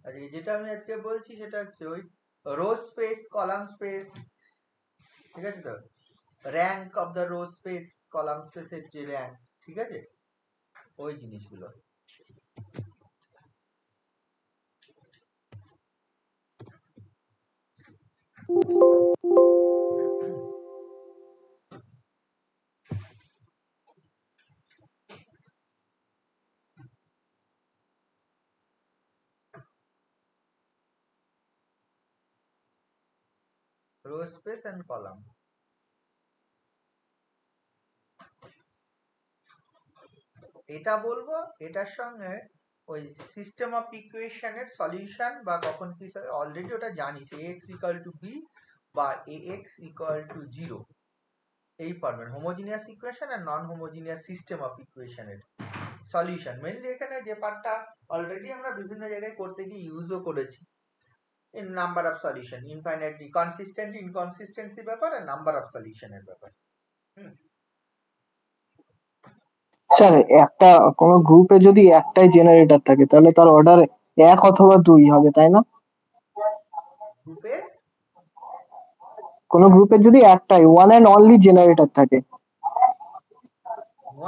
আজকে যেটা আমি আজকে বলছি সেটা হচ্ছে ওই রো স্পেস কলাম স্পেস, ঠিক আছে তো, rank of the row space column স্পেসের যে র্যাঙ্ক, ঠিক আছে, ওই জিনিসগুলো। রো স্পেস এন্ড কলাম, এটা বলবো, এটার সঙ্গে ওই সিস্টেম অফ ইকুয়েশনের সলিউশন বা কখন কি অলরেডি ওটা জানিস, ax ইকুয়াল টু b বা ax ইকুয়াল টু 0, এই পারবেন হোমোজিনিয়াস ইকুয়েশন আর নন হোমোজিনিয়াস সিস্টেম অফ ইকুয়েশনের সলিউশন। মেইনলি এখানে যে পার্টটা অলরেডি আমরা বিভিন্ন জায়গায় করতে গিয়ে ইউজও করেছি, in number of solution, infinitely consistent inconsistency ব্যাপার আর নাম্বার অফ সলিউশনের ব্যাপার। স্যার একটা কোনো গ্রুপে যদি একটাই জেনারেটর থাকে তাহলে তার অর্ডার 1 অথবা 2 হবে, তাই না? গ্রুপে কোনো গ্রুপের যদি একটাই ওয়ান অ্যান্ড অনলি জেনারেটর থাকে,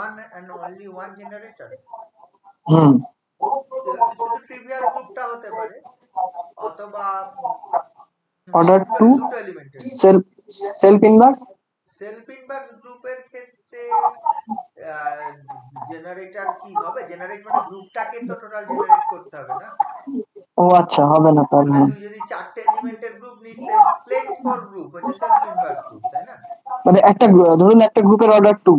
one and only one generator, হুম, শুধু ট্রিভিয়াল গ্রুপটা হতে পারে, অথবা অর্ডার 2 দুটো এলিমেন্টের সেলফ ইনভার্স। সেলফ ইনভার্স গ্রুপের ক্ষেত্রে জেনারেটর কি হবে, জেনারেট মানে গ্রুপটাকে তো টোটাল জেনারেট করতে হবে না। ও আচ্ছা, হবে না তাহলে। তুই যদি চারটে এলিমেন্টের গ্রুপ নিস, প্লেন ফর গ্রুপ হচ্ছে সেলফ ইনভার্স গ্রুপ, তাই না? মানে একটা ধরুন একটা গ্রুপের অর্ডার 2,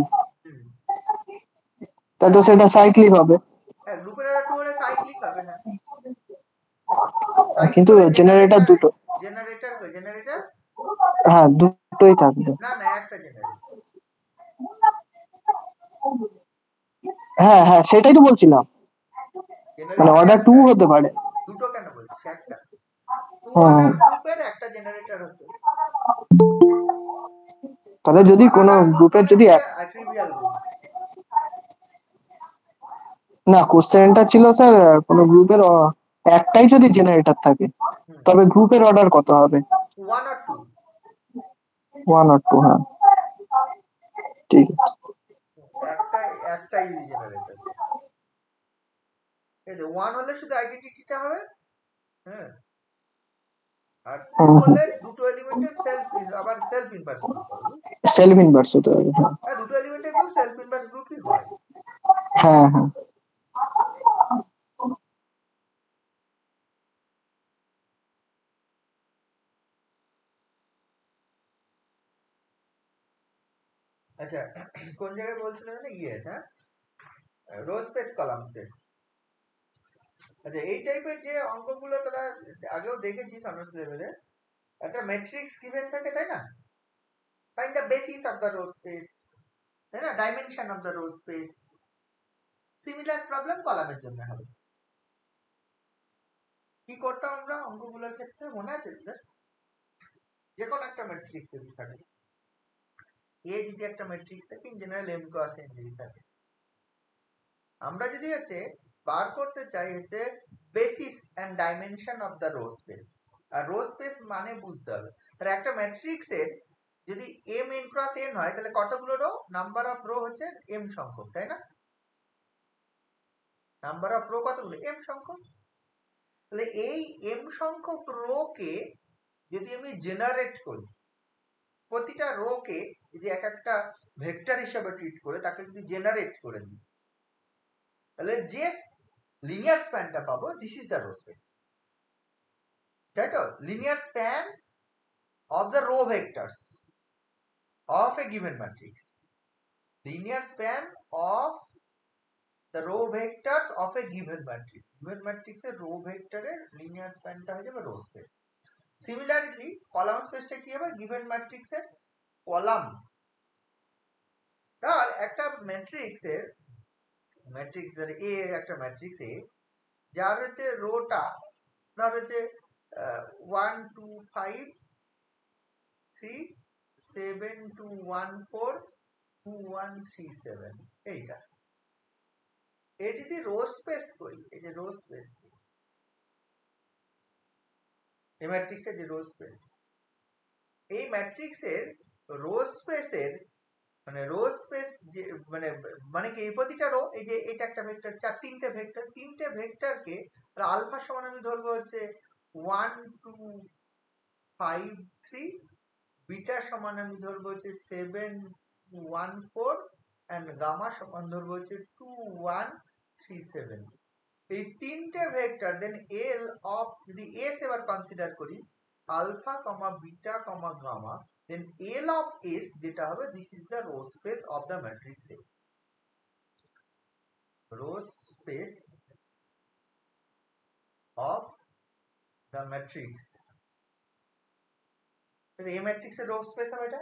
তাহলে তো সেটা সাইক্লিক হবে। হ্যাঁ, গ্রুপের অর্ডার 2 হলে সাইক্লিক হবে, হ্যাঁ। কিন্তু জেনারেটর দুটো, জেনারেটর হ্যাঁ দুটোই থাকবে। না না, একটা জেনারেটর। হ্যাঁ হ্যাঁ, সেটাই তো বলছিলাম, মানে অর্ডার 2 হতে পারে। দুটো কেন বলছিস, একটা। 2 অর্ডার গ্রুপের একটা জেনারেটর হতো। তাহলে যদি কোনো গ্রুপের যদি ট্রিভিয়াল গ্রুপ, না, কোশ্চেনটা ছিল স্যার কোনো গ্রুপের একটাই যদি জেনারেটর থাকে তবে গ্রুপের অর্ডার কত হবে? 1 or 2, 1 or 2, হ্যাঁ ঠিক আছে। একটাই জেনারেটর। এই যে 1 হলে শুধু আইডেন্টিটিটা হবে, হ্যাঁ, আর 2 হলে দুটো এলিমেন্টের আবার সেলফ ইনভার্স গ্রুপ হবে। সেলফ ইনভার্স হতে হবে, হ্যাঁ, দুটো এলিমেন্টের গ্রুপ সেলফ ইনভার্স গ্রুপই হয়। হ্যাঁ হ্যাঁ। আচ্ছা, কোন জায়গায় বলছিলাম না, হ্যাঁ, রো স্পেস কলাম স্পেস। আচ্ছা, এই টাইপের যে অঙ্কগুলো তোরা আগেও দেখেছিস অনার্স লেভেলে, একটা ম্যাট্রিক্স গিভেন থাকে, তাই না? Find the basis of the row space, তাই না, dimension of the row space. Similar problem কলামের জন্য হবে। কি করতাম আমরা অঙ্কগুলোর ক্ষেত্রে, মনে আছে তোদের? যে কোনো একটা ম্যাট্রিক্স যদি থাকে, এ যদি একটা ম্যাট্রিক্স থাকে, in general M cross N যদি থাকে, আমরা যদি হচ্ছে বার করতে চাই হচ্ছে basis and dimension of the row space. আর রো স্পেস মানে বুঝতে হবে, তাহলে একটা ম্যাট্রিক্সের যদি এম এন ক্রস এন হয় তাহলে কতগুলো রো, নাম্বার অফ রো হচ্ছে এম সংখ্যক, তাই না? নাম্বার অফ রো কতগুলো, এম সংখ্যক। তাহলে এই এম সংখ্যক রো কে যদি আমি জেনারেট করি, প্রতিটা রো কে যদি এক একটা ভেক্টর হিসেবে ট্রিট করে তাকে যদি জেনারেট করে দিই, তাহলে যে লিনিয়ার স্প্যানটা পাবো, this is the row space, তাই তো? Linear span of the row vectors of a given matrix, linear span of the row vectors of a given matrix, given matrix এর row vector এর linear span টা হয়ে যাবে row space. Similarly column space টা কি হবে, given matrix এর column, আর একটা ম্যাট্রিক্স এর ধর A, একটা ম্যাট্রিক্স A যার হচ্ছে রোটা ধর হচ্ছে 1 2 5 3 7 2 1 4 2 1 3 7, এইটা এটি যদি রো স্পেস করি, এই যে রো স্পেস, এই ম্যাট্রিক্সের যে রো স্পেস, এই ম্যাট্রিক্সের রো স্পেসের মানে রো স্পেস যে মানে মানে কি এই প্রতিটা রো, এই যে এটা একটা ভেক্টর, তিনটে ভেক্টরকে আলফা সমান আমি ধরবো হচ্ছে 1 2 5 3, বিটা সমান আমি ধরবো হচ্ছে 7 1 4 এন্ড গামা সমান ধরবো হচ্ছে 2 1 3 7। এই তিনটে ভেক্টর দেন এল অফ, যদি এস এবার কনসিডার করি alpha comma beta comma gamma, then L of S যেটা হবে, this is the row space of the matrix A. Row space of the matrix, A matrix এর row space হবে এটা।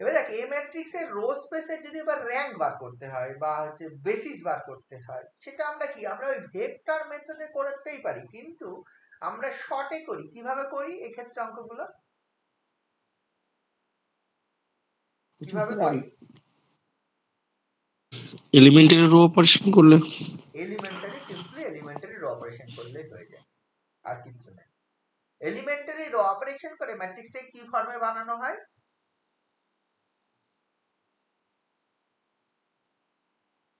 এবার দেখ A matrix এর row space এর যদি এবার র্যাঙ্ক বার করতে হয় বা হচ্ছে বেসিস বার করতে হয়, সেটা আমরা কি আমরা ওই ভেক্টর মেথডে করতেই পারি, কিন্তু আমরা শর্টে করি। কিভাবে করি এই ক্ষেত্রে অঙ্কগুলো কিভাবে করি? এলিমেন্টারি রো অপারেশন করলে, সিম্পলি এলিমেন্টারি রো অপারেশন করলেই হয়ে যায়, আর কিছু না। এলিমেন্টারি রো অপারেশন করে ম্যাট্রিক্সে কি ফর্মে বানানো হয়?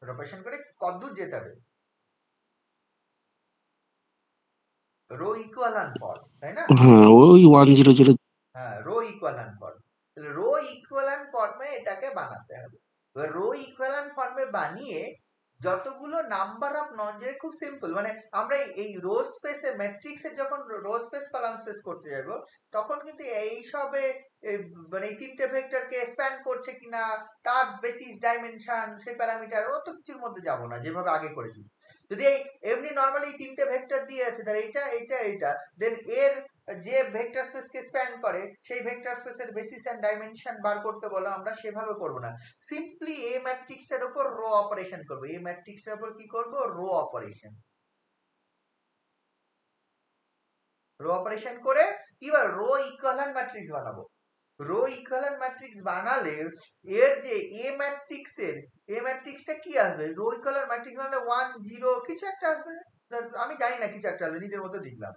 অপারেশন করে কতদূর যেতে হবে? রো ইকুয়ালেন্ট ফর্ম, তাই না? হ্যাঁ ওই 100। হ্যাঁ, রো ইকুয়ালেন্ট ফর্ম। তাহলে রো ইকুয়ালেন্ট ফর্মে এটাকে বানাতে হবে। এবার রো ইকুয়ালেন্ট ফর্মে বানিয়ে যতগুলো নাম্বার অফ ননজিরো, খুব সিম্পল, মানে আমরা এই রো স্পেসে ম্যাট্রিক্সে যখন রো স্পেস কলাম স্পেস করতে যাব, তখন কিন্তু এই সবে মানে এই তিনটে ভেক্টরকে স্প্যান করছে কিনা, তার বেসিস ডাইমেনশন, সেই প্যারামিটার, অত কিছুর মধ্যে যাব না যেভাবে আগে করেছি। যদি এই এমনি নরমালি তিনটে ভেক্টর দিয়ে আছে, তাহলে এইটা এইটা এইটা, দেন এর যে ভেক্টর স্পেসকে স্প্যান করে সেই ভেক্টর স্পেসের বেসিস এন্ড ডাইমেনশন বার করতে বলো, আমরা সেভাবে করব না। সিম্পলি এ ম্যাট্রিক্সের উপর রো অপারেশন করব। এই ম্যাট্রিক্সের উপর কি করব? Rho operation. রো অপারেশন করে কিভাবে রো ইকুইভ্যালেন্ট ম্যাট্রিক্স বানাবো। রো ইকুইভ্যালেন্ট ম্যাট্রিক্স বানালে এর যে এ ম্যাট্রিক্সটা কি আসবে? রো ইকুইভ্যালেন্ট ম্যাট্রিক্স মানে 1 0 কিছু একটা আসবে, আমি জানি না কিছু একটা আসবে, নিজের মতো লিখলাম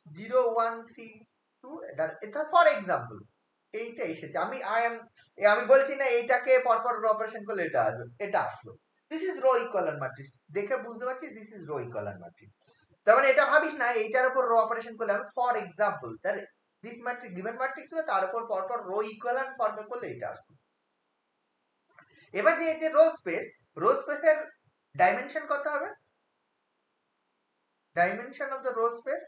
0 1 3 2। এটা ফর এক্সাম্পল এইটা এসেছে, আমি বলছি না এইটাকে পরপর রো অপারেশন করলে এটা আসবে, এটা আসলো। This is row equivalent matrix. দেখে বুঝতে পারছিস this is row equivalent matrix. তার মানে এটা ভাবিস না এইটার উপর রো অপারেশন করলে আমি ফর এক্সাম্পল তার দিস ম্যাট্রিক্স গিভেন ম্যাট্রিক্স হলো, তার উপর পরপর রো ইকুইভ্যালেন্ট ফর্মে করলে এটা আসবে। এবার যে রো স্পেসের ডাইমেনশন কত হবে? Dimension of the row space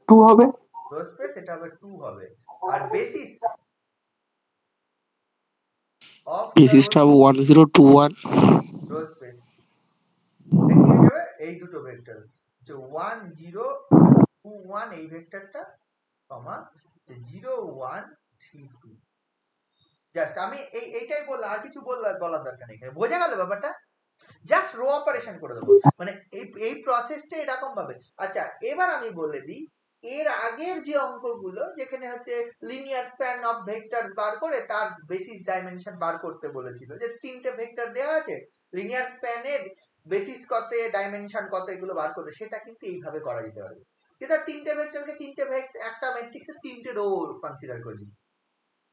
2 হবে। রো স্পেস এটা হবে 2 হবে। আর বেসিস অফ বেসিসটা হবে 1021 রো স্পেস কি হয়ে যাবে? এই দুটো ভেক্টর যে 1 0 2 1, এই ভেক্টরটা কমা যে 0 1 3 2। জাস্ট আমি এইটাই বললাম, আর কিছু বলার দরকার নেই। বোঝা গেল ব্যাপারটা? জাস্ট রো অপারেশন করে দেবো, মানে এই প্রসেসটা এরকম ভাবে। আচ্ছা এবার আমি বলে দিই, এর আগের যে অঙ্কগুলো যেখানে হচ্ছে লিনিয়ার স্প্যান অফ ভেক্টরস বার করে তার বেসিস ডাইমেনশন বার করতে বলেছিল, যে তিনটে ভেক্টর দেওয়া আছে, লিনিয়ার স্প্যানের বেসিস কত, ডাইমেনশন কত, এগুলো বার করে, সেটা কিন্তু এইভাবে করা যেতে পারে। যেটা তিনটে ভেক্টরকে একটা ম্যাট্রিক্সের তিনটে রো কনসিডার করি।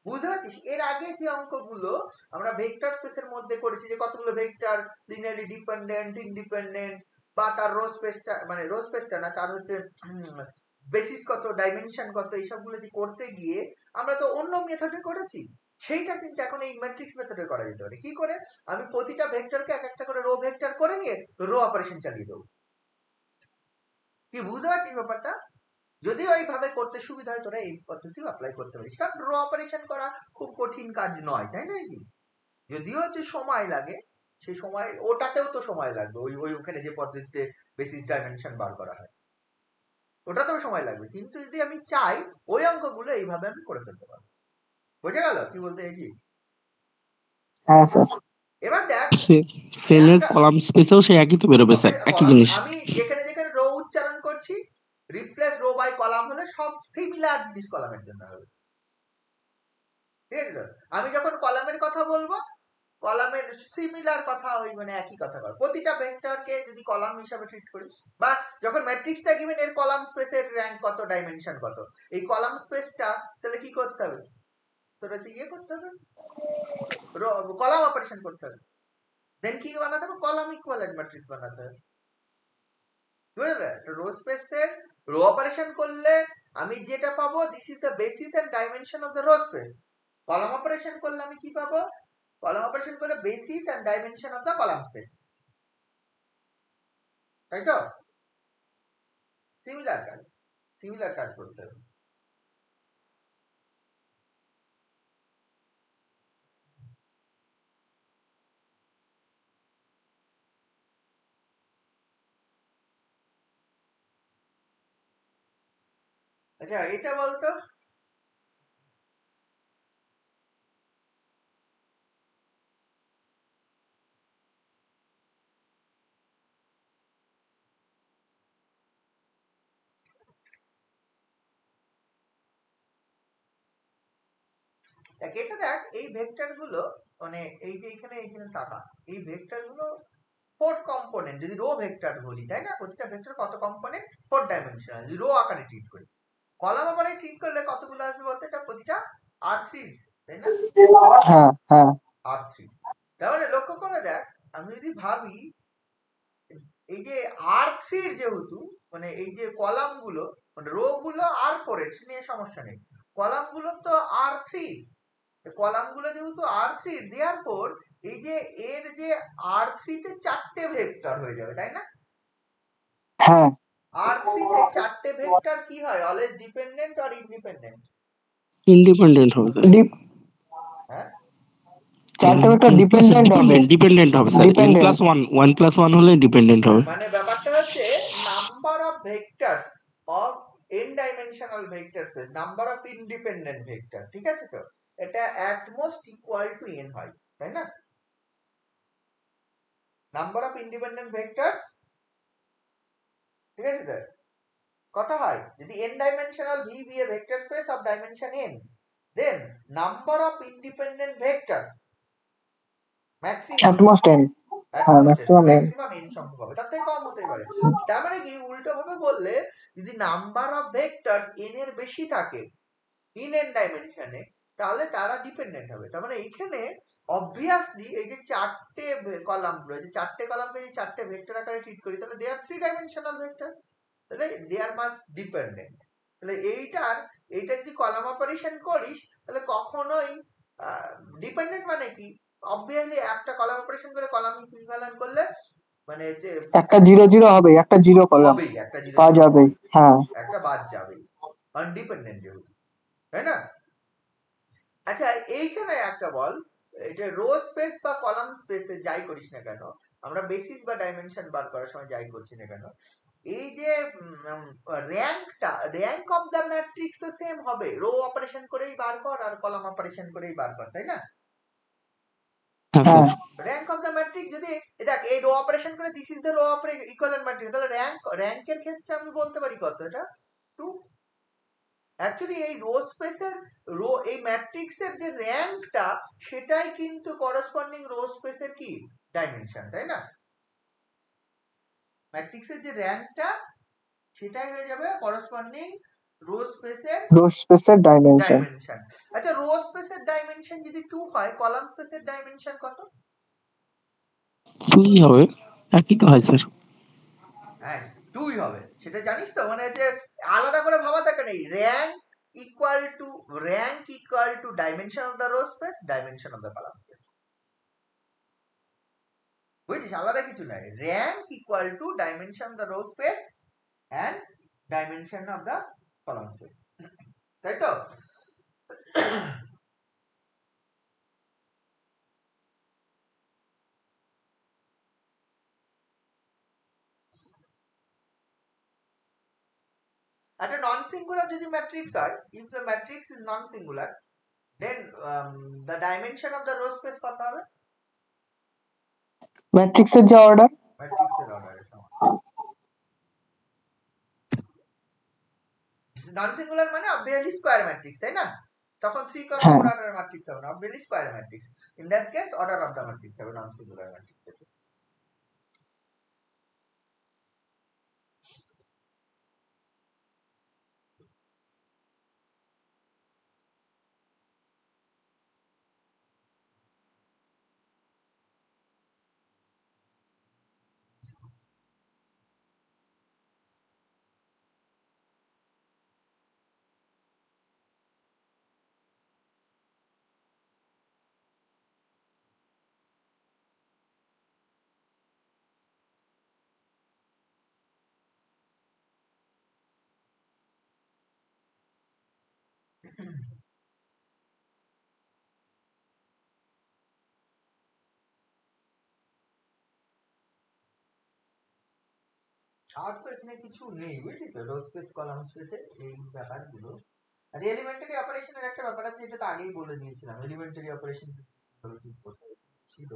বুঝতে পারছিস? এর আগে যে অঙ্কগুলো আমরা ভেক্টর স্পেসের মধ্যে করেছি, যে কতগুলো ভেক্টর লিনিয়ারলি ডিপেন্ডেন্ট, ইন্ডিপেন্ডেন্ট, বা তার রো স্পেসটা, মানে রো স্পেসটা না, তার হচ্ছে বেসিস কত, ডাইমেনশন কত, এইসবগুলো যে করতে গিয়ে আমরা তো অন্য মেথডে করেছি, সেইটা কিন্তু এখন এই ম্যাট্রিক্স মেথডে করা যেতে পারে। কি করে? আমি প্রতিটা ভেক্টরকে এক একটা করে রো ভেক্টর করে নিয়ে রো অপারেশন চালিয়ে দেবো। কি বুঝতে পারছিস ব্যাপারটা? যদি ওইভাবে করতে সুবিধা হয়, তোরা এই পদ্ধতি অ্যাপ্লাই করতে পারিস, কারণ রো অপারেশন করা খুব কঠিন কাজ নয়, তাই না? কি যদিও হচ্ছে সময় লাগে, সেই সময় ওটাতেও তো সময় লাগবে, ওই ওখানে যে পদ্ধতিতে বেসিস ডাইমেনশন বার করা হয় ওটাতেও সময় লাগবে, কিন্তু যদি আমি চাই ওই অঙ্কগুলো এইভাবে আমি করে ফেলতে পারবো। বোঝা গেল কি বলতে চাইছি? হ্যাঁ স্যার। এবার দেখ সেম এজ কলাম স্পেসেও সেই একই তো বেরোবে স্যার, একই জিনিস। আমি যেখানে যেখানে রো উচ্চারণ করছি, রিপ্লেস রো বাই কলাম হলে সব সিমিলার জিনিস কলামের জন্য হবে। ঠিক আছে? আমি যখন কলামের কথা বলবো কলামের সিমিলার কথা, ওই মানে একই কথা বল। প্রতিটা ভেক্টরকে যদি কলাম হিসাবে ট্রিট করিস, বা যখন ম্যাট্রিক্সটা গিভেন এর কলাম স্পেসের র্যাঙ্ক কত, ডাইমেনশন কত, এই কলাম স্পেসটা তাহলে কি করতে হবে, তোর হচ্ছে ইয়ে করতে হবে, কলাম অপারেশন করতে হবে, দেন কি বানাতে হবে, কলাম ইকুইভ্যালেন্ট ম্যাট্রিক্স বানাতে হবে। বুঝলে, রো স্পেসের রো অপারেশন করলে আমি যেটা পাবো, this is the basis and dimension of the row space. Column operation করলে আমি কি পাবো, কলাম অপারেশন করলে basis and dimension of the column space, তাই তো? সিমিলার কাজ করতে হবে। আচ্ছা এটা বলতো, এটা দেখ, এই ভেক্টর গুলো মানে এই যে এখানে এখানে তাকা, এই ভেক্টর গুলো 4 কম্পোনেন্ট যদি রো ভেক্টর বলি, তাই না? প্রতিটা ভেক্টর কত কম্পোনেন্ট, 4 ডাইমেনশনাল, যদি রো আকারে ট্রিট করি। কলাম আকারে ট্রিট করলে কতগুলো আসবে বলতে, এটা প্রতিটা R3, তাই না? হ্যাঁ হ্যাঁ R3। তাহলে লক্ষ্য করে দেখ, আমি যদি ভাবি এই যে R3 যেহেতু মানে এই যে কলাম গুলো মানে রো গুলো R4 এর নিয়ে সমস্যা নেই, কলাম গুলো তো R3, কলাম গুলো যেহেতু R3, দেয়ারফর এই যে এর যে R3 তে 4টে ভেক্টর হয়ে যাবে, তাই না? হ্যাঁ R3 তে 4টে ভেক্টর কি হয়, always dependent or independent? Independent হবে স্যার। হ্যাঁ, 4টে ভেক্টর ডিপেন্ডেন্ট হবে, ডিপেন্ডেন্ট হবে স্যার। Dependent. n+1 হলে ডিপেন্ডেন্ট হবে। মানে ব্যাপারটা হচ্ছে number of vectors of n dimensional vector space, number of independent vector, ঠিক আছে তো? এটা at most equal to n হয়, তাই না? নাম্বার অফ ইন্ডিপেন্ডেন্ট ভেক্টরস, ঠিক আছে তো? কত হয়, যদি n dimensional v be a vector space of dimension n, then number of independent vectors maximum at most n, হ্যাঁ ম্যাক্সিমাম n। ম্যাক্সিমাম n সংখ্যক হবে, তার থেকে কম হতে পারে। তার মানে কি, উল্টো ভাবে বললে যদি নাম্বার অফ ভেক্টরস n এর বেশি থাকে ইন n ডাইমেনশনে, তাহলে তারা ডিপেন্ডেন্ট হবে। তার মানে এইখানে অবভিয়াসলি এই যে 4টে কলাম রয়েছে, 4টে কলামকে যদি 4টে ভেক্টর আকারে ট্রিট করি, তাহলে দে আর 3 ডাইমেনশনাল ভেক্টর, তাহলে দে আর মাস্ট ডিপেন্ডেন্ট। তাহলে এইটা যদি কলাম অপারেশন করিস, তাহলে কখনোই ডিপেন্ডেন্ট মানে কি, অবভিয়াসলি একটা কলাম অপারেশন করে কলাম ইকুইভ্যালেন্ট করলে মানে যে একটা 0 0 হবে, একটা 0 কলাম হবেই, একটা জিরো পাওয়া যাবে, হ্যাঁ একটা বাদ যাবে, আনডিপেন্ডেন্ট যেহেতু, তাই না? আচ্ছা এইখানে একটা বল, এটা রো স্পেস বা কলাম স্পেসে যাই করিস না কেন, আমরা বেসিস বা ডাইমেনশন বার করার সময় যাই করছি না কেন, এই যে র্যাঙ্ক অফ দ্য ম্যাট্রিক্স তো সেম হবে, রো অপারেশন করেই বার কর আর কলাম অপারেশন করেই বার কর, তাই না? হ্যাঁ র্যাঙ্ক অফ দ্য ম্যাট্রিক্স যদি দেখ এই রো অপারেশন করে this is the row equivalent matrix, তাহলে র্যাঙ্কের ক্ষেত্রে আমি বলতে পারি কত, এটা 2। অ্যাকচুয়ালি এই রো স্পেসের এই ম্যাট্রিক্সের যে র্যাঙ্কটা, সেটাই কিন্তু করসপন্ডিং রো স্পেসের কি ডাইমেনশন, তাই না? ম্যাট্রিক্সের যে র্যাঙ্কটা সেটাই হয়ে যাবে করসপন্ডিং রো স্পেসের ডাইমেনশন। আচ্ছা রো স্পেসের ডাইমেনশন যদি 2 হয়, কলাম স্পেসের ডাইমেনশন কত? 2 হবে, একই তো হয় স্যার। হ্যাঁ 2ই হবে, সেটা জানিস তো? মানে যে আলাদা করে ভাবা থাকে নেই, rank equal to dimension of the row space, dimension of the column space, বুঝছিস? আলাদা কিছু নাই, rank equal to dimension of the row space and dimension of the column space, তাই তো? একটা নন সিঙ্গুলার যদি ম্যাট্রিক্স হয়, if the matrix is non singular, then the dimension of the row space কত হবে? ম্যাট্রিক্সের যে অর্ডার, ম্যাট্রিক্সের অর্ডারের সমান। নন সিঙ্গুলার মানে অবভিয়াসলি স্কয়ার ম্যাট্রিক্স, তাই না? তখন 3 cross হ্যাঁ 4 order matrix হবে না, obviously square matrix. In that case order of the matrix হবে non singular matrix. আর তো এখানে কিছু নেই, বুঝলি তো, রো স্পেস কলাম স্পেসে এই ব্যাপারগুলো। আচ্ছা, এলিমেন্টারি অপারেশনের একটা ব্যাপার আছে, এটা তো আগেই বলে দিয়েছিলাম, এলিমেন্টারি অপারেশন ঠিক করতে ছিল।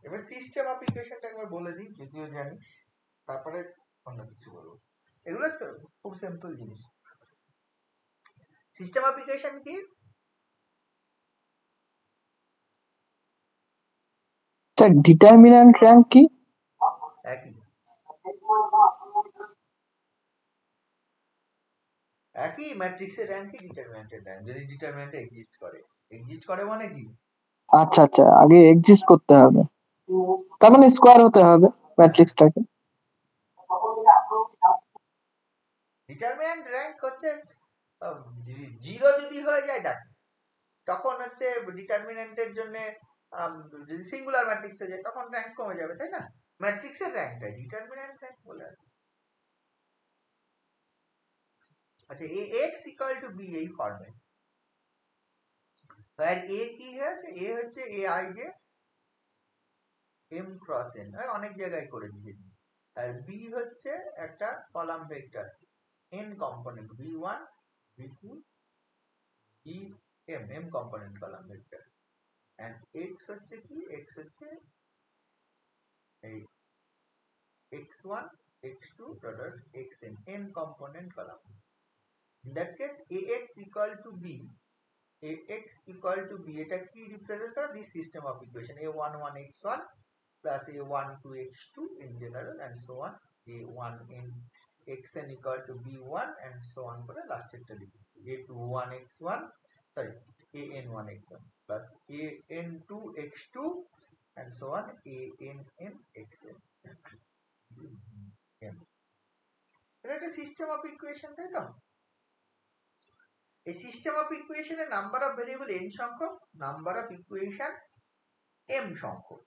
এবার সিস্টেম অফ ইকুয়েশনটা একবার বলে দিই, যদিও জানি, তারপরে অন্য কিছু বলবো। এগুলো খুব সিম্পল জিনিস। সিস্টেম অফ ইকুয়েশন কি? স্যার ডিটারমিন্যান্ট র্যাঙ্ক কি? একই একই ম্যাট্রিক্সের র্যাঙ্কই ডিটারমিন্যান্টের র্যাঙ্ক, যদি ডিটারমিন্যান্ট এক্সিস্ট করে। এক্সিস্ট করে মানে কি? আচ্ছা আচ্ছা, আগে এক্সিস্ট করতে হবে, তার মানে স্কোয়ার হতে হবে ম্যাট্রিক্সটাকে। ডিটারমিন্যান্ট র্যাঙ্ক হচ্ছে 0 যদি হয়ে যায়, দেখ তখন হচ্ছে ডিটারমিন্যান্টের জন্য যদি সিঙ্গুলার ম্যাট্রিক্স হয়ে যায় তখন র্যাঙ্ক কমে যাবে, তাই না? ম্যাট্রিক্সের র্যাঙ্কটাই ডিটারমিন্যান্ট র্যাঙ্ক বলে। আচ্ছা, ax equal to b এই ফর্মে, আর a কি হচ্ছে? a হচ্ছে aij m cross n, অনেক জায়গায় করে দিয়েছি। আর b হচ্ছে একটা column vector n component v1 v2 vm, m component column vector. and x হচ্ছে কি? x হচ্ছে এই x1 x2 xn, n component column. In that case ax equal to b, ax equal to b, এটা কি represent করে? This system of equation a11 x1 plus a12 x2 in general and so on, a1 in xn equal to b1 and so on করে লাস্টেরটা লিখি, a21 x1 sorry an1 x1 plus an2 x2 and so on ann xn. এটা একটা system of equation, তাই তো? এই system of ইকুয়েশনে number of variable n সংখ্যক, number of equation m সংখ্যক।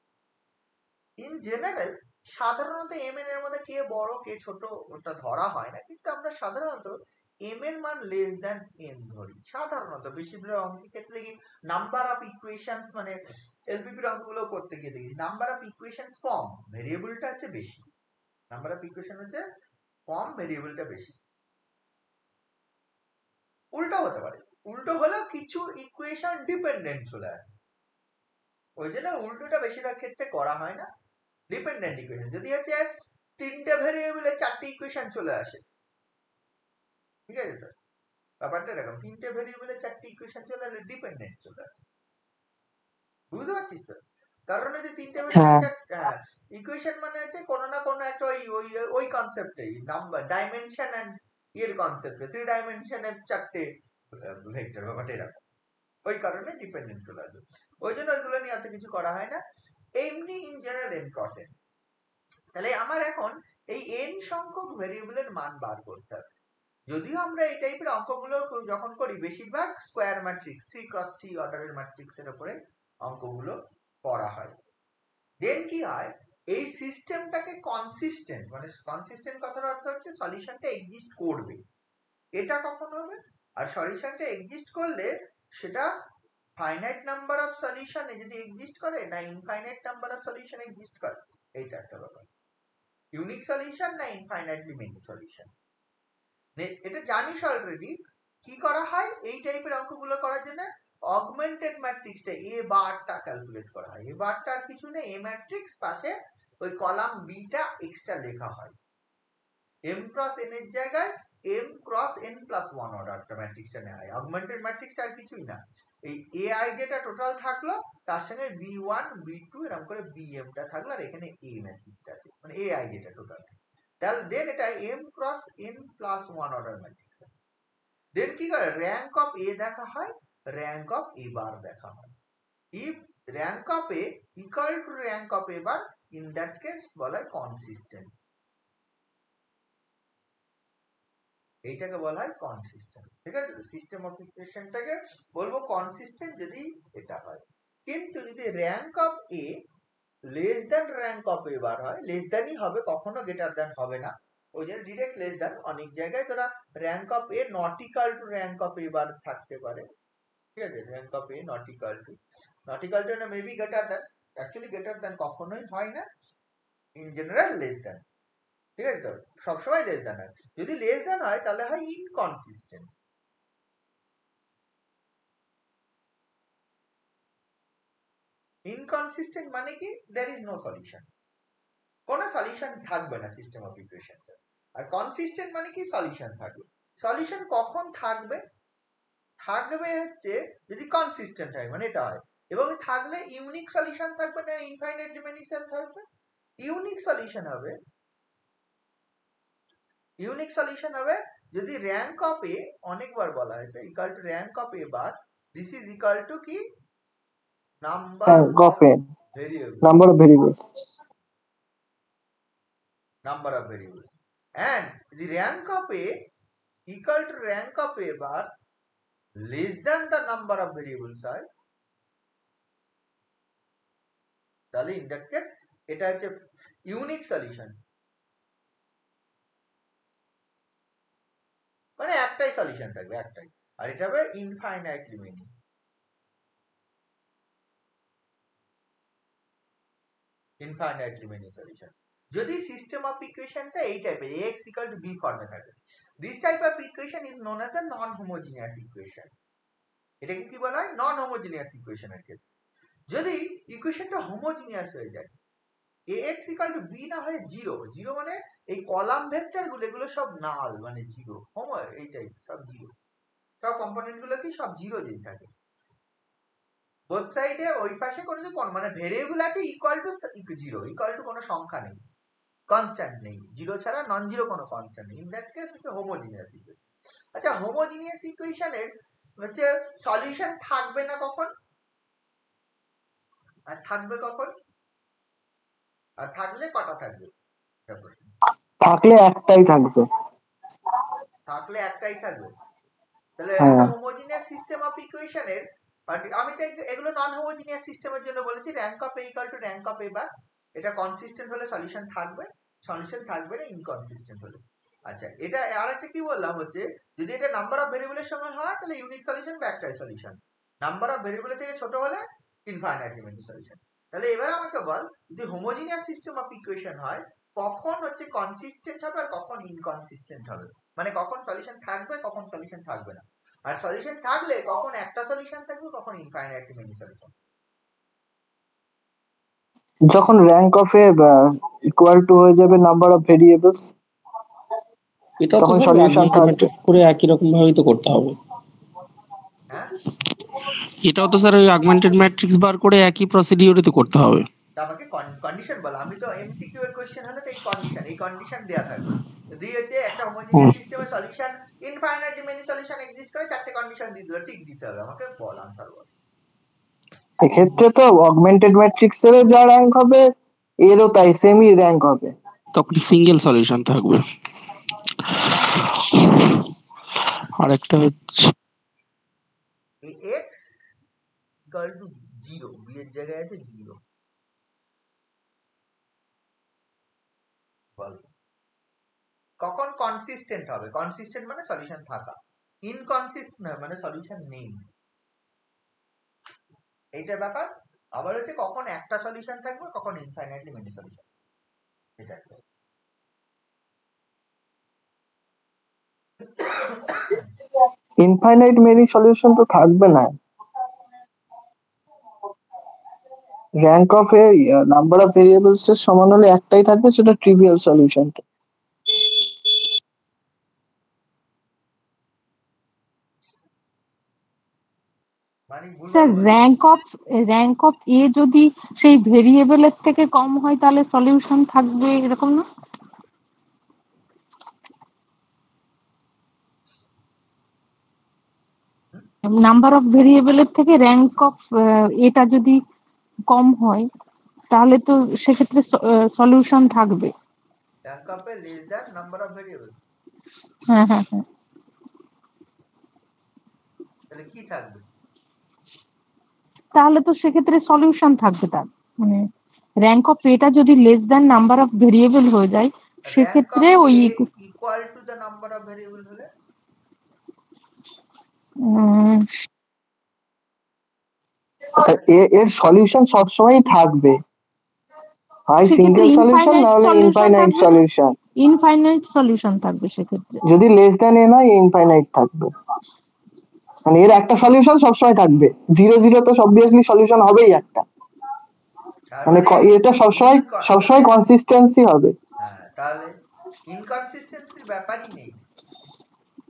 ইন জেনারেল সাধারণত m এর মধ্যে কে বড় কে ছোট ওটা ধরা হয় না, কিন্তু আমরা সাধারণত m এর মান লেস দ্যান n ধরি সাধারণত। বেশিরভাগ অঙ্কের ক্ষেত্রে কি নাম্বার অফ ইকুয়েশনস, মানে এলপিপির অঙ্কগুলো করতে গিয়ে দেখি নাম্বার অফ ইকুয়েশনস কম, ভেরিয়েবলটা হচ্ছে বেশি। নাম্বার অফ ইকুয়েশন হচ্ছে কম, ভেরিয়েবলটা বেশি। উল্টো হতে পারে, উল্টো হলেও কিছু ইকুয়েশন ডিপেন্ডেন্ট চলে আসে, ওই জন্য উল্টোটা বেশিরভাগ ক্ষেত্রে করা হয় না। ডিপেন্ডেন্ট ইকুয়েশন যদি হচ্ছে 3টে ভেরিয়েবলে 4টে ইকুয়েশন চলে আসে, ঠিক আছে তো? ব্যাপারটা এরকম, 3টে ভেরিয়েবলে 4টে ইকুয়েশন চলে আসলে ডিপেন্ডেন্ট চলে আসে, বুঝতে পারছিস তো? কারণ এই যে 3টে ভেরিয়েবলে ইকুয়েশন মানে হচ্ছে কোনো না কোনো একটা ওই কনসেপ্টেই, নাম্বার ডাইমেনশন এন্ড এর কনসেপ্টে 3 ডাইমেনশনের 4টে ভেক্টর, ব্যাপারটা এরকম, ওই কারণে ডিপেন্ডেন্ট চলে আসবে, ওই জন্য ওইগুলো নিয়ে এত কিছু করা হয় না। এমনি in general n cross n। তাহলে আমার এখন এই n সংখ্যক ভেরিয়েবলের মান বার করতে হবে। যদিও আমরা এই টাইপের অঙ্কগুলো যখন করি বেশিরভাগ স্কোয়ার ম্যাট্রিক্স 3 ক্রস 3 অর্ডারের ম্যাট্রিক্সের উপরে অঙ্কগুলো করা হয়। দেন কি হয়, এই সিস্টেমটাকে কনসিস্টেন্ট, মানে কনসিস্টেন্ট কথার অর্থ হচ্ছে সলিউশনটা এক্সিস্ট করবে, এটা কখন হবে? আর সলিউশনটা এক্সিস্ট করলে সেটা ফাইনাইট নাম্বার অফ সলিউশনে যদি এক্সিস্ট করে না infinite number of solution exist করে, এইটা একটা ব্যাপার। ইউনিক সলিউশন না ইনফাইনাইটলি মেনি সলিউশন, এটা জানিস অলরেডি। কি করা হয় এই টাইপের অঙ্কগুলো করার জন্য অগমেন্টেড ম্যাট্রিক্সটা এ বারটা ক্যালকুলেট করা হয়। এ বারটা আর কিছু নেই, এ ম্যাট্রিক্স পাশে ওই কলাম বিটা এক্সট্রা লেখা হয়, m ক্রস n এর জায়গায় m ক্রস n প্লাস 1 অর্ডারটা ম্যাট্রিক্সটা নেওয়া হয়। অগমেন্টেড ম্যাট্রিক্সটা আর কিছুই না, এই ai যেটা টোটাল থাকলো তার সঙ্গে b1 b2 এরকম করে bm টা থাকলো, আর এখানে a ম্যাট্রিক্সটা আছে, মানে ai যেটা টোটাল, তাহলে দেন এটা m cross n plus 1 order matrix. Then কি করে র্যাঙ্ক অফ a দেখা হয়, র্যাঙ্ক অফ a বার দেখা হয়। if rank of a equal to rank of a bar, in that case বলা হয় consistent, এইটাকে বলা হয় কনসিস্টেন্ট। ঠিক আছে, সিস্টেম অফ ইকুয়েশনটাকে বলবো কনসিস্টেন্ট যদি এটা হয়। কিন্তু যদি rank of A less than rank of A bar হয়, লেস দ্যানই হবে, কখনো গ্রেটার দ্যান হবে না, ওই জন্য ডিরেক্ট লেস দ্যান। অনেক জায়গায় তোরা rank of A not equal to rank of A bar থাকতে পারে, ঠিক আছে, rank of A not equal to না maybe greater than, actually greater than কখনোই হয় না, ইন জেনারেল লেস দ্যান। ঠিক আছে, তো সবসময় লেস দ্যান হয়, যদি লেস দ্যান হয় তাহলে হয় ইনকনসিস্টেন্ট। ইনকনসিস্টেন্ট মানে কি, দেয়ার ইজ নো সলিউশন, কোনো সলিউশন থাকবে না সিস্টেম অফ ইকুয়েশনটা। আর কনসিস্টেন্ট মানে কি, সলিউশন থাকবে। সলিউশন কখন থাকবে, থাকবে হচ্ছে যদি কনসিস্টেন্ট হয়, মানে এটা হয়, এবং থাকলে ইউনিক সলিউশন থাকবে না ইনফাইনাইট ডিমেনশন থাকবে। ইউনিক সলিউশন হবে, ইউনিক সলিউশন হবে যদি র্যাঙ্ক অফ এ, অনেকবার বলা হয়েছে, equal to rank of A bar, this is equal to কি, number of variable, number of variables, number of variables, and the rank of a equal to rank of a bar less than the number of variables হয়, তাহলে in that case এটা হচ্ছে unique solution, মানে একটাই solution থাকবে, একটাই, আর এটা হবে infinitely many. Infinitely many solution যদি সিস্টেম অফ ইকুয়েশনটা এই টাইপের ax equal to b ফর্মে থাকে। This type of equation is known as a non homogeneous equation. এটাকে কি বলা হয়, নন হোমোজিনিয়াস ইকুয়েশনের ক্ষেত্রে। যদি ইকুয়েশনটা হোমোজিনিয়াস হয়ে যায়, ax equal to b না হয়ে 0, 0 মানে এই কলাম ভেক্টর গুলো এগুলো সব নাল, মানে 0, হোমো এইটাই সব 0, সব কম্পোনেন্ট গুলো কি সব 0 যেই থাকে, বোথ সাইডে ওই পাশে কোনো মানে ভেরিয়েবল আছে ইকুয়াল টু 0, ইকুয়াল টু কোনো সংখ্যা নেই, কনস্ট্যান্ট নেই, 0 ছাড়া নন জিরো কোনো কনস্ট্যান্ট নেই, ইন দ্যাট কেস হচ্ছে হোমোজিনিয়াস ইকুয়েশন। আচ্ছা, হোমোজিনিয়াস ইকুয়েশনের হচ্ছে সলিউশন থাকবে না কখন, আর থাকবে কখন, আর থাকলে কটা থাকবে, থাকলে একটাই থাকবে, থাকলে একটাই থাকবে। তাহলে একটা হোমোজিনিয়াস সিস্টেম অফ ইকুয়েশনের, আমি তো এগুলো নন হোমোজিনিয়াস সিস্টেমের জন্য বলেছি, rank of A equal to rank of A bar, এটা কনসিস্টেন্ট হলে সলিউশন থাকবে, সলিউশন থাকবে না ইনকনসিস্টেন্ট হলে। আচ্ছা, এটা আর একটা কি বললাম হচ্ছে, যদি এটা নাম্বার অফ ভেরিয়েবলের সঙ্গে হয় তাহলে ইউনিক সলিউশন বা একটাই সলিউশন, নাম্বার অফ ভেরিয়েবলের থেকে ছোট হলে ইনফাইনাইটলি মেনি সলিউশন। তাহলে এবার আমাকে বল, যদি হোমোজিনিয়াস সিস্টেম অফ ইকুয়েশন হয় কখন হচ্ছে কনসিস্টেন্ট হবে আর কখন ইনকনসিস্টেন্ট হবে, মানে কখন সলিউশন থাকবে কখন সলিউশন থাকবে না, আর সলিউশন থাকলে কখন একটা সলিউশন থাকবে কখন ইনফাইনাইটলি মেনি সলিউশন। যখন rank of A equal two হয়ে যাবে নাম্বার অফ ভেরিয়েবলস, এটা তো তখন স্যার সলিউশন অগমেন্টেড থাকবে। ম্যাট্রিক্স করে একই রকম ভাবেই তো করতে হবে। হ্যাঁ, এটাও তো স্যার ওই অগমেন্টেড ম্যাট্রিক্স বার করে একই প্রসিডিউরে তো করতে হবে। আমাকে কন্ডিশন বল, আমি তো এমসিকিউ এর কোশ্চেন হলে তো এই কন্ডিশন দেয়া থাকবে, যদি হচ্ছে একটা হোমোজিনিয়াস সিস্টেমের solution infinitely many solution exist করে, চারটে কন্ডিশন দিয়ে দিল, ঠিক দিতে হবে আমাকে, বল আনসার বল। এক্ষেত্রে তো অগমেন্টেড ম্যাট্রিক্স এর যা র্যাঙ্ক হবে এরও তাই সেমই র্যাঙ্ক হবে, তখন সিঙ্গেল সলিউশন থাকবে। আর একটা হচ্ছে x ইকুয়াল টু 0, b এর জায়গায় আছে 0, বল কখন কনসিস্টেন্ট হবে, কনসিস্টেন্ট মানে সলিউশন থাকা, ইনকনসিস্টেন্ট মানে সলিউশন নেই, এইটা ব্যাপার। আবার হচ্ছে কখন একটা সলিউশন থাকবে কখন ইনফাইনাইটলি মেনি সলিউশন, এটা একটা। ইনফাইনাইট মেনি সলিউশন তো থাকবে না। Rank of A number of variables এর সমান হলে একটাই থাকবে, সেটা ট্রিভিয়াল সলিউশন। মানে স্যার ভুলভাল বলছি? র্যাঙ্ক অফ এ যদি সেই ভেরিয়েবলের থেকে কম হয় তাহলে সলিউশন থাকবে, এরকম না? নাম্বার অফ ভেরিয়েবলের থেকে র্যাঙ্ক অফ এটা যদি কম হয় তাহলে তো সেক্ষেত্রে সলিউশন থাকবে। Rank of A less than number of variable, হ্যাঁ হ্যাঁ হ্যাঁ। তাহলে কি থাকবে? তাহলে তো সেক্ষেত্রে সলিউশন থাকবে তার, মানে র্যাঙ্ক অফ এটা যদি less than number of variable হয়ে যায় র্যাঙ্ক সেক্ষেত্রে অফ ওই A equal to the number of variable হলে আচ্ছা, এর সলিউশন সবসময় থাকবে, হয় সিঙ্গেল সলিউশন না হলে ইনফাইনাইট সলিউশন। ইনফাইনাইট সলিউশন থাকবে সেক্ষেত্রে। যদি লেস দ্যান এ নয়, ইনফাইনাইট থাকবে, মানে এর একটা সলিউশন সবসময় থাকবে। 0 0 তো অবভিয়াসলি সলিউশন হবেই একটা, তার মানে মানে এটা সবসময় কনসিস্টেন্সি হবে। হ্যাঁ, তাহলে ইনকনসিস্টেন্সির ব্যাপারই নেই।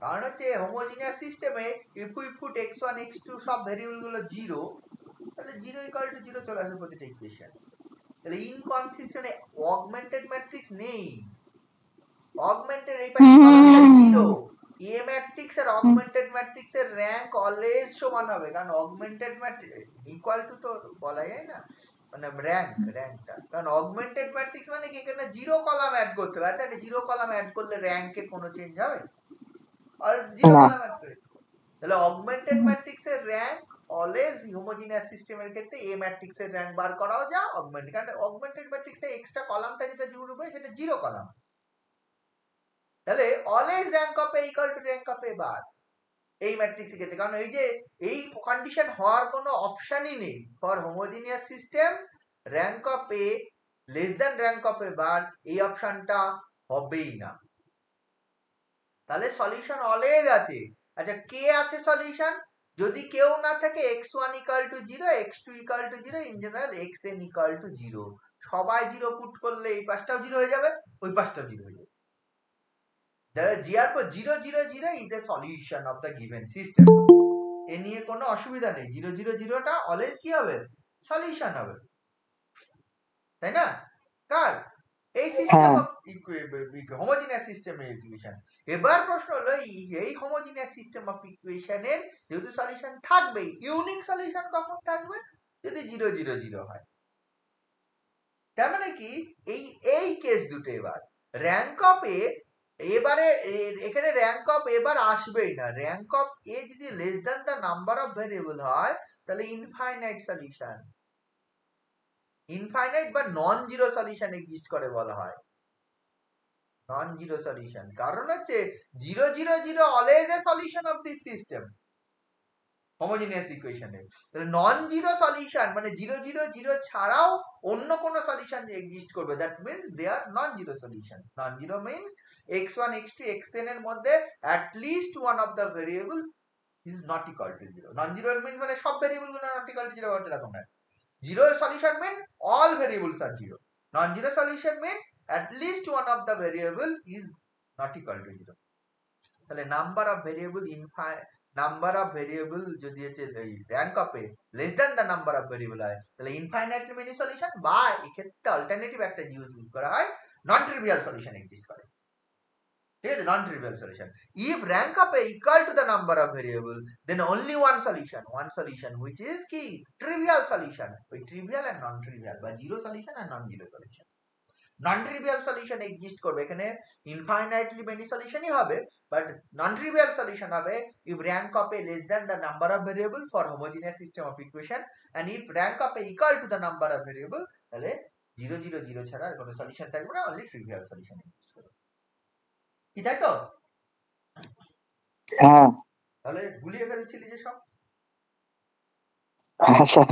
কারণ হচ্ছে হোমোজিনিয়াস সিস্টেমে if we put x1 x2 সব ভেরিয়েবল গুলো 0, তাহলে 0 ইকুয়াল টু 0 চলে আসবে প্রতিটা ইকুয়েশন। তাহলে ইনকনসিস্টেন্ট অগমেন্টেড ম্যাট্রিক্স নেই। অগমেন্টেড এই পাশে কলামটা 0, এ ম্যাট্রিক্স আর অগমেন্টেড ম্যাট্রিক্স এর র‍্যাঙ্ক অলওয়েজ সমান হবে, কারণ অগমেন্টেড ম্যাট্রিক্স ইকুয়াল টু তো বলা যায় না, মানে র‍্যাঙ্কটা, কারণ অগমেন্টেড ম্যাট্রিক্স মানে কি, এখানে 0 কলাম অ্যাড করতে হবে। আচ্ছা, 0 কলাম অ্যাড করলে র‍্যাঙ্কে কোনো চেঞ্জ হবে? আর 0 কলাম অ্যাড করেছে, তাহলে অগমেন্টেড ম্যাট্রিক্স এর র‍্যাঙ্ক অলওয়েজ হোমোজিনিয়াস সিস্টেমের ক্ষেত্রে এ ম্যাট্রিক্স এর র‍্যাঙ্ক বার করাও যা অগমেন্টেড, কারণ অগমেন্টেড ম্যাট্রিক্সে এক্সট্রা কলামটা যেটা জুড়বে সেটা 0 কলাম, তাহলে always rank of A equal to rank of A bar এই ম্যাট্রিক্সের ক্ষেত্রে। কারণ এই যে এই কন্ডিশন হওয়ার কোনো অপশনই নেই for homogeneous system, rank of A less than rank of A bar, এই অপশনটা হবেই না, তাহলে সলিউশন অলওয়েজ আছে। আচ্ছা, কে আছে সলিউশন? যদি কেউ না থাকে x1 equal to 0, x2 equal to 0, in general xn equal to 0, সবাই 0 পুট করলে এই পাশটাও 0 হয়ে যাবে, ওই পাশটাও 0 হয়ে যাবে। therefore 0 0 0 is a solution of the given system. এ নিয়ে কোনো অসুবিধা নেই, 0 0 0 টা অলওয়েজ কি হবে? সলিউশন হবে, তাই না? কার? এই সিস্টেম অফ হোমোজিনিয়াস সিস্টেমের ইকুয়েশন। এবার প্রশ্ন হলো এই হোমোজিনিয়াস সিস্টেম অফ ইকুয়েশনের যেহেতু সলিউশন থাকবে, ইউনিক সলিউশন কখন থাকবে? যদি 0 0 0 হয়। তার মানে কি এই কেস দুটো, এবার র‍্যাঙ্ক অফ এ, এবারে এখানে র‍্যাঙ্ক অফ এবার আসবেই না। র‍্যাঙ্ক অফ এ যদি less than the number of variable হয় তাহলে ইনফাইনাইট সলিউশন, ইনফাইনাইট বা নন জিরো সলিউশন এক্সিস্ট করে বলা হয়, নন জিরো সলিউশন। কারণ হচ্ছে 0 0 0 always a solution of this system homogeneous ইকুয়েশনে। তাহলে নন জিরো সলিউশন মানে 0 0 0 ছাড়াও অন্য কোনো সলিউশন যে এক্সিস্ট করবে, that means they are non zero solution. Non zero means x1 x2 xn এর মধ্যে at least one of the variable is not equal to 0. Non zero means মানে সব ভেরিয়েবল গুলো নট ইকুয়াল টু 0 এরকম না। Zero solution means all variables are 0. Non zero solution means at least one of the variable is not equal to 0. তাহলে number of variable number of variable যদি হচ্ছে rank of A less than the number of variable হয়, তাহলে infinitely many solution, বা এক্ষেত্রে alternative একটা use করা হয়, নন ট্রিভিয়াল সলিউশন এক্সিস্ট করে। ঠিক আছে, non trivial solution. If rank of A equal to the number of variable, then only one solution which is কি ট্রিভিয়াল সলিউশন। ওই ট্রিভিয়াল আর নন ট্রিভিয়াল বা জিরো সলিউশন আর non zero solution, non trivial solution exist করবে। এখানে infinitely many সলিউশনই হবে, but non trivial solution হবে if rank of a less than the number of variable for homogeneous system of equation, and if rank of a equal to the number of variable, তাহলে 0 0 0 ছাড়া আর কোনো solution থাকবে না, only trivial solution exist করবে। কি তাই তো? হ্যাঁ তাহলে গুলিয়ে ফেলছিলি যে সব। হ্যাঁ স্যার।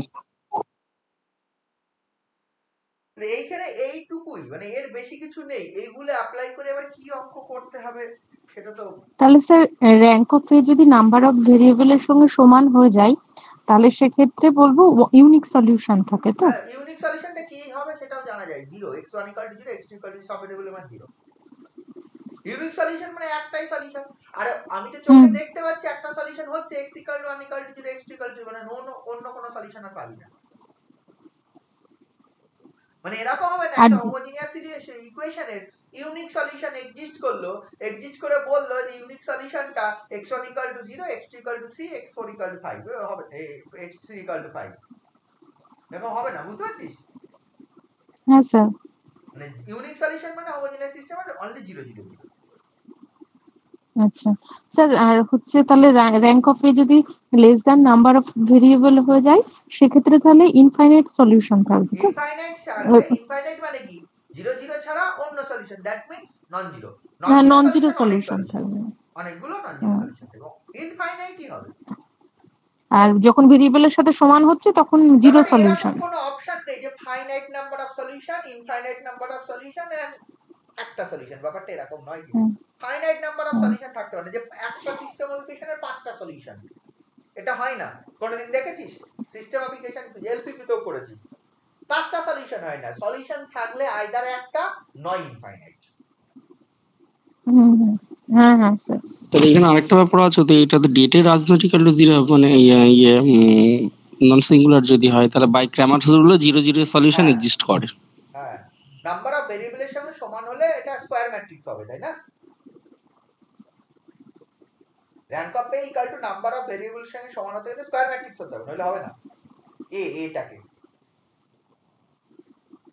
এইখানে এইটুকুই, মানে এর বেশি কিছু নেই। এইগুলো অ্যাপ্লাই করে এবার কি অঙ্ক করতে হবে সেটা তো তাহলে স্যার র্যাঙ্ক অফ এ যদি নাম্বার অফ ভেরিয়েবলের সঙ্গে সমান হয়ে যায় তাহলে সেক্ষেত্রে বলবো ইউনিক সলিউশন থাকে তো। ইউনিক সলিউশনটা কি হবে সেটাও জানা যায়, 0 x1 = 0 x2 = 0, সব ভেরিয়েবলের মান 0। ইউনিক সলিউশন মানে একটাই সলিউশন। আর আমি তো চোখে দেখতে পাচ্ছি একটা সলিউশন হচ্ছে x = 1 = 0 x2 = 0, মানে অন্য কোনো সলিউশন আর পাবি না। মানে এরকম হবে না একটা হোমোজিনিয়াস ইকুয়েশনের ইউনিক সলিউশন এক্সিস্ট করে বললো যে ইউনিক সলিউশনটা x1 = 0 x2 = 3 x4 = 5 হবে, x3 = 5, এরকম হবে না, বুঝতে পারছিস? হ্যাঁ স্যার। মানে ইউনিক সলিউশন মানে হোমোজিনিয়াস সিস্টেম আর অনলি 0 0 0। আচ্ছা স্যার, আর হচ্ছে তাহলে র্যাঙ্ক অফ এ যদি less than number of variable হয়ে যায় সেক্ষেত্রে তাহলে ইনফাইনাইট সলিউশন থাকবে তো। ইনফাইনাইট মানে কি? 0 0 ছাড়া অন্য solution, that means non zero. হ্যাঁ, নন জিরো সলিউশন থাকবে, অনেকগুলো নন জিরো সলিউশন থাকবে। ইনফাইনাইটই হবে। আর যখন ভেরিয়েবলের সাথে সমান হচ্ছে তখন জিরো সলিউশন। কোনো অপশন নেই যে finite number of solution, infinite number of solution and একটা সলিউশন, ব্যাপারটা এরকম নয়। ফাইনাইট নাম্বার অফ সলিউশন থাকতে পারে যে একটা সিস্টেম অফ ইকুয়েশনের 5টা সলিউশন, এটা হয় না। কোনদিন দেখেছিস সিস্টেম অফ ইকুয়েশন এলপিপি তেও করেছিস? 5টা সলিউশন হয় না, সলিউশন থাকলে আইদার একটা নয় ইনফাইনাইট। হ্যাঁ হ্যাঁ স্যার। তাহলে এখানে আরেকটা ব্যাপার আছে, তো এটাতে ডেটে রাজনৈতিক = 0, মানে নন সিঙ্গুলার যদি হয় তাহলে বাই ক্র্যামার রুলে 0 0 সলিউশন এক্সিস্ট করে। হ্যাঁ, নাম্বার অফ ভেরিয়েবলের সঙ্গে সমান হলে এটা স্কয়ার ম্যাট্রিক্স হবে, তাই না? Rank of A = number of ভেরিয়েবলের সঙ্গে সমান হতে গেলে স্কয়ার ম্যাট্রিক্স হতে হবে, নইলে হবে না। এটাকে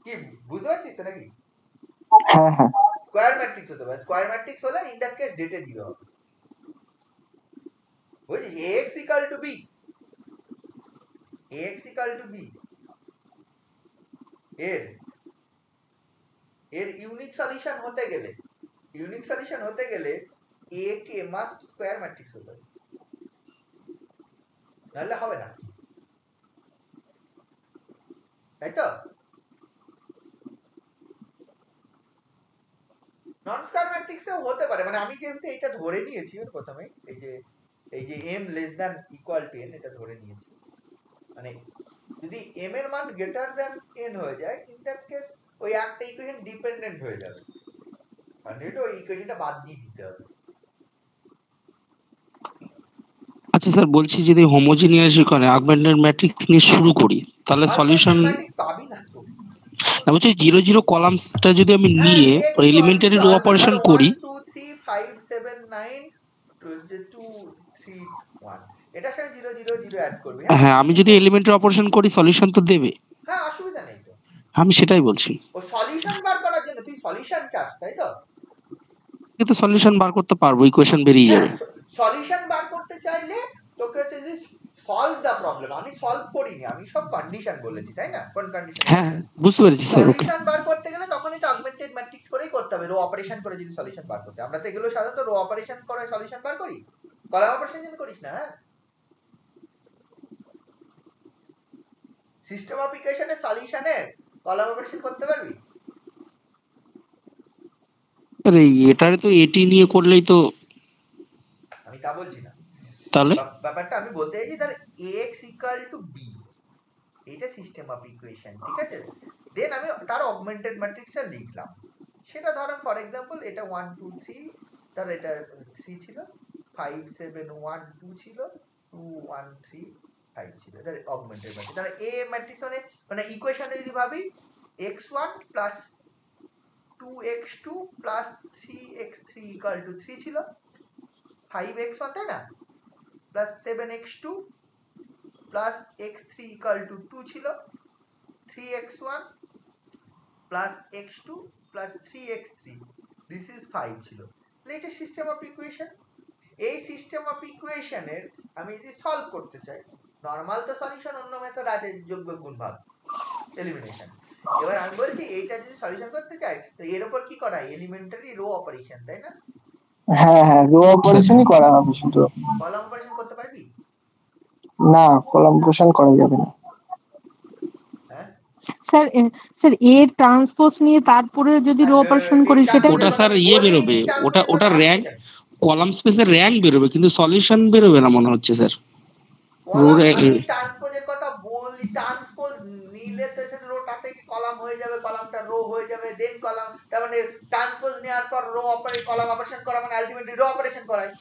কি বুঝতে পারছিস তো নাকি? হ্যাঁ হ্যাঁ, স্কয়ার ম্যাট্রিক্স হতে হবে। স্কয়ার ম্যাট্রিক্স হলে ইন দ্যাট কেস ডেটে 0 হবে। বুঝছিস? ax = b, ax = b এর ইউনিক সলিউশন হতে গেলে a K must square matrix হতে হবে, নাহলে হবে না, তাই তো? নন স্কয়ার ম্যাট্রিক্সেও হতে পারে, মানে আমি যেহেতু এটা ধরে নিয়েছি প্রথমে, এই যে m <= n এটা ধরে নিয়েছি, মানে যদি m এর মান গ্রেটার দ্যান n হয়ে যায় ইন দ্যাট কেস ওই একটা ইকুয়েশন ডিপেন্ডেন্ট হয়ে যাবে, মানে এটা ওই ইকুয়েশনটা বাদ দিয়ে দিতে হবে। আচ্ছা স্যার, বলছি যদি হোমোজিনিয়াস করে অগমেন্টেড ম্যাট্রিক্স নিয়ে শুরু করি তাহলে সলিউশন পাবি না তো। না, বলছি 0 0 কলামসটা যদি আমি নিয়ে এলিমেন্টারি রো অপারেশন করি 1 2 3 5 7 9 2 3 1 এটা সাথে 0 0 0 অ্যাড করবি। হ্যাঁ, আমি যদি এলিমেন্টারি অপারেশন করি সলিউশন তো দেবে। হ্যাঁ, অসুবিধা নেই তো, আমি সেটাই বলছি। ও সলিউশন বার করার জন্য তুই সলিউশন চাস, তাই তো? কিন্তু সলিউশন বার করতে পারবো, ইকুয়েশন বেরিয়ে যাবে। সলিউশন বার করতে চাইলে তোকে হচ্ছে যে সলভ দা প্রবলেম, আমি সলভ করিনি, আমি সব কন্ডিশন বলেছি, তাই না? কোন কন্ডিশন? হ্যাঁ, বুঝতে পেরেছি স্যার। ওকে, সলিউশন বার করতে গেলে তখন এটা অগমেন্টেড ম্যাট্রিক্স করেই করতে হবে, রো অপারেশন করে যদি সলিউশন বার করতে। আমরা তো এগুলো সাধারণত রো অপারেশন করে সলিউশন বার করি, কলাম অপারেশন যেন করিস না। হ্যাঁ, সিস্টেম অফ ইকুয়েশনের সলিউশনে কলাম অপারেশন করতে পারবি? আরে এটারে তো এটি নিয়ে করলেই তো। আমি তা বলছি না, তাহলে ব্যাপারটা আমি বলতে চাইছি তার ax = b, এটা সিস্টেম অফ ইকুয়েশন, ঠিক আছে? দেন আমি তার অগমেন্টেড ম্যাট্রিক্সটা লিখলাম, সেটা ধরো ফর एग्जांपल এটা 1 2 3, তার এটা 3 ছিল, 5 7 1 2 ছিল, 2 1 3 5 ছিল, তার অগমেন্টেড ম্যাট্রিক্স। তার a ম্যাট্রিক্স মানে ইকুয়েশনে যদি ভাবি x1 + 2x2 + 3x3 = 3 ছিল, 5x1 তাই না, প্লাস 7x2 প্লাস x3 = 2 ছিল, 3x1 plus x2 plus 3x3 this is 5 ছিল। এটা সিস্টেম অফ ইকুয়েশন। এই সিস্টেম অফ ইকুয়েশনের আমি যদি সলভ করতে চাই, নরমাল তো সলিউশন অন্য মেথড আছে, যোগ বিয়োগ গুণ ভাগ, এলিমিনেশন। এবার আমি বলছি এইটা যদি সলিউশন করতে চাই তো এর উপর কি করা, এলিমেন্টারি রো অপারেশন, তাই না? হ্যাঁ হ্যাঁ, রো অপারেশনই করা হবে শুধু। কলাম অপারেশন করতে পারবি না, কলাম অপারেশন করা যাবে না। হ্যাঁ স্যার স্যার এর ট্রান্সপোজ নিয়ে তারপরে যদি রো অপারেশন করি সেটা ওটা স্যার ইয়ে বেরোবে, ওটা র্যাঙ্ক কলাম স্পেসের র্যাঙ্ক বেরোবে, কিন্তু সলিউশন বেরোবে না মনে হচ্ছে স্যার। আমি ট্রান্সপোজের কথা বলি, ট্রান্সপোজ নিলে তো সেটা রোটা থেকে কলাম হয়ে যাবে, কলামটা রো হয়ে যাবে, দেন কলাম, তার মানে ট্রান্সপোজ নেওয়ার পর রো অপারেট কলাম অপারেশন করা মানে আলটিমেটলি রো অপারেশন করায়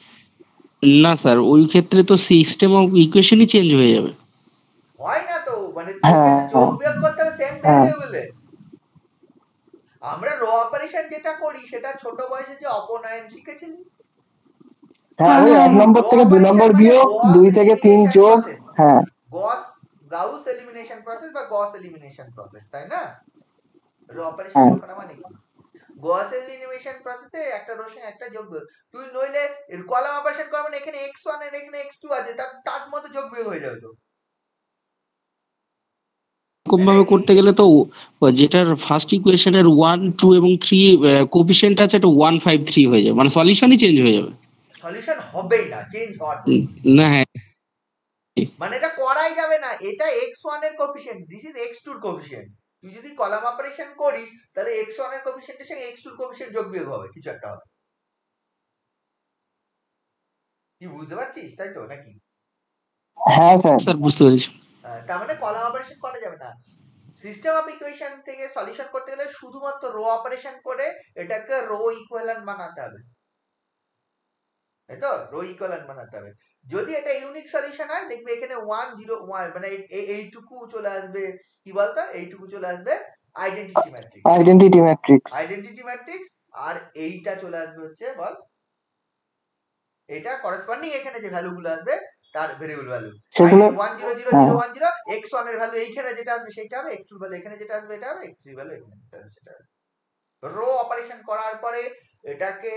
না স্যার, ওই ক্ষেত্রে তো সিস্টেম অফ ইকুয়েশনই চেঞ্জ হয়ে যাবে। হয় না তো, মানে হ্যাঁ, তোকে তো যোগ বিয়োগ করতে হবে সেম ভ্যারিয়েবলে। আমরা রো অপারেশন যেটা করি সেটা ছোট বয়সে যে অপনয়ন শিখেছিলি, হ্যাঁ, ওই 1 নম্বর থেকে 2 নম্বর বিয়োগ, 2 থেকে 3 যোগ। হ্যাঁ, গাউস এলিমিনেশন প্রসেস বা গস এলিমিনেশন প্রসেস, তাই না? রো অপারেশন হ্যাঁ। করা মানে কি? গস এলিমিনেশন প্রসেসে একটা রোর সঙ্গে একটা যোগ বিয়োগ, তুই নইলে কলাম অপারেশন করা মানে এখানে x1 এর এখানে x2 আছে, তার মধ্যে যোগ বিয়োগ হয়ে যাবে তো। এরকম ভাবে করতে গেলে তো যেটার ফার্স্ট ইকুয়েশনের 1 2 এবং 3 কোএফিসিয়েন্ট আছে, এটা 1 5 3 হয়ে যাবে, মানে সলিউশনই চেঞ্জ হয়ে যাবে। সলিউশন হবেই না, চেঞ্জ হওয়ার না, হ্যাঁ, মানে এটা করাই যাবে না। এটা x1 এর কোএফিসিয়েন্ট, দিস ইজ x2 এর কোএফিসিয়েন্ট। তুই যদি কলাম অপারেশন করিস তাহলে x1 এর কোএফিসিয়েন্টের সঙ্গে x2 এর কোএফিসিয়েন্ট যোগ বিয়োগ হবে, কিছু একটা হবে। কি বুঝতে পারছিস, তাই তো নাকি? হ্যাঁ স্যার। স্যার বুঝতে পেরেছি। তার মানে কলাম অপারেশন করা যাবে না। সিস্টেম অফ ইকুয়েশন থেকে সলিউশন করতে গেলে শুধুমাত্র রো অপারেশন করে এটাকে রো ইকুইভ্যালেন্ট বানাতে হবে, তাই তো? রো ইকুইভ্যালেন্ট বানাতে হবে। যদি এটা ইউনিক সলিউশন হয়, দেখবে এখানে 1 0 1 মানে এইটুকু চলে আসবে, কি বলতো, এইটুকু চলে আসবে আইডেন্টিটি ম্যাট্রিক্স, আইডেন্টিটি ম্যাট্রিক্স। আর এইটা চলে আসবে হচ্ছে বল, এটা করেসপন্ডিং এখানে যে ভ্যালু গুলো আসবে তার ভেরিয়েবল ভ্যালু, 1 0 0 0 1 0, x1 এর ভ্যালু এইখানে যেটা আসবে সেটা হবে, x2 এর ভ্যালু এখানে যেটা আসবে এটা হবে, x3 এর ভ্যালু এখানে যেটা আসবে সেটা হবে। রো অপারেশন করার পরে এটাকে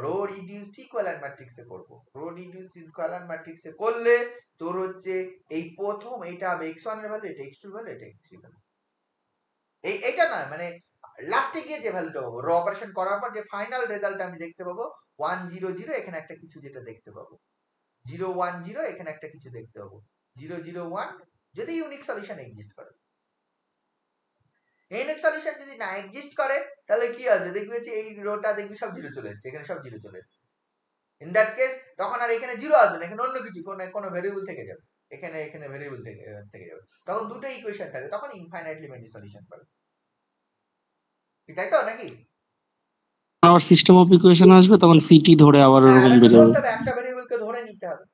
রো রিডিউসড ইকুইভ্যালেন্ট ম্যাট্রিক্সে করব। রো রিডিউসড ইকুইভ্যালেন্ট ম্যাট্রিক্সে করলে তোর হচ্ছে এই প্রথম এইটা হবে x1 এর ভ্যালু, এটা x2 এর ভ্যালু, এটা x3 এর ভ্যালু। এইটা না, মানে লাস্টে গিয়ে যে ভ্যালুটা পাবো রো অপারেশন করার পর যে ফাইনাল রেজাল্ট আমি দেখতে পাবো 1 0 0, এখানে একটা কিছু যেটা দেখতে পাবো 0 1 0, এখানে একটা কিছু দেখতে পাবো 0 0 1, যদি ইউনিক সলিউশন এক্সিস্ট করে। ইউনিক সলিউশন যদি না এক্সিস্ট করে তাহলে কি আসবে, দেখবি হচ্ছে এই রোটা দেখবি সব জিরো চলে এসেছে, এখানে সব জিরো চলে এসেছে। ইন দ্যাট কেস তখন আর এখানে জিরো আসবে না, এখানে অন্য কিছু কোনো ভেরিয়েবল থেকে যাবে, এখানে ভেরিয়েবল থেকে যাবে, তখন দুটো ইকুয়েশন থাকে, তখন ইনফাইনাইটলি মেনি সলিউশন পাবে, তাই তো নাকি? আবার সিস্টেম অফ ইকুয়েশন আসবে, তখন সিটি ধরে আবার এরকম বেরোবে। একটা ভেরিয়েবলকে ধরে নিতে হবে,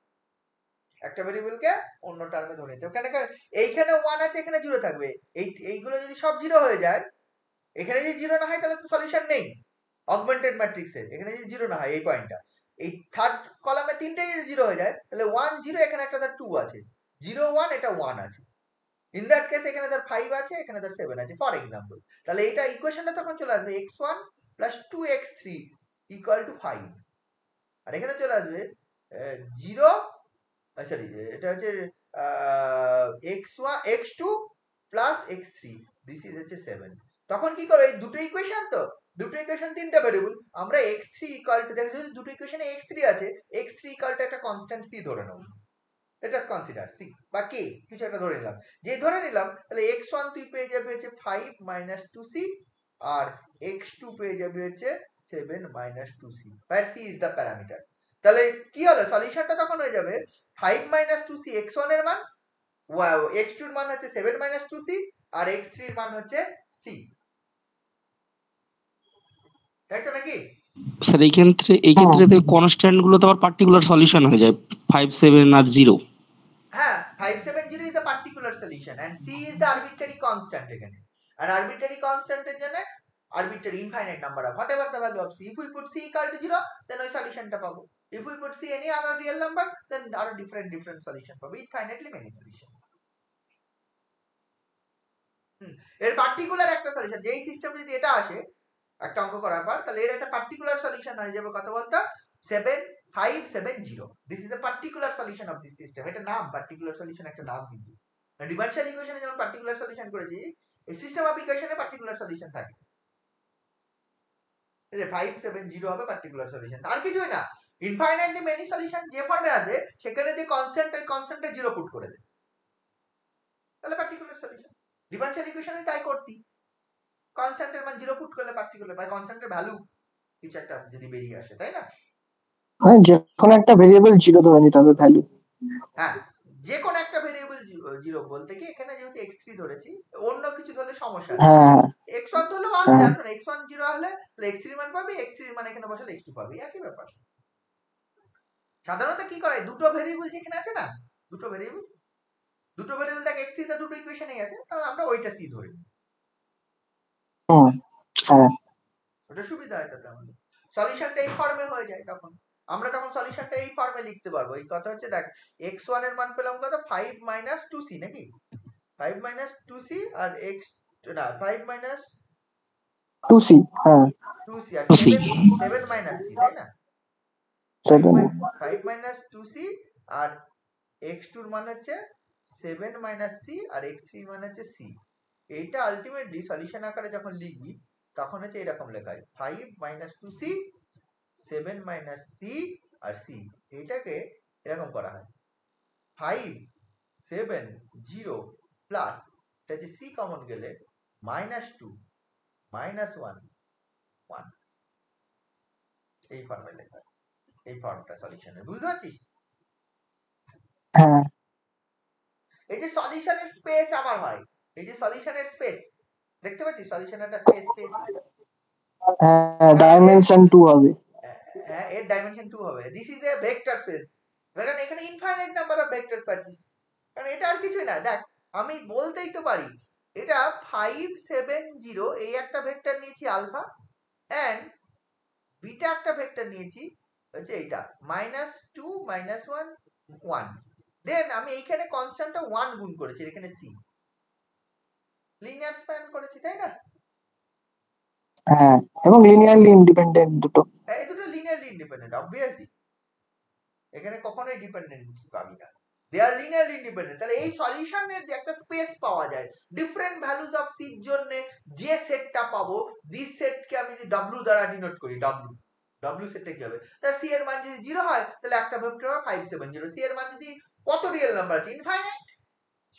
একটা ভেরিয়েবলকে অন্য টার্মে ধরে নিতে হবে। কেন এইখানে 1 আছে, এখানে 0 থাকবে, এইগুলো যদি সব 0 হয়ে যায়, এখানে যদি 0 না হয় তাহলে তো সলিউশন নেই অগমেন্টেড ম্যাট্রিক্সে। এখানে যদি 0 না হয়, এই পয়েন্টটা, এই থার্ড কলামে তিনটেই যদি 0 হয়ে যায় তাহলে 1 0, এখানে একটা ধর 2 আছে, 0 1, এটা 1 আছে। ইন দ্যাট কেস এখানে ধর 5 আছে, এখানে ধর 7 আছে, ফর এক্সাম্পল। তাহলে এটা ইকুয়েশনটা তখন চলে আসবে x1 + 2x3 = 5, আর এখানে চলে আসবে 0, সরি, এটা হচ্ছে x2 + x3, দিস ইজ হচ্ছে 7। তখন কি করো, এই দুটো ইকুয়েশন, তো দুটো ইকুয়েশন তিনটা ভেরিয়েবল, আমরা x3 = দেখো যদি দুটো ইকুয়েশনে x3 আছে, x3 = একটা কনস্ট্যান্ট c ধরে নাও, এটা কনসিডার c বা k, কিছু একটা ধরে নিলাম। যে ধরে নিলাম তাহলে x1 তুই পেয়ে যাবে হচ্ছে 5 - 2c, আর x2 পেয়ে যাবে হচ্ছে 7 - 2c, where c is the parameter। তাহলে কি হলো, সলিউশনটা তখন হয়ে যাবে 5 - 2c x1 এর মান, x2 এর মান হচ্ছে 7 - 2c, আর x3 এর মান হচ্ছে c, তাই তো নাকি? স্যার এই ক্ষেত্রে তো কনস্ট্যান্ট গুলো তো আবার পার্টিকুলার সলিউশন হয়ে যায়, 5 7 আর 0। হ্যাঁ, 5 7 0 is the particular solution and c is the arbitrary constant এখানে। আর arbitrary constant এর জন্য arbitrary infinite number of whatever the value of c, if we put c = 0, then ওই সলিউশনটা পাবো। if we put c any other real number, then আরো different solution পাবো, infinitely many solution। এর particular একটা solution, যেই সিস্টেম যদি এটা আসে একটা অঙ্ক করার পর, তাহলে এর একটা পার্টিকুলার সলিউশন হয়ে যাবে কত বলতো, 7 5 7 0, this is a particular solution of this system। এটা নাম, পার্টিকুলার সলিউশন একটা নাম, কিন্তু ডিফারেনশিয়াল ইকুয়েশনে যেমন পার্টিকুলার সলিউশন করেছি, এই সিস্টেম অফ ইকুয়েশনে পার্টিকুলার সলিউশন থাকে, এই যে 5 7 0 হবে পার্টিকুলার সলিউশন, আর কিছুই না। ইনফাইনাইটলি মেনি সলিউশন যে ফর্মে আসবে, সেখানে যে কনস্ট্যান্ট, ওই কনস্ট্যান্টে 0 পুট করে দেবে, তাহলে পার্টিকুলার সলিউশন। ডিফারেনশিয়াল ইকুয়েশনে তাই করতি, কনস্ট্যান্টের মান 0 পুট করলে পার্টিকুলার বা কনস্ট্যান্টের ভ্যালু কিছু একটা যদি বেরিয়ে আসে, তাই না? মানে যে কোনো একটা ভেরিয়েবল 0 ধরে নিতে হবে ভ্যালু। হ্যাঁ, যে কোনো একটা ভেরিয়েবল 0 বলতে কি এখানে যেহেতু x3 ধরেছি, অন্য কিছু ধরলে সমস্যা নেই। হ্যাঁ x1 ধরলেও আসবে, হ্যাঁ এখন x1 0 হলে x3 এর মান পাবি, x3 এর মান এখানে বসালে x2 পাবি, একই ব্যাপার। সাধারণত কি করে, দুটো ভেরিয়েবল যেখানে আছে না, দুটো ভেরিয়েবল দেখ x3 তে দুটো ইকুয়েশনই আছে, তাহলে আমরা ওইটা c ধরি, হুম, হ্যাঁ ওটা সুবিধা হয় তাতে আমাদের। সলিউশনটা এই ফর্মে হয়ে যায়, তখন আমরা তখন সলিউশনটা এই ফর্মে লিখতে পারবো। এই কথা হচ্ছে দেখ x1 এর মান পেলাম কত, 5 - 2c নাকি, 5 - 2c আর x না 5 - 2c, হ্যাঁ 2c আর 2c 7 - c, তাই না? 7, 5 - 2c আর x2 এর মান হচ্ছে 7 - c আর x3 এর মান হচ্ছে c। এইটা আলটিমেটলি সলিউশন আকারে যখন লিখবি তখন হচ্ছে এরকম লেখা হয় 5 - 2c 7 - c আর c। এইটাকে এরকম করা হয় 5 7 0 প্লাস এটা যে c কমন গেলে -2 -1 1, এই ফর্মে লেখা হয়। এই ফর্মটা সলিউশনের, বুঝতে পারছিস? হ্যাঁ এই যে সলিউশনের স্পেস আবার হয়, এই যে সলিউশনের স্পেস দেখতে পাচ্ছিস, সলিউশনের একটা স্পেস পেয়েছি, হ্যাঁ ডাইমেনশন 2 হবে। হ্যাঁ এর ডাইমেনশন 2 হবে। This is a vector space, কারণ এখানে ইনফাইনাইট নাম্বার অফ ভেক্টরস পাচ্ছিস, কারণ এটা আর কিছুই না। দেখ আমি বলতেই তো পারি এটা 5 7 0 এই একটা ভেক্টর নিয়েছি আলফা, এন্ড বিটা একটা ভেক্টর নিয়েছি হচ্ছে এইটা -2 -1 1, দেন আমি এইখানে কনস্ট্যান্টটা 1 গুণ করেছি, এখানে c লিনিয়ার স্প্যান করেছি, তাই না? হ্যাঁ এবং লিনিয়ারলি ইন্ডিপেন্ডেন্ট দুটো। এই দুটো লিনিয়ারলি ইন্ডিপেন্ডেন্ট, অবভিয়াসলি এখানে কখনোই ডিপেন্ডেন্সি পাবি না, দে আর লিনিয়ারলি ইন্ডিপেন্ডেন্ট। তাহলে এই সলিউশনের যে একটা স্পেস পাওয়া যায় ডিফারেন্ট ভ্যালুজ অফ সি এর জন্য, যে সেটটা পাবো দিস সেটকে আমি যদি w দ্বারা ডিনোট করি, w সেটটা কি হবে, তাহলে সি এর মান যদি 0 হয় তাহলে একটা ভেক্টর হবে 5 7 0, সি এর মান যদি কত রিয়েল নাম্বার আছে, ইনফাইনাইট,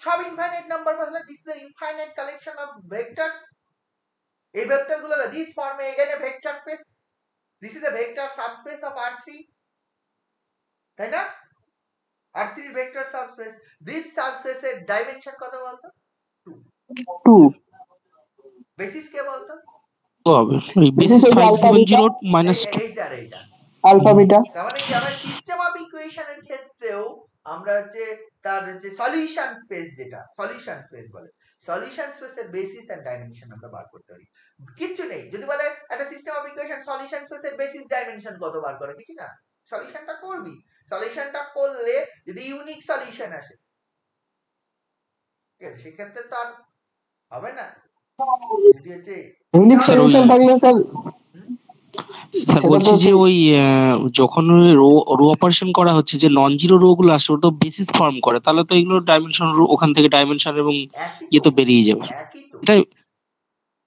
সব ইনফাইনাইট নাম্বার বসলে this is the infinite collection of vectors. এই ভেক্টরগুলো দিস ফর্মে again a vector space, this is a vector subspace of R3, তাই না? R3 ভেক্টর সাবস্পেস, দিস সাবস্পেসের ডাইমেনশন কত বলতো, 2 বেসিস কে বলতো, তো হবে এই বেসিস বেসিস আলফা বিটা 570 -2। এইটা আলফা বিটা। তার মানে কি আমরা সিস্টেম অফ ইকুয়েশনের ক্ষেত্রেও আমরা হচ্ছে তার যে সলিউশন স্পেস, যেটা সলিউশন স্পেস বলে, সলিউশন স্পেসের বেসিস এন্ড ডাইমেনশন আমরা বার করতে পারি। কিচ্ছু নেই, যদি বলে একটা সিস্টেম অফ ইকুয়েশন সলিউশন স্পেসের বেসিস ডাইমেনশন কত বার করে, কিছু না, সলিউশনটা করবি, সলিউশনটা করলে যদি ইউনিক সলিউশন আসে, ঠিক আছে, সেক্ষেত্রে তো আর হবে না, যদি হচ্ছে ইউনিক স্যার ওই সলিউশন থাকলে স্যার স্যার সেটা বলছি তো যে ওই যখন রো রো অপারেশন করা হচ্ছে, যে নন জিরো রো গুলো আসে ওটা বেসিস ফর্ম করে, তাহলে তো এগুলো ডাইমেনশন রো, ওখান থেকে ডাইমেনশন এবং একই ইয়ে তো বেরিয়ে যাবে। একই তো এটাই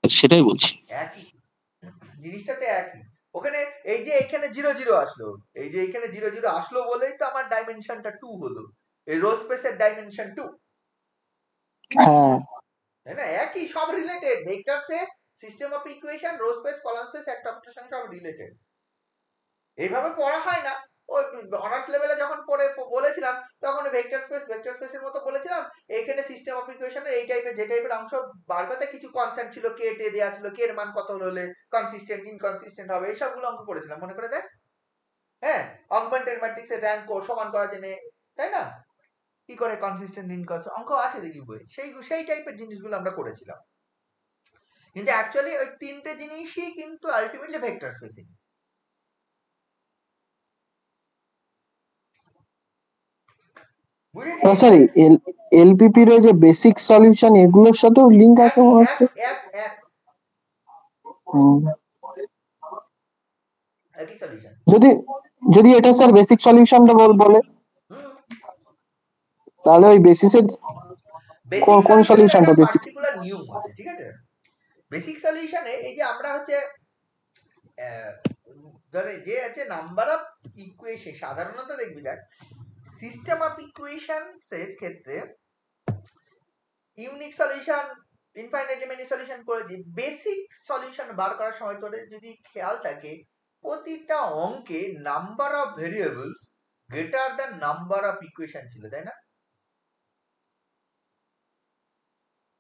সেটাই বলছি। একই জিনিসটাতে একই। ওখানে এই যে এখানে 0 0 আসলো, এই যে এখানে 0 0 আসলো বলেই তো আমার ডাইমেনশনটা 2 হলো, এই রো স্পেসের ডাইমেনশন 2, হ্যাঁ তাই না? একই, সব related, vector space, system of equation, row space, column space, একটা অপারেশন সব রিলেটেড। এইভাবে পড়া হয় না, ওই অনার্স লেভেলে যখন পড়ে বলেছিলাম তখন ভেক্টর স্পেসের মতো বলেছিলাম, এখানে সিস্টেম অফ ইকুয়েশনের এই টাইপের যে টাইপের অংশ বার করতে কিছু কনস্ট্যান্ট ছিল, কে টে দেয়া ছিল, কে এর মান কত হলে কনসিস্টেন্ট ইনকনসিস্টেন্ট হবে, এই সবগুলো অঙ্ক করেছিলাম, মনে করে দেখ। হ্যাঁ, অগমেন্টেড ম্যাট্রিক্সের র্যাঙ্ক সমান করার জন্য, তাই না, কি করে কনসিস্টেন্ট ইনকনসিস্টেন্ট অঙ্ক আছে দেখি বই, সেই টাইপের জিনিসগুলো আমরা করেছিলাম। কিন্তু অ্যাকচুয়ালি ওই তিনটে জিনিসই কিন্তু আলটিমেটলি ভেক্টর স্পেসিং। স্যার এলপিপির ওই যে বেসিক সলিউশন এগুলোর সাথেও লিংক আছে মনে হচ্ছে। একই সলিউশন, যদি যদি এটা স্যার বেসিক সলিউশনটা বলে তাহলে ওই বেসিসের কোন সলিউশনটা বেসিক? পার্টিকুলার নিয়ম আছে, ঠিক আছে। বেসিক সলিউশনে এই যে আমরা হচ্ছে ধরে যে আছে নাম্বার অফ ইকুয়েশন, সাধারণত দেখবি দেখ সিস্টেম অফ ইকুয়েশনস এর ক্ষেত্রে unique solution infinitely many solution করেছি, বেসিক সলিউশন বার করার সময় তোদের যদি খেয়াল থাকে প্রতিটা অঙ্কে number of variables greater than number of equation ছিল, তাই না?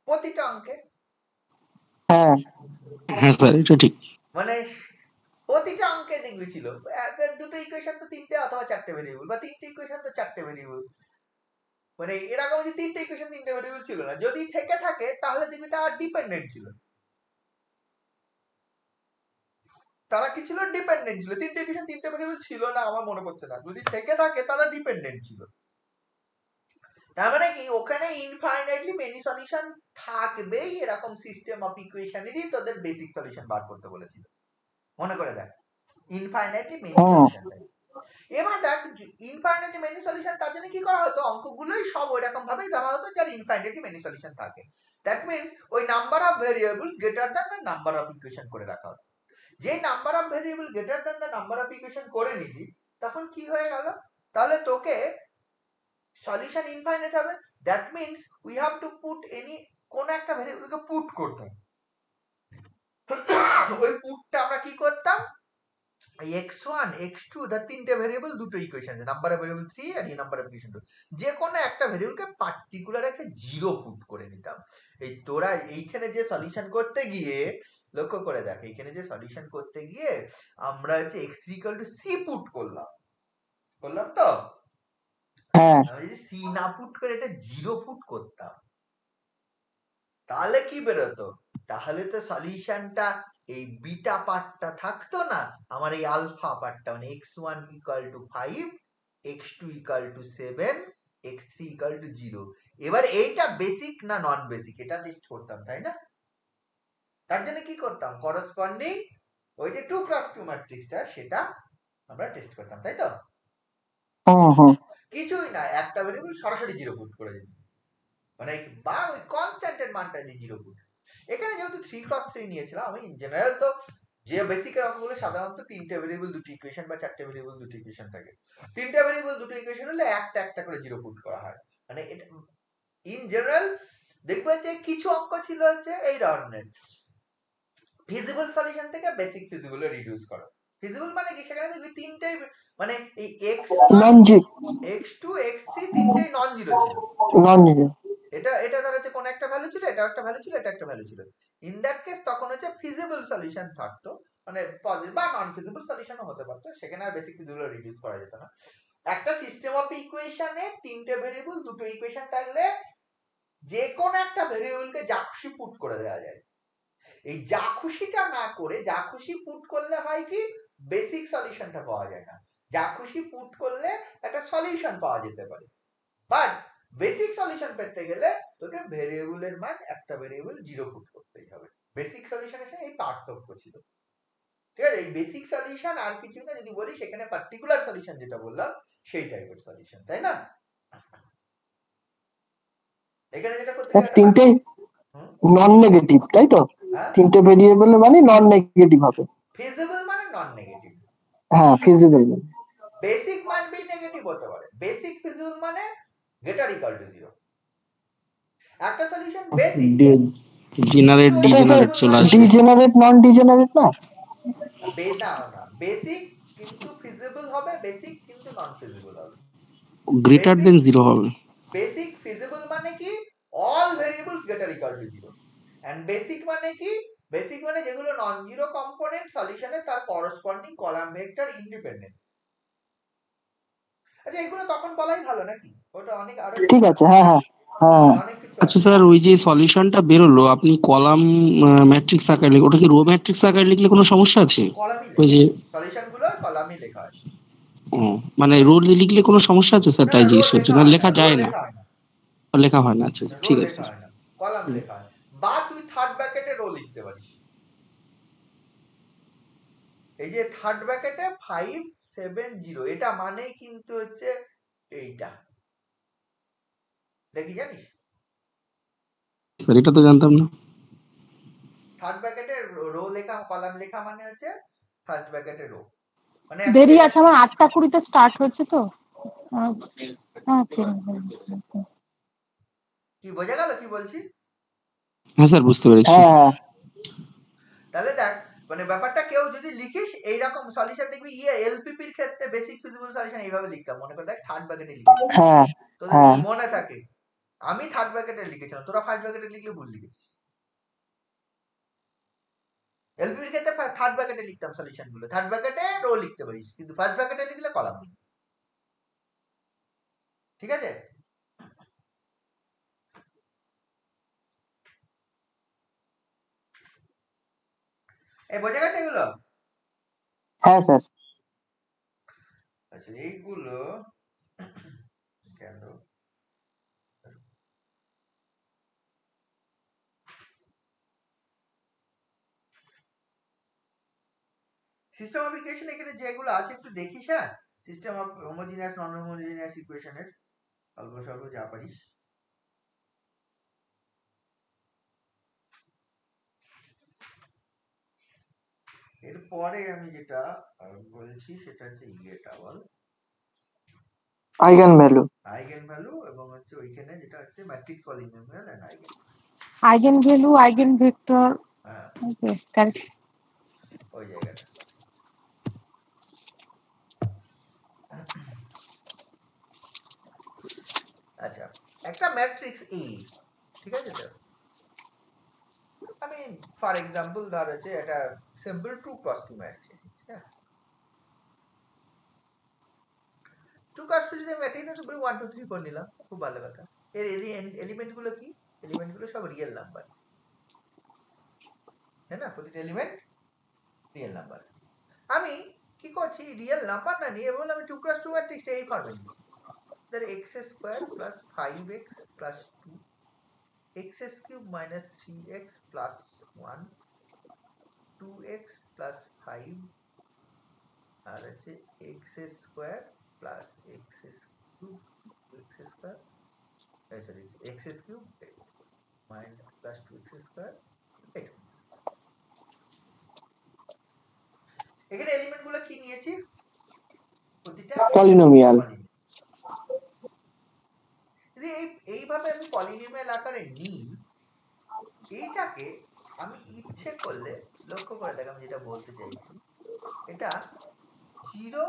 প্রতিটা অঙ্কে হ্যাঁ হ্যাঁ স্যার, এটা ঠিক। মানে প্রতিটা অঙ্কে দেখবি ছিল দুটো ইকুয়েশন তো তিনটে অথবা চারটে ভেরিয়েবল, বা তিনটে ইকুয়েশন তো চারটে ভেরিয়েবল। মানে এরকম যে তিনটে ইকুয়েশন তিনটে ভেরিয়েবল ছিল না, যদি থেকে থাকে তাহলে দেখবি তারা ডিপেন্ডেন্ট ছিল। তারা কি ছিল? ডিপেন্ডেন্ট ছিল। তিনটে ইকুয়েশন তিনটে ভেরিয়েবল ছিল না, আমার মনে পড়ছে না। যদি থেকে থাকে তারা ডিপেন্ডেন্ট ছিল। তার মানে কি ওখানে ইনফাইনাইটলি মেনি সলিউশন থাকবেই, এরকম সিস্টেম অফ ইকুয়েশনেরই তোদের বেসিক সলিউশন বার করতে বলেছিল। মনে করে দেখ, ইনফাইনাইটলি মেনি সলিউশন। এবার দেখ, ইনফাইনাইটলি মেনি সলিউশন তার জন্য কি করা হতো, অঙ্কগুলোই সব ওই রকম ভাবেই দেওয়া হতো যার ইনফাইনাইটলি মেনি সলিউশন থাকে। দ্যাট মিন্স ওই number of variables greater than the number of equation করে রাখা হতো। যে number of variable greater than the number of equation করে নিলি, তখন কি হয়ে গেল, তাহলে তোকে সলিউশন ইনফাইনাইট হবে। That means we have to put any, কোন একটা ভেরিয়েবলকে পুট করতাম। ওই পুটটা আমরা কি করতাম, x1 x2 দা তিনটে ভেরিয়েবল দুটো ইকুয়েশন আছে, নাম্বার অফ ভেরিয়েবল 3 আর নাম্বার অফ ইকুয়েশন 2, যে কোনো একটা ভেরিয়েবলকে পার্টিকুলার একটা জিরো পুট করে নিতাম। এই তোরা এইখানে যে সলিউশন করতে গিয়ে লক্ষ্য করে দেখ, এইখানে যে সলিউশন করতে গিয়ে আমরা হচ্ছে x3 c পুট করলাম তো। হ্যাঁ আমি যদি c না পুট করে এটা জিরো পুট করতাম, তাহলে কি বেরোতো, তাহলে তো সলিউশনটা এই বিটা পার্টটা থাকতো না, আমার এই আলফা পার্টটা, মানে x1 equal to 5, x2 equal to 7, x3 equal to 0। এবার এইটা বেসিক না নন বেসিক এটা টেস্ট করতাম, তাই না? তার জন্য কি করতাম, করসপন্ডিং ওই যে 2x2 ম্যাট্রিক্সটা সেটা আমরা টেস্ট করতাম, তাই তো? কিছুই না, একটা ভেরিয়েবল সরাসরি জিরো পুট করে দিতাম, মানে বা ওই কনস্ট্যান্টের মানটা দিয়ে জিরো পুট। এখানে যেহেতু 3x3 নিয়েছিলাম আমি, ইন জেনারেল তো যে বেসিকের অঙ্কগুলো সাধারণত তিনটে ভেরিয়েবল দুটো ইকুয়েশন বা চারটে ভেরিয়েবল দুটো ইকুয়েশন থাকে। তিনটে ভেরিয়েবল দুটো ইকুয়েশন হলে একটা একটা করে জিরো পুট করা হয়। মানে এটা ইন জেনারেল দেখবে যে কিছু অঙ্ক ছিল হচ্ছে এই ধরনের, ফিজিবল সলিউশন থেকে বেসিক ফিজিবল এ রিডিউস করা। ফিজিবল মানে কি, সেখানে দেখবি তিনটেই মানে এই x2 x3 তিনটেই নন জিরো ছিল। এটা ধর হচ্ছে কোন একটা ভ্যালু ছিল, এটা একটা ভ্যালু ছিল, এটা একটা ভ্যালু ছিল। ইন দ্যাট কেস তখন হচ্ছে ফিজিবল সলিউশন থাকতো, মানে পজিটিভ বা নন ফিজিবল সলিউশনও হতে পারতো, সেখানে আর বেসিক ফিজিবল রিডিউস করা যেত না। একটা সিস্টেম অফ ইকুয়েশনে তিনটে ভেরিয়েবল দুটো ইকুয়েশন থাকলে যে কোন একটা ভেরিয়েবলকে যা খুশি পুট করে দেওয়া যায়। এই যা খুশিটা না করে যা খুশি পুট করলে হয় কি, বেসিক সলিউশনটা পাওয়া যায় না। যা খুশি পুট করলে একটা সলিউশন পাওয়া যেতে পারে, বাট বেসিক সলিউশন পেতে গেলে তোকে ভেরিয়েবলের মান একটা ভেরিয়েবল জিরো পুট করতেই হবে। বেসিক সলিউশনের সাথে এই পার্থক্য ছিল, ঠিক আছে? এই বেসিক সলিউশন আর কিছু না, যদি বলি সেখানে পার্টিকুলার সলিউশন যেটা বললাম সেই টাইপের সলিউশন, তাই না? এখানে যেটা করতে গেলে তিনটে নন নেগেটিভ, তাই তো? তিনটে ভেরিয়েবল মানে নন নেগেটিভ হবে। ফিজিবল মানে নন নেগেটিভ, হ্যাঁ ফিজিবল। বেসিক মান বি নেগেটিভ হতে পারে, বেসিক ফিজিবল মানে গ্রেটার ইকুয়াল টু 0। একটা সলিউশন বেসিক জেনারেট ডিজেনারেট চলে আসে, ডিজেনারেট নন ডিজেনারেট না, না বেসিক কিন্তু ফিজিবল হবে, বেসিক কিন্তু নন ফিজিবল হবে, গ্রেটার দেন 0 হবে। বেসিক ফিজিবল মানে কি, all variables greater equal to 0, and basic মানে কি, বেসিক মানে যেগুলো নন জিরো কম্পোনেন্ট সলিউশনে তার করসপন্ডিং কলাম ভেক্টর ইন্ডিপেন্ডেন্ট। আচ্ছা এগুলো তখন বলাই ভালো নাকি, ওটা অনেক আরো ঠিক আছে। হ্যাঁ হ্যাঁ হ্যাঁ। আচ্ছা স্যার, ওই যে সলিউশনটা বেরোলো আপনি কলাম ম্যাট্রিক্স আকারে লিখে, ওটা কি রো ম্যাট্রিক্স আকারে লিখলে কোনো সমস্যা আছে? ওই যে সলিউশনগুলো কলামই লেখা হয়, মানে রো লিখলে কোনো সমস্যা আছে স্যার? তাই জিজ্ঞেস করছি, না লেখা যায় না, লেখা হয় না। আচ্ছা ঠিক আছে, কলাম লেখা হয়, বা তুই থার্ড ব্র্যাকেটে রো লিখতে পারিস। এই যে থার্ড ব্র্যাকেটে 5 7 0, এটা মানে কিন্তু হচ্ছে এইটা, দেখি জানিস স্যার? এটা তো জানতাম না। থার্ড ব্র্যাকেটে রো লেখা, কলাম লেখা মানে হচ্ছে ফার্স্ট ব্র্যাকেটে রো। মানে দেরি আছে, আমার 8:20 স্টার্ট হচ্ছে তো। কি বোঝা গেল কি বলছি? হ্যাঁ স্যার, বুঝতে পেরেছি। হ্যাঁ তাহলে দেখ মানে ব্যাপারটা কেউ যদি লিখিস এইরকম সলিউশন দেখবি এলপিপির ক্ষেত্রে বেসিক ফিজিবল সলিউশন এইভাবে লিখতাম, মনে করে দেখ থার্ড ব্র্যাকেটে লিখেছি, হ্যাঁ তোদের হ্যাঁ যদি মনে থাকে আমি থার্ড ব্র্যাকেটে লিখেছিলাম, তোরা ফার্স্ট ব্র্যাকেটে লিখলে ভুল লিখেছিস। এলপিপির ক্ষেত্রে থার্ড ব্র্যাকেটে লিখতাম সলিউশন গুলো, থার্ড ব্র্যাকেটে রো লিখতে পারিস, কিন্তু ফার্স্ট ব্র্যাকেটে লিখলে কলাম লিখবি। ঠিক আছে? এই বোঝা গেছে এগুলো? হ্যাঁ স্যার। আচ্ছা এইগুলো কেন সিস্টেম অফ ইকুয়েশন এখানে যেগুলো আছে একটু দেখিস। হ্যাঁ, system of homogeneous non homogeneous ইকুয়েশনের অল্প স্বল্প যা পারিস। এরপরে আমি যেটা বলছি সেটা হচ্ছে ইয়েটা বল, আইগেন ভ্যালু। আইগেন ভ্যালু এবং হচ্ছে ওইখানে যেটা হচ্ছে matrix polynomial and eigen eigen value, eigen vector. হ্যাঁ ওকে, কারেক্ট। ওই জায়গাটা। আচ্ছা একটা ম্যাট্রিক্স ই, ঠিক আছে তো, আমি ফর এক্সাম্পল ধর হচ্ছে এটা সিম্পল 2x2 ম্যাট্রিক্স। হ্যাঁ 2x2 যদি ম্যাট্রিক্স তো পুরো 1 2 3 4 নিলাম, খুব ভালো কথা। এর এলিমেন্ট গুলো কি? এলিমেন্ট গুলো সব রিয়েল নাম্বার, তাই না? প্রতিটা এলিমেন্ট রিয়েল নাম্বার। আমি কি করছি, রিয়েল নাম্বার না নিয়ে বললাম আমি 2x2 ম্যাট্রিক্সটা এই ফর্মে লিখছি, ধর x² + 5x + 2 x³ - 3x + 1 2x + 5 আর হচ্ছে x² + x³ x³ + 2x²। এখানে এলিমেন্ট গুলো কি নিয়েছি? প্রতিটা পলিনোমিয়াল। যদি এইভাবে আমি পলিনোমিয়াল আকারে নিই, এইটাকে আমি ইচ্ছে করলে লক্ষ্য করে দেখ আমি যেটা বলতে চাইছি, এটা 0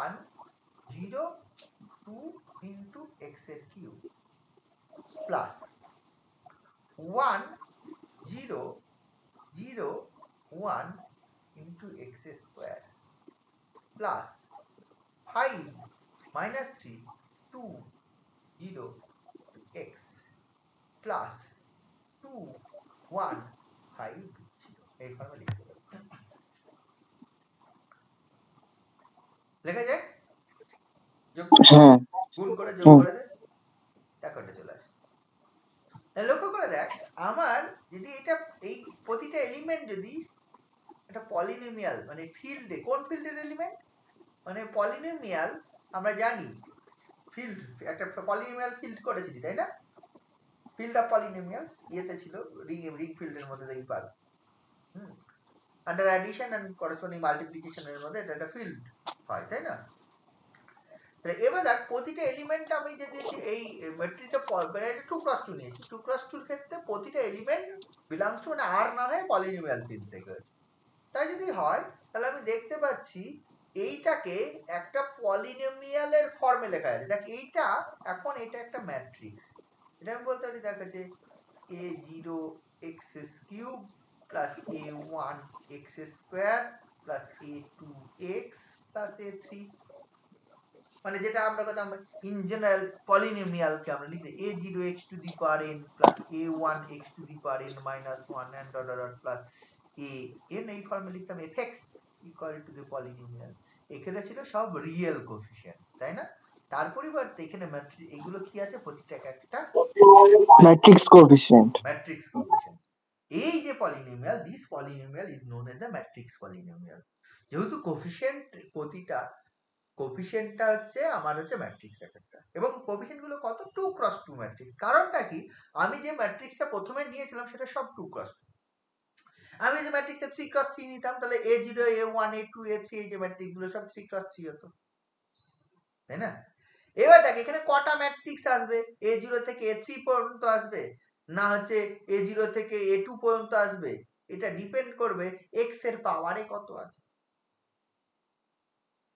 1 0 2 ইন্টু এক্স এর cube plus 1 0 0 1 into x square plus 5 minus 3 2 0 x plus 2 1 5 0 এই ফর্মে লিখতে পারি। লেখা যায়? যোগ করে হ্যাঁ গুণ করে যোগ করে দে, দেখো এটা চলে আসে। লক্ষ্য করে দেখ আমার যদি এটা এই প্রতিটা এলিমেন্ট যদি একটা পলিনোমিয়াল মানে ফিল্ডে, কোন ফিল্ডের এলিমেন্ট মানে পলিনোমিয়াল, আমরা জানি ফিল্ড একটা পলিনোমিয়াল ফিল্ড করেছি তাই না? ফিল্ড অফ পলিনোমিয়ালস ইয়েতে ছিল রিং ফিল্ডের মধ্যে দেখি পাবে। আন্ডার অ্যাডিশন এন্ড করেসপন্ডিং মাল্টিপ্লিকেশনের মধ্যে এটা একটা ফিল্ড হয় তাই না? তাহলে এবার দেখ প্রতিটা এলিমেন্ট আমি যে দিয়েছি এই ম্যাট্রিক্সটা মানে এটা 2x2 নিয়েছি, 2x2 এর ক্ষেত্রে প্রতিটা এলিমেন্ট বিলংস টু মানে আর না হয় পলিনোমিয়াল ফিল্ড থেকে হয়েছে। তাই যদি হয় তাহলে আমি দেখতে পাচ্ছি এইটাকে একটা পলিনোমিয়ালের ফর্মে লেখা আছে। দেখ এইটা এখন এটা একটা ম্যাট্রিক্স, এটা আমি বলতে পারি দেখ আছে a0 x³ plus a1 x² plus a2 x plus a3, মানে যেটা আমরা কথা ইন জেনারেল পলিনোমিয়ালকে আমরা লিখি a0 x⁴n plus a1 x⁴n minus 1 and dot dot plus an এই ফর্মে লিখতাম fx equal to the polynomial. এখানে ছিল সব রিয়েল কোএফিসিয়েন্টস তাই না? তার পরিবর্তে এখানে এগুলো কি আছে, প্রতিটা একটা ম্যাট্রিক্স কোএফিসিয়েন্ট। Matrix coefficient. এই যে polynomial, this polynomial is known as the matrix polynomial. যেহেতু কোএফিসিয়েন্ট প্রতিটা কোএফিসিয়েন্টটা হচ্ছে আমার হচ্ছে ম্যাট্রিক্স একটা, এবং কোএফিসিয়েন্ট গুলো কত 2x2 ম্যাট্রিক্স। কারণটা কি, আমি যে ম্যাট্রিক্সটা প্রথমে নিয়েছিলাম সেটা সব 2x2। আমি যে ম্যাট্রিক্সে 3x3 নিতাম তাহলে a0 a1 a2 a3 এই যে ম্যাট্রিক্স গুলো সব 3x3 হতো তাই না? এবার দেখ এখানে কটা ম্যাট্রিক্স আসবে, a0 থেকে a3 পর্যন্ত আসবে না হচ্ছে A0 থেকে A2 পর্যন্ত আসবে, এটা ডিপেন্ড করবে x এর পাওয়ারে কত আছে।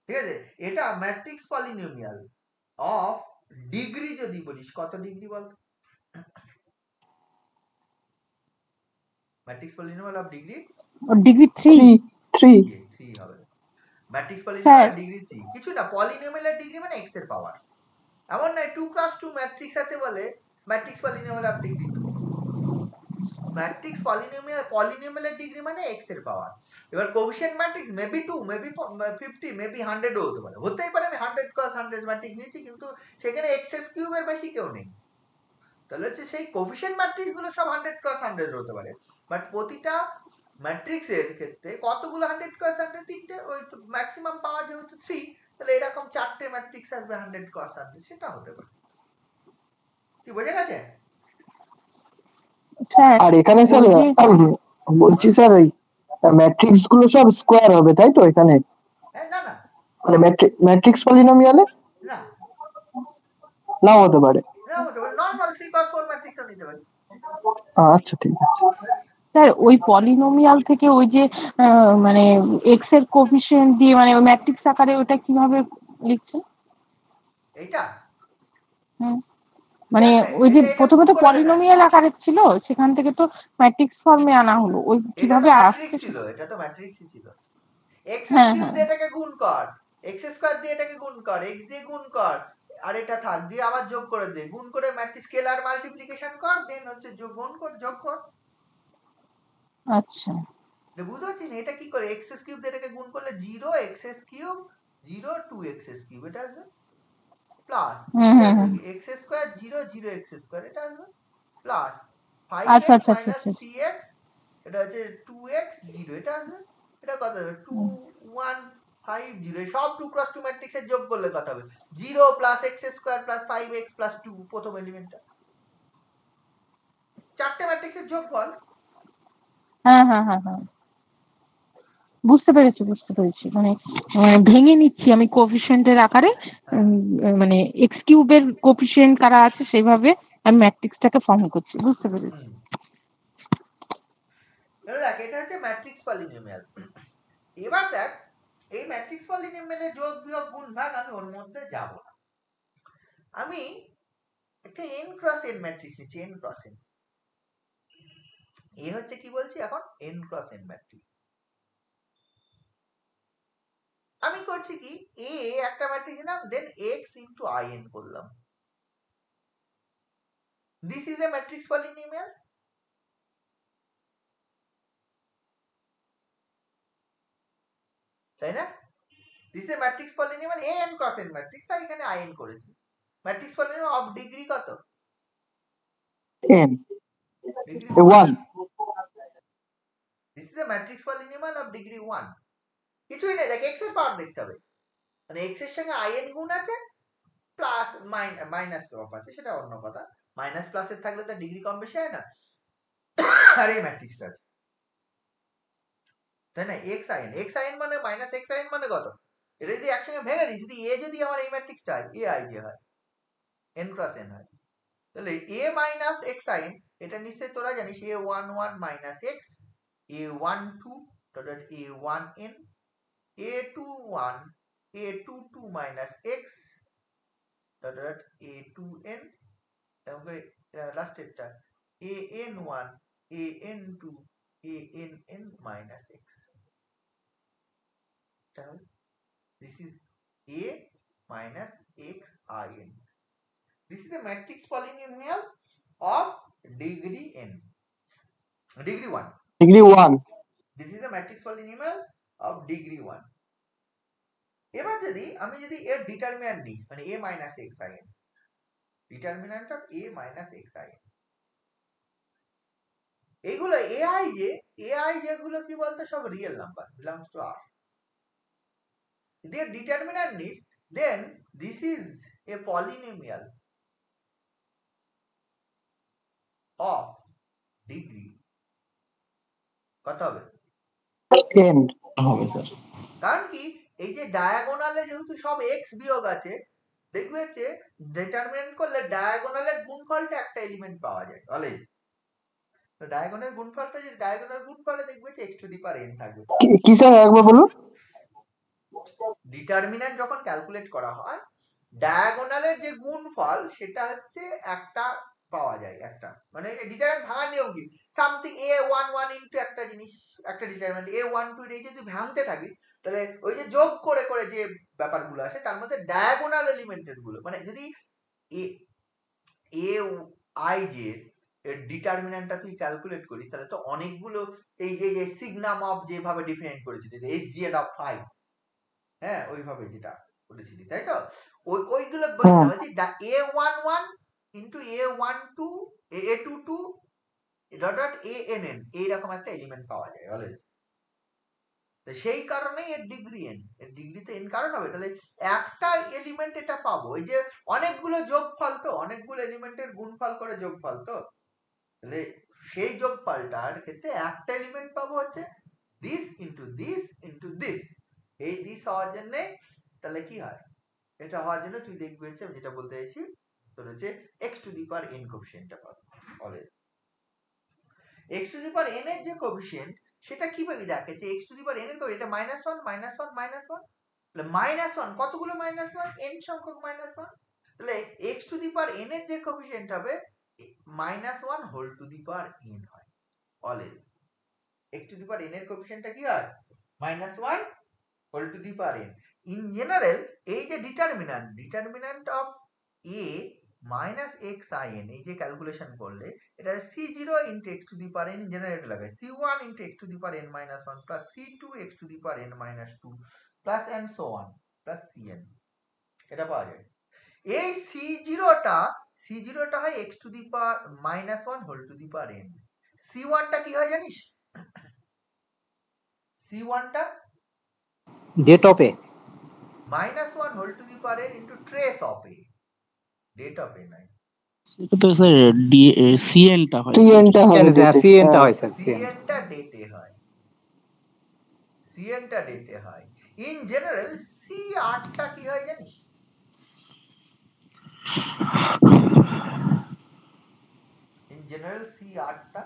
ঠিক আছে, এটা ম্যাট্রিক্স পলিনোমিয়াল অফ ডিগ্রি। যদি বলিস কত ডিগ্রি বলতো, matrix polynomial of degree degree 3। 3 হবে। ম্যাট্রিক্স পলিনোমিয়াল ডিগ্রি 3 কিছু না, পলিনোমিয়ালের ডিগ্রি মানে x এর পাওয়ার। এমন নয় 2x2 ম্যাট্রিক্স আছে বলে matrix polynomial of degree 2। Matrix পলিনোমিয়ালের ডিগ্রি মানে x এর পাওয়ার। এবার coefficient matrix maybe 2 maybe 50 maybe 100 ও হতে পারে। হতেই পারে আমি 100 ক্রস 100 ম্যাট্রিক্স নিয়েছি, কিন্তু সেখানে এক্সএস কিউবের বেশি কেউ নেই। তাহলে হচ্ছে সেই কোএফিশিয়েন্ট ম্যাট্রিক্স গুলো সব 100 ক্রস 100 হতে পারে, বাট প্রতিটা ম্যাট্রিক্স এর ক্ষেত্রে কতগুলো 100 ক্রস 100? তিনটে। ওই ম্যাক্সিমাম পাওয়ার যেহেতু 3, তাহলে এরকম 4টে ম্যাট্রিক্স আসবে 100 ক্রস 100, সেটা হতে পারে। কি বোঝা গেছে? আর এখানে স্যার বলছি স্যার ওই ম্যাট্রিক্স গুলো সব স্কোয়ার হবে তাই তো এখানে, না না মানে ম্যাট্রিক্স পলিনোমিয়ালে না নাও হতে পারে। না, হতে পারে নরমাল 3 ক্রস 4 ম্যাট্রিক্সও নিতে পারি। আচ্ছা ঠিক আছে স্যার ওই পলিনোমিয়াল থেকে ওই যে মানে এক্স এর কোএফিসিয়েন্ট দিয়ে মানে ওই ম্যাট্রিক্স আকারে ওটা কিভাবে লিখছেন? এইটা মানে ওই যে প্রথমে তো পলিনোমিয়াল আকারে ছিল, সেখান থেকে তো ম্যাট্রিক্স ফর্মে আনা হলো, ওই কিভাবে আসছে? ছিল, এটা তো ম্যাট্রিক্সই ছিল। x হ্যাঁ কিউব হ্যাঁ দিয়ে এটাকে গুণ কর, x স্কয়ার দিয়ে এটাকে গুণ কর, x দিয়ে গুণ কর, আর এটা থাক দিয়ে আবার যোগ করে দে, গুণ করে ম্যাট্রিক্স স্কেলার মাল্টিপ্লিকেশন কর, দেন হচ্ছে গুণ কর, যোগ কর। আচ্ছা এটা বুঝতে পারছিস না? এটা কি করে x কিউব দিয়ে এটাকে গুণ করলে 0 x কিউব 0 2x কিউব এটা আসবে, plus x square 0 0 x square এটা আসবে, প্লাস 5x আচ্ছা আচ্ছা আচ্ছা মাইনাস 3x এটা হচ্ছে 2x 0 এটা আসবে। এটা কত হবে? 2 1 5 0। সব 2 ক্রস 2 ম্যাট্রিক্সের যোগ করলে কত হবে? 0 plus x square plus 5x plus 2 প্রথম এলিমেন্টটা। চারটে ম্যাট্রিক্সের যোগফল। হ্যাঁ হ্যাঁ হ্যাঁ হ্যাঁ বুঝতে পেরেছি মানে ভেঙে নিচ্ছি আমি কোএফিসিয়েন্টের আকারে, মানে এক্স কিউবের কোএফিসিয়েন্ট কারা আছে সেইভাবে আমি ম্যাট্রিক্সটাকে ফর্ম করছি, বুঝতে পেরেছি। তাহলে দেখ এটা হচ্ছে ম্যাট্রিক্স পলিনোমিয়াল। এবার দেখ এই ম্যাট্রিক্স পলিনোমিয়ালের যোগ বিয়োগ গুণ ভাগ আমি ওর মধ্যে যাব না। আমি একটা n ক্রস n ম্যাট্রিক্স নিচ্ছি, n ক্রস n। এ হচ্ছে কি বলছি এখন n ক্রস n ম্যাট্রিক্স। আমি করছি কি a একটা ম্যাট্রিক্স নিলাম, দেন x ইনটু in করলাম। This is A matrix polynomial. তাই না? This is A matrix polynomial a n cross n matrix, তাই এখানে in করেছি। ম্যাট্রিক্স পলিনোমিয়াল অফ ডিগ্রি কত? n degree 1। This is A matrix polynomial of degree 1। কিছুই নেই, দেখ x এর পাওয়ার দেখতে হবে, মানে x এর সঙ্গে in গুণ আছে, প্লাস মাইনাস অফ আছে, সেটা অন্য কথা। মাইনাস প্লাসের থাকলে তো ডিগ্রি কম বেশি হয় না। আর এই ম্যাট্রিক্সটা আছে, তাই না? x in মানে মাইনাস x in মানে কত? এটা যদি একসঙ্গে ভেঙে দিই, যদি a যদি আমার এই ম্যাট্রিক্সটা হয় a i j হয়, n ক্রস n হয়, তাহলে a মাইনাস x in এটা নিশ্চয়ই তোরা জানিস a11 minus x, a12 dot a1n, a21 a22 minus x dot a2n, এরকম করে লাস্টেরটা an1 an2 ann minus x। তাহলে this is a minus x in. This is a matrix polynomial of degree n, degree 1. Degree 1. This is a matrix polynomial of degree 1. এবার আমি যদি এর determinant নিই, মানে a minus x in, determinant of a minus x in, এইগুলো ai যেগুলো কি বলতো সব real number, belongs to R. Their determinant is, then this is a polynomial of degree কত হবে? n হবে স্যার। কারণ কি এই যে ডায়াগোনালে যেহেতু সব x বিয়োগ আছে, দেখবে যে ডিটারমিনেন্ট করলে ডায়াগোনালের গুণফলটা একটা এলিমেন্ট পাওয়া যায় অলওয়েজ। তো ডায়াগোনাল গুণফলটা যে ডায়াগোনাল গুণফলে দেখবে যে x to the power n থাকবে। কি স্যার একবার বলুন। ডিটারমিন্যান্ট যখন ক্যালকুলেট করা হয় ডায়াগোনালের যে গুণফল সেটা হচ্ছে একটা পাওয়া যায়, একটা মানে ডিটারমিন্যান্ট ভাঙার নিয়ম কি, সামথিং a11 ইনটু একটা জিনিস, একটা ডিটারমিন্যান্ট a12 এই যে তুই ভাঙতে থাকিস তাহলে ওই যে যোগ করে করে যে ব্যাপারগুলো আসে তার মধ্যে ডায়াগোনাল এলিমেন্টের গুলো, মানে যদি আই জে এর ডিটারমিন্যান্টটা তুই ক্যালকুলেট করিস তাহলে তো অনেকগুলো এই যে সিগনাম অফ যেভাবে ডিফাইন করেছিস এসজিএন অফ 5, হ্যাঁ ওইভাবে যেটা বলেছিলি তাই তো, ওইগুলো বলছিলাম যে a11 into a12 a22 dot dot ann এইরকম একটা এলিমেন্ট পাওয়া যায় অলওয়েজ। তো সেই কারণেই এর ডিগ্রি n, এর ডিগ্রি তো n কারণ হবে, তাহলে একটা এলিমেন্ট এটা পাবো, এই যে অনেকগুলো যোগফল তো, অনেকগুলো এলিমেন্টের গুণফল করে যোগফল তো, তাহলে সেই যোগফলটার ক্ষেত্রে একটা এলিমেন্ট পাবো হচ্ছে this into this into this, এই দিস হওয়ার জন্য তাহলে কি হয়, এটা হওয়ার জন্য তুই দেখবি হচ্ছে যেটা বলতে চাইছি তোর হচ্ছে x to the power n কোএফিসিয়েন্টটা পাবো always. x to the power n এর যে কোএফিসিয়েন্ট সেটা কিভাবে দেখাচ্ছে, x to the power n এর এটা -1 -1 -1, তাহলে -1 কতগুলো -1 n সংখ্যক -1, তাহলে x to the power n এর যে কোএফিসিয়েন্ট হবে -1 whole to the power n হয় always. x to the power n এর কোএফিসিয়েন্টটা কি হয় -1 whole to the power n। In general এই যে determinant of a minus xin এই যে ক্যালকুলেশন করলে এটা c0 into x to the power n generator লাগায় c1 into x to the power n minus 1 plus c2 x to the power n minus 2 plus and so on plus cn, এটা পাওয়া যায়। এই c0 টা হয় x to the power -1 whole to the power n, c1 টা কি হয় জানিস, c1 টা det of a -1 whole to the power n into trace of a, det of a নাই, সেটা তো স্যার সিএন টা হয়, cn টা হবে সিএন টা হয় স্যার, cn টা ডেটে হয়, cn টা ডেটে হয়। ইন জেনারেল c8 টা কি হয় জানিস, ইন জেনারেল c8 টা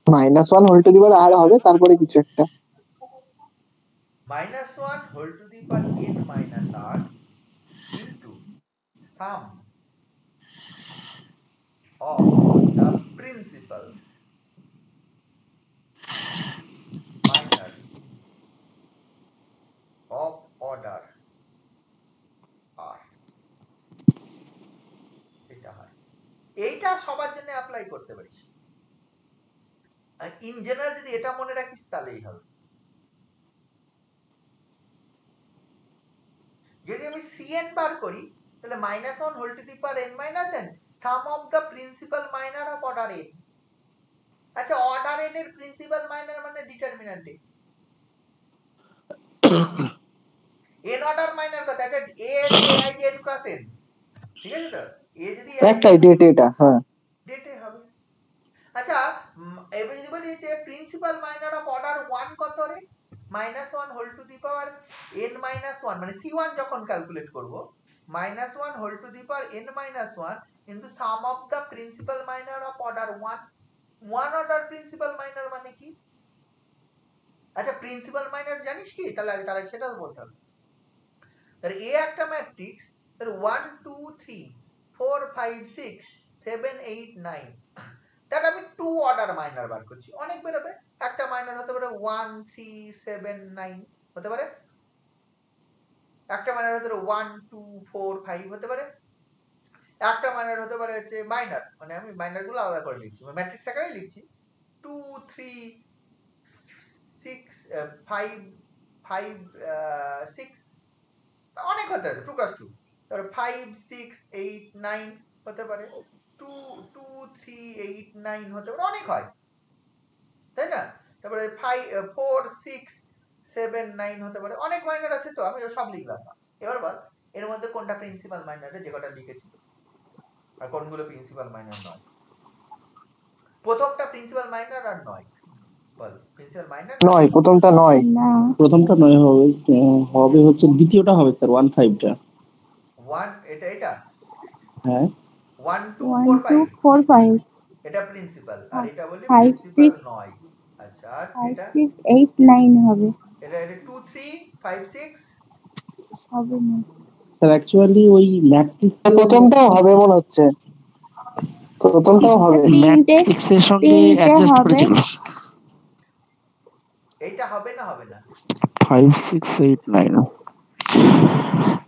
-1 হোল টু দি পাওয়ার আর হবে তারপরে কিছু একটা -1 whole to the power n minus r into sum of the principal minor of order r, এটা হয়। এইটা সবার জন্য অ্যাপ্লাই করতে পারিস, ইন জেনারেল যদি এটা মনে রাখিস তাহলেই হবে। যদি আমি cn বার করি তাহলে -1 whole to the power n minus n sum of the principal minor of order n। আচ্ছা অর্ডার n এর প্রিন্সিপাল মাইনর মানে ডিটারমিন্যান্ট n অর্ডার মাইনর কথা, এটা a i n cross n, ঠিক আছে তো, a যদি একটাই ডেট এটা, হ্যাঁ ডেটে হবে। আচ্ছা এবার যদি বলি যে প্রিন্সিপাল মাইনর অফ অর্ডার 1 কত রে, -1 whole to the power n minus 1, মানে c1 যখন ক্যালকুলেট করব -1 whole to the power n minus 1 into sum of the principal minor of order 1 order principal minor মানে কি, আচ্ছা প্রিন্সিপাল মাইনর জানিস কি, তাহলে তারা সেটাও বলতে হবে। তাহলে a একটা ম্যাট্রিক্স, তাহলে 1 2 3 4 5 6 7 8 9, তাহলে আমি 2 অর্ডার মাইনর বার করছি, অনেক বেরোবে, একটা মাইনর হতে পারে 1 3 7 9 হতে পারে, একটা মাইনর হতে পারে 1 2 4 5 হতে পারে, একটা মাইনর হতে পারে হচ্ছে মাইনর, মানে আমি মাইনর গুলো আলাদা করে লিখছি, ম্যাট্রিক্স আকারে লিখছি 2 3 6 5 5 6, অনেক হতে পারে 2 + 2, তারপরে 5 6 8 9 হতে পারে, 2 2 3 8 9 হতে পারে, অনেক হয় তাই না, তারপরে 5 4 6 7 9 হতে পারে, অনেক মাইনর আছে তো, আমি সব লিখলাম না। এবার বল এর মধ্যে কোনটা প্রিন্সিপাল মাইনর যে কটা লিখেছি আর কোনগুলো প্রিন্সিপাল মাইনর নয়, প্রথমটা প্রিন্সিপাল মাইনর আর নয়, বল প্রিন্সিপাল মাইনর নয়, প্রথমটা নয়, প্রথমটা নয় হবে, হবে হচ্ছে দ্বিতীয়টা হবে স্যার 15 টা এটা এটা হ্যাঁ 1 2 1 4 2 5 4 5 এটা প্রিন্সিপাল, আর এটা বলি 5 প্রিন্সিপাল 6 নয়। আচ্ছা, আর 5 এটা 6 8 9 হবে এটা 2 3 5 6 হবে না স্যার অ্যাকচুয়ালি ওই ম্যাট্রিক্স প্রথমটাও হবে মনে হচ্ছে, প্রথমটাও হবে। তিনটে ম্যাট্রিক্সের সঙ্গে তিনটে অ্যাডজাস্ট হবে করেছিল এইটা হবে না হবে না 5 6 8 9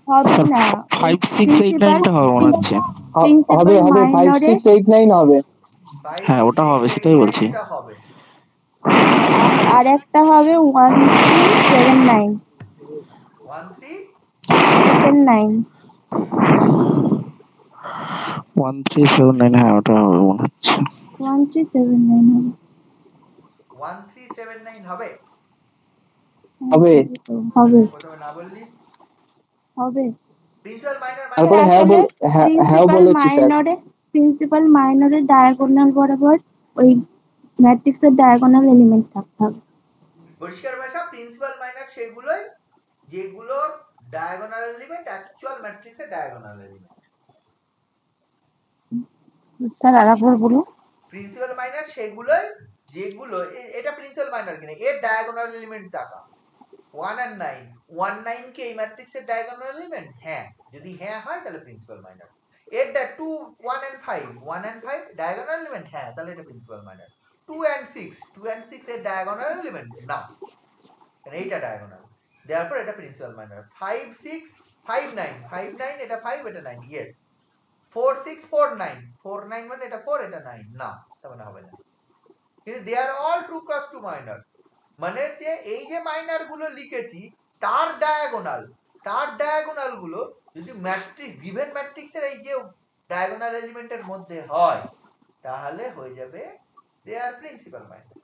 হবে না 5 6 8 9 টা হবে মনে হচ্ছে। হবে হবে 5 6 8 9 হবে। 5 হ্যাঁ, ওটা 6 হবে, 8 সেটাই 9 বলছি। এটা হবে। আর একটা হবে 1 3 7 9 1 3 7 9 1 3 7 9, হ্যাঁ ওটা হবে মনে হচ্ছে। 1 3 7 9 হবে 1 3 7 9 হবে। হবে হবে প্রথমে না বললি হবে প্রিন্সিপাল মাইনর মানে তারপরে হ্যাঁ আসলে হ্যাঁ বলেছি স্যার। প্রিন্সিপাল মাইনরের ডায়াগোনাল বরাবর ওই ম্যাট্রিক্সের ডায়াগোনাল এলিমেন্ট থাকতে হবে পরিষ্কার ভাষা প্রিন্সিপাল মাইনর সেগুলোই যেগুলোর ডায়াগোনাল এলিমেন্ট অ্যাকচুয়াল ম্যাট্রিক্সের ডায়াগোনাল এলিমেন্ট। স্যার আরেকবার বলুন। প্রিন্সিপাল মাইনর সেগুলোই যেগুলো এটা প্রিন্সিপাল মাইনর কিনা এর ডায়াগোনাল এলিমেন্ট টাকা 1 আর 9 1 9 কি এই ম্যাট্রিক্সের ডায়াগোনাল এলিমেন্ট? হ্যাঁ, যদি হ্যাঁ হয় তাহলে প্রিন্সিপাল মাইনর। এর 2 1 and 5 1 and 5 ডায়াগোনাল এলিমেন্ট, হ্যাঁ তাহলে এটা প্রিন্সিপাল মাইনর। 2 and 6 এর ডায়াগোনাল এলিমেন্ট না, কারণ এইটা ডায়াগোনাল, দেওয়ার এটা প্রিন্সিপাল মাইনর। 5 6 5 9 5 9 এটা 5 এটা 9, ইয়েস। 4 6 4 9 4 9 মানে এটা 4 এটা 9 না, তার মানে হবে না। কিন্তু they are all true cross two minors, মানে যে এই যে মাইনার গুলো লিখেছি তার ডায়াগোনাল গুলো যদি ম্যাট্রিক্স গিভেন ম্যাট্রিক্সের এই যে ডায়াগোনাল এলিমেন্টের মধ্যে হয় তাহলে হয়ে যাবে দে আর প্রিন্সিপাল মাইনার্স।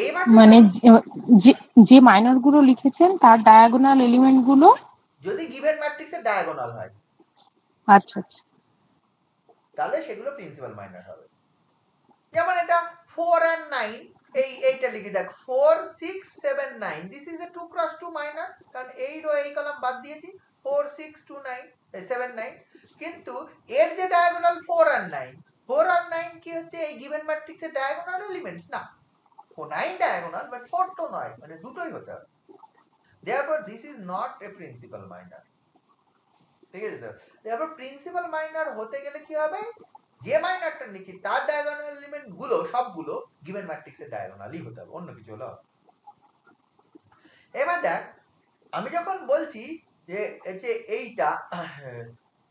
এইবার মানে যে মাইনর গুলো লিখেছেন তার ডায়াগোনাল এলিমেন্ট গুলো যদি গিভেন ম্যাট্রিক্সের ডায়াগোনাল হয় আচ্ছা আচ্ছা তাহলে সেগুলো প্রিন্সিপাল মাইনর হবে। যেমন এটা 4 and 9 এইটা লিখে দেখ 4 6 7 9 this is A 2 cross 2 minor, কারণ এই রো এই কলাম বাদ দিয়েছি 4 6 2 9 7 9, কিন্তু এর যে ডায়াগোনাল 4 and 9 4 and 9 কি হচ্ছে এই গিভেন ম্যাট্রিক্সের ডায়াগোনাল এলিমেন্টস না, 9 ডায়াগোনাল বাট 4 তো নয়, মানে দুটোই হতে হবে। therefore this is not a principal minor, ঠিক আছে? তো therefore প্রিন্সিপাল মাইনর হতে গেলে কি হবে, যে মাইনরটা নিচ্ছি তার ডায়াগোনাল এলিমেন্ট গুলো সবগুলো গিভেন ম্যাট্রিক্সের ডায়াগোনালই হতে হবে, অন্য কিছু হলো। এবার দেখ আমি যখন বলছি যে এইটা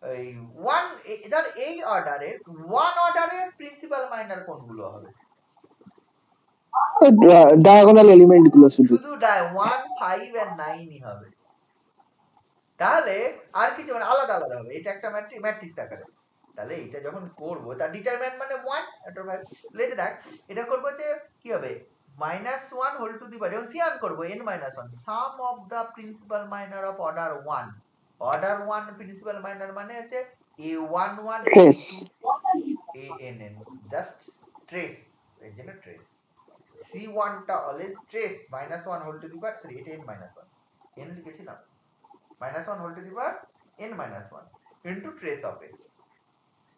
এই ওয়ান ধর এই অর্ডারের ওয়ান অর্ডারের প্রিন্সিপাল মাইনর কোনগুলো হবে? ডায়াগোনাল এলিমেন্ট গুলো শুধু 1 5 and 9ই হবে। তাহলে আর কিছু মানে আলাদা আলাদা হবে, এটা একটা ম্যাট্রিক্স আকারে। তাহলে এটা যখন করব তার ডিটারমিন্যান্ট মানে 1 এটা লেটে দেখ এটা করব যে কি হবে -1 হোল টু দি পাওয়ার, যখন সিয়ান করব n-1 sum of the principal minor of order 1। Order 1 principal minor মানে আছে a11 trace a2 just trace, এর জন্য ট্রেস। c1 টা always trace -1 whole to the power, sorry এটা n-1 n লিখেছি না, -1 whole to the power n-1 into trace of a।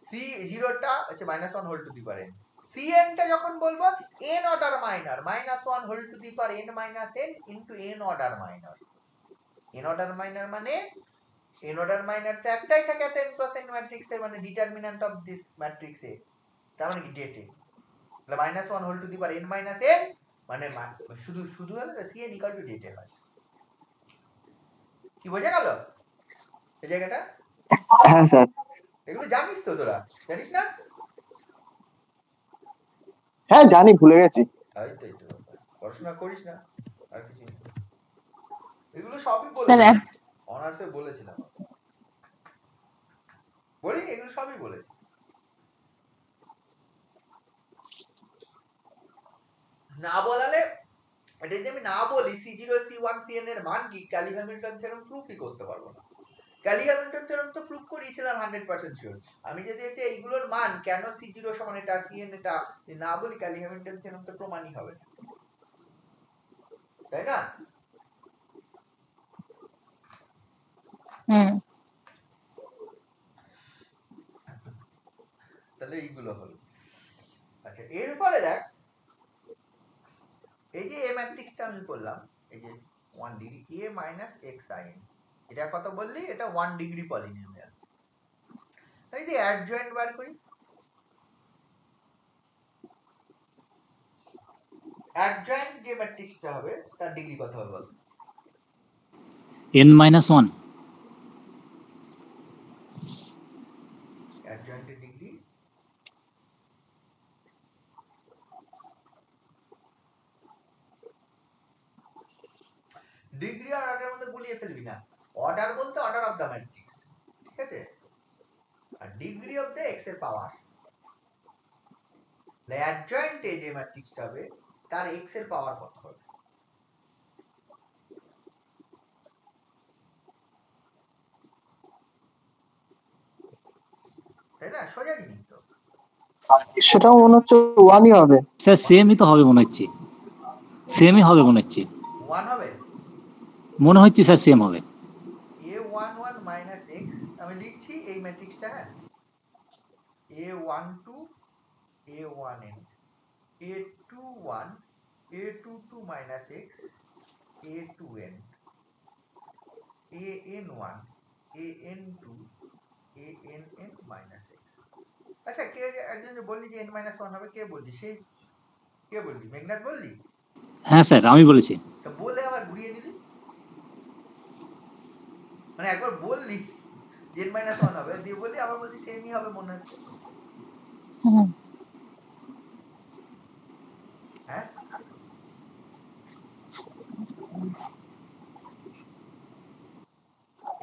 c0 টা হচ্ছে -1 whole to the power n। cn টা যখন বলবো n order minor -1 whole to the power n n into n order minor. n order minor মানে n order minor তো একটাই থাকে একটা n ক্রস n ম্যাট্রিক্স এর, মানে ডিটারমিন্যান্ট অফ দিস ম্যাট্রিক্স এ, তার মানে কি ডেটে তাহলে -1 whole to the power n n মানে শুধু হলে cn ইকুয়াল টু ডেটে হয়। কি বোঝা গেল এই জায়গাটা? হ্যাঁ স্যার। এগুলো জানিস তো তোরা, জানিস না? হ্যাঁ জানি, ভুলে গেছি। এই তো পড়াশোনা করিস না আর কিছু, এগুলো সবই বলে স্যার অনার্সে বলেছিলাম, বলি এগুলো সবই বলেছি। না বলালে এটা যদি আমি না বলি c0 c1 cn এর মান কি, ক্যালি হ্যামিল্টন থিওরেম প্রুফই করতে পারবো না। ক্যালি হ্যামিল্টন থিওরেম তো প্রুফ করিয়েছিলাম 100% শিওর। আমি যদি এইগুলোর মান কেন c0 সমান এটা cn এটা না বলি, ক্যালি হ্যামিল্টন থিওরেম তো প্রমাণই হবে না, তাই না? হুম তাহলে এইগুলো হলো। আচ্ছা এরপরে দেখ এই যে এ ম্যাট্রিক্সটা আমি বললাম এই যে 1 degree a minus x sin, এটা কত বললি? এটা 1 ডিগ্রি পলিনোমিয়াল। এই যে অ্যাডজয়েন্ট বার করি, অ্যাডজয়েন্ট যে ম্যাট্রিক্সটা হবে তার ডিগ্রি কত হবে বল? n-1 অ্যাডজয়েন্টের ডিগ্রি ডিগ্রি আর অর্ডারের মধ্যে গুলিয়ে ফেলবি না। অর্ডার বলতে অর্ডার অফ দ্য ম্যাট্রিক্স, ঠিক আছে? আর ডিগ্রি অফ দ্য এক্স এর পাওয়ার। অ্যাডজয়েন্টে যে ম্যাট্রিক্সটা হবে তার এক্স এর পাওয়ার কত হবে? তাই না? সোজা জিনিস তো। সেটাও মনে হচ্ছে 1ই হবে। স্যার সেমই তো হবে মনে হচ্ছে, সেমই হবে মনে হচ্ছে, 1 হবে মনে হচ্ছে স্যার সেম হবে। a11 মাইনাস x আমি লিখছি এই ম্যাট্রিক্সটা, হ্যাঁ, a12 a1n a21 a22 minus x a2n an1 an2 ann minus x। আচ্ছা কে একজন যে বললি যে n মাইনাস 1 হবে, কে বললি? সেই কে বললি? মেঘনাথ বললি? হ্যাঁ স্যার আমি বলেছি। তো বলে আবার ঘুরিয়ে নিলি, মানে একবার বললি যে n মাইনাস 1 হবে, দিয়ে বললি আবার বলছি সেমই হবে মনে হচ্ছে। হুম। হ্যাঁ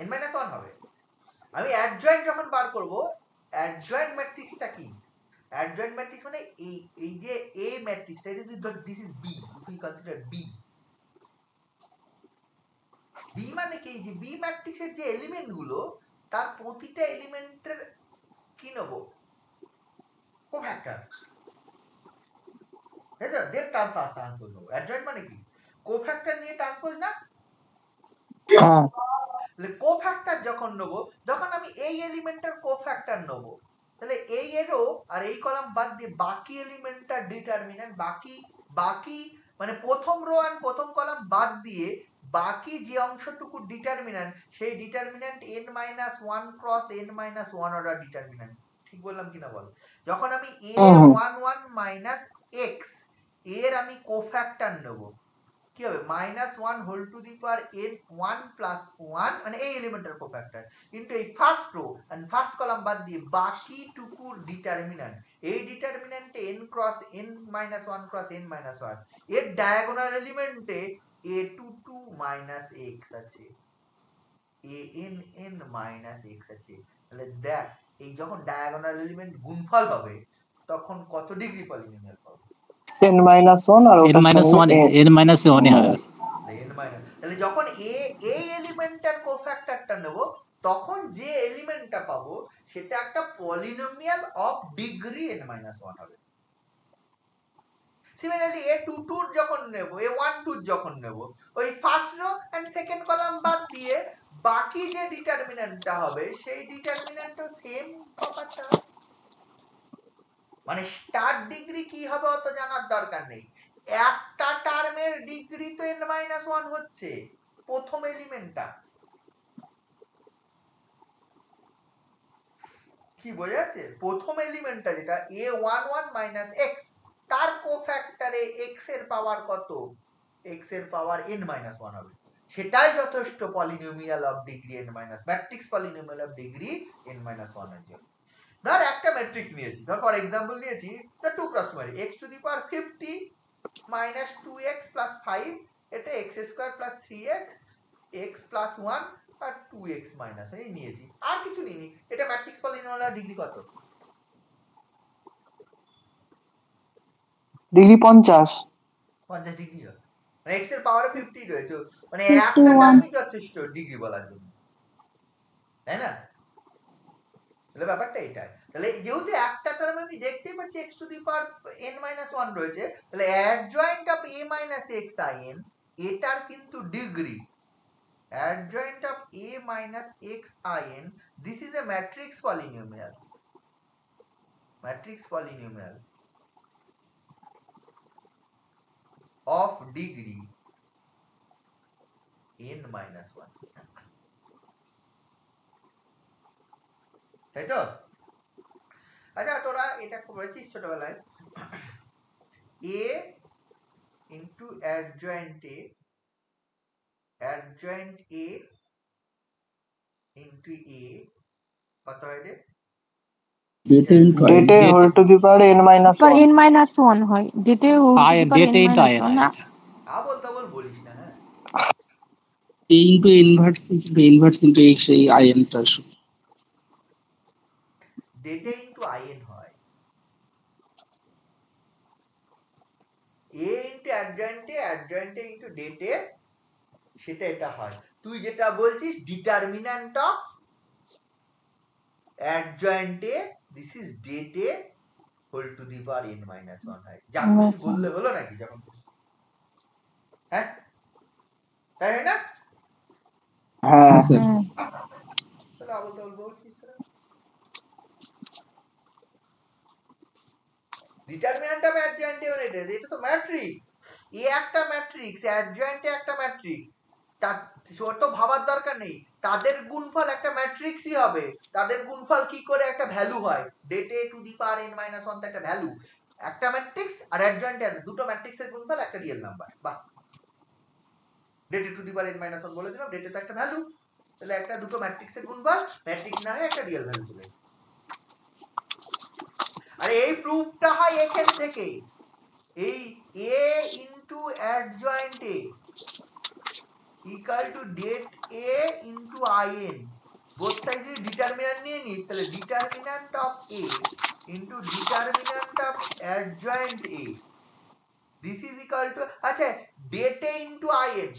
n মাইনাস 1 হবে। আমি অ্যাডজয়েন্ট যখন বার করব, অ্যাডজয়েন্ট ম্যাট্রিক্সটা কি? অ্যাডজয়েন্ট ম্যাট্রিক্স মানে এই যে a ম্যাট্রিক্সটা, এটা যদি ধর this is b, if you consider b, b মানে কি? যে b ম্যাট্রিক্সের যে এলিমেন্ট গুলো তার প্রতিটা এলিমেন্টের কি নেব? কোফ্যাক্টর, তাই তো? দেন ট্রান্সপোজ করব। অ্যাডজয়েন্ট মানে কি? কোফ্যাক্টর নিয়ে ট্রান্সপোজ না? হ্যাঁ তাহলে কোফ্যাক্টর যখন নেব, যখন আমি এই এলিমেন্টের কোফ্যাক্টর নেব, তাহলে এই এরো আর এই কলাম বাদ দিয়ে বাকি এলিমেন্টটা ডিটারমিন্যান্ট, বাকি মানে প্রথম রো আর প্রথম কলাম বাদ দিয়ে বাকি যে অংশটুকু ডিটারমিন্যান্ট, সেই determinant n-1 cross n-1 order determinant. ঠিক বললাম কিনা বল? যখন আমি a11 মাইনাস x এর আমি কোফ্যাক্টর নেব, কি হবে? -1 whole to the power n1 plus 1, মানে এই এলিমেন্টের কোফ্যাক্টর, কিন্তু এই first row and first column বাদ দিয়ে বাকি টুকুর ডিটারমিন্যান্ট, এই ডিটারমিন্যান্টে n cross n-1 cross n-1 এর ডায়াগোনাল এলিমেন্টে a22 মাইনাস x আছে, ann মাইনাস x আছে। তাহলে দেখ এই যখন ডায়াগোনাল এলিমেন্ট গুণফল হবে তখন কত ডিগ্রি পলিনোমিয়াল পাবো? n-1 আর ওটার n-1 সঙ্গে n-1 হবে। তাহলে যখন এই এলিমেন্টটার কোফ্যাক্টরটা নেব, তখন যে এলিমেন্টটা পাবো সেটা একটা পলিনোমিয়াল অফ ডিগ্রি n-1 হবে। সিমিলারলি a22 যখন নেব, a12 যখন নেব, ওই first row and second column বাদ দিয়ে বাকি যে ডিটারমিন্যান্টটা হবে সেই ডিটারমিন্যান্টও সেম প্রপারটা। মানে স্টার ডিগ্রি কি হবে অত জানার দরকার নেই, একটা টার্মের ডিগ্রি তো n-1 হচ্ছে প্রথম এলিমেন্টটা। কি বোঝা যাচ্ছে? প্রথম এলিমেন্টটা যেটা a11 মাইনাস x, তার কোফ্যাক্টরে x এর পাওয়ার কত? x এর পাওয়ার n-1 হবে। সেটাই যথেষ্ট polynomial of degree n-, matrix polynomial of degree n-1 এর জন্য। ধর একটা ম্যাট্রিক্স নিয়েছি, ধর ফর এক্সাম্পল নিয়েছি 2 ক্রস মারি x to the power 50 minus 2x plus 5, এটা x square plus 3x x plus 1 আর 2x মাইনাস এই নিয়েছি, আর কিছু নিইনি। এটা ম্যাট্রিক্স পলিনোমিয়াল ডিগ্রি কত? ডিগ্রি 50 ডিগ্রি হয়, মানে x এর পাওয়ারে 50 রয়েছে, মানে 51 একটা টার্মই যথেষ্ট ডিগ্রি বলার জন্য, তাই না? তাহলে ব্যাপারটা এটাই। তাহলে যেহেতু একটা টার্ম আমি দেখতেই পাচ্ছি x to the power n-1 রয়েছে, তাহলে adjoint of a minus x in এটার কিন্তু degree, adjoint of a minus x in, this is a matrix polynomial. Matrix polynomial of degree n-1, তাই তো? আচ্ছা, তোরা এটা করেছিস ছোটবেলায়, a into adjoint a into a কত হয় রে? Det a into det a whole to the power n-1 হয় ডেটে whole to the power n-1 না আবল তাবল বলিস না, হ্যাঁ। a into inverse into x এই আইএনটা ডেটে ইন্টু in হয়, a into adjoint a into det a, সেটা এটা হয়। তুই যেটা বলছিস determinant of adjoint a, this is det a whole to the power n-1 হয়। যা খুশি বললে হলো নাকি যখন খুশি, হ্যাঁ তাই হয় না? হ্যাঁ তাহলে আবল তাবল বলছিস তোরা। ডিটারমিন্যান্ট অফ অ্যাডজয়েন্টে মানে এটা তো ম্যাট্রিক্স, এ একটা ম্যাট্রিক্স, অ্যাডজয়েন্টে একটা ম্যাট্রিক্স, তার তো ভাবার দরকার নেই, তাদের গুণফল একটা ম্যাট্রিক্সই হবে। তাদের গুণফল কি করে একটা ভ্যালু হয়, ডেটে টু দি পাওয়ার n-1 তো একটা ভ্যালু, একটা ম্যাট্রিক্স আর অ্যাডজয়েন্টে দুটো ম্যাট্রিক্সের গুণফল একটা রিয়েল নাম্বার। বাহ, ডেটে টু দি পাওয়ার n-1 বলে দিলাম, ডেটে তো একটা ভ্যালু, তাহলে একটা দুটো ম্যাট্রিক্সের গুণফল, ম্যাট্রিক্স না হয় একটা রিয়েল ভ্যালু চলে এসেছে। আর এই প্রুফটা হয় এখান থেকে, এই a into adjoint a equal to det a into in, both সাইডে ডিটারমিন্যান্ট নিয়ে নিস, তাহলে determinant of a into determinant of adjoint a, this is equal to, আচ্ছা ডেট a ইন্টু in,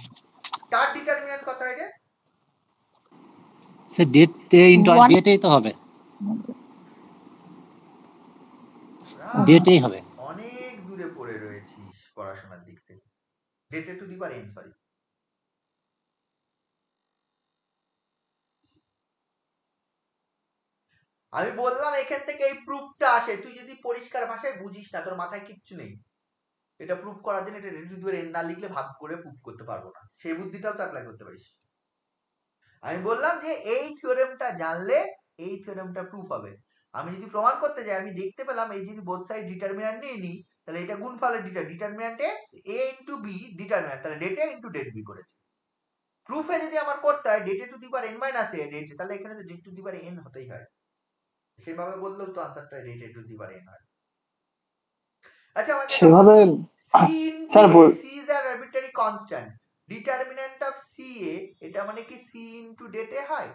তার ডিটারমিন্যান্ট কত হয় রে? সে ডেটে ইনটু ডেটেই তো হবে, ডেটেই হবে। অনেক দূরে পড়ে রয়েছিস পড়াশোনার দিক থেকে। ডেটে two the power n, sorry, আমি বললাম এখান থেকে এই প্রুফটা আসে। তুই যদি পরিষ্কার ভাষায় বুঝিস না, তোর মাথায় কিচ্ছু নেই, এটা প্রুফ করার জন্য এটা রেডি টু n না লিখলে ভাগ করে প্রুফ করতে পারবো না, সেই বুদ্ধিটাও তো অ্যাপ্লাই করতে পারিস। আমি বললাম যে এই থিওরেমটা জানলে এই থিওরেমটা প্রুফ হবে। আমি যদি প্রমাণ করতে যাই, আমি দেখতে পেলাম এই যদি বোথ সাইড ডিটারমিন্যান্ট নিয়ে নিই, তাহলে এটা গুণফলের ডিটারমিন্যান্টে a ইন্টু b ডিটারমিন্যান্ট, তাহলে det a into det b করেছে। প্রুফে যদি আমার করতে হয় ডেটে two the power n-a date, তাহলে এখানে তো det to the power n হতেই হয়, সেভাবে বললেও তো আনসারটা ডেটে টু দি পাওয়ার n হয়। আচ্ছা আমাকে সেভাবে c into sir a, c is an arbitrary constant, determinant of ca, এটা মানে কি c into date হয়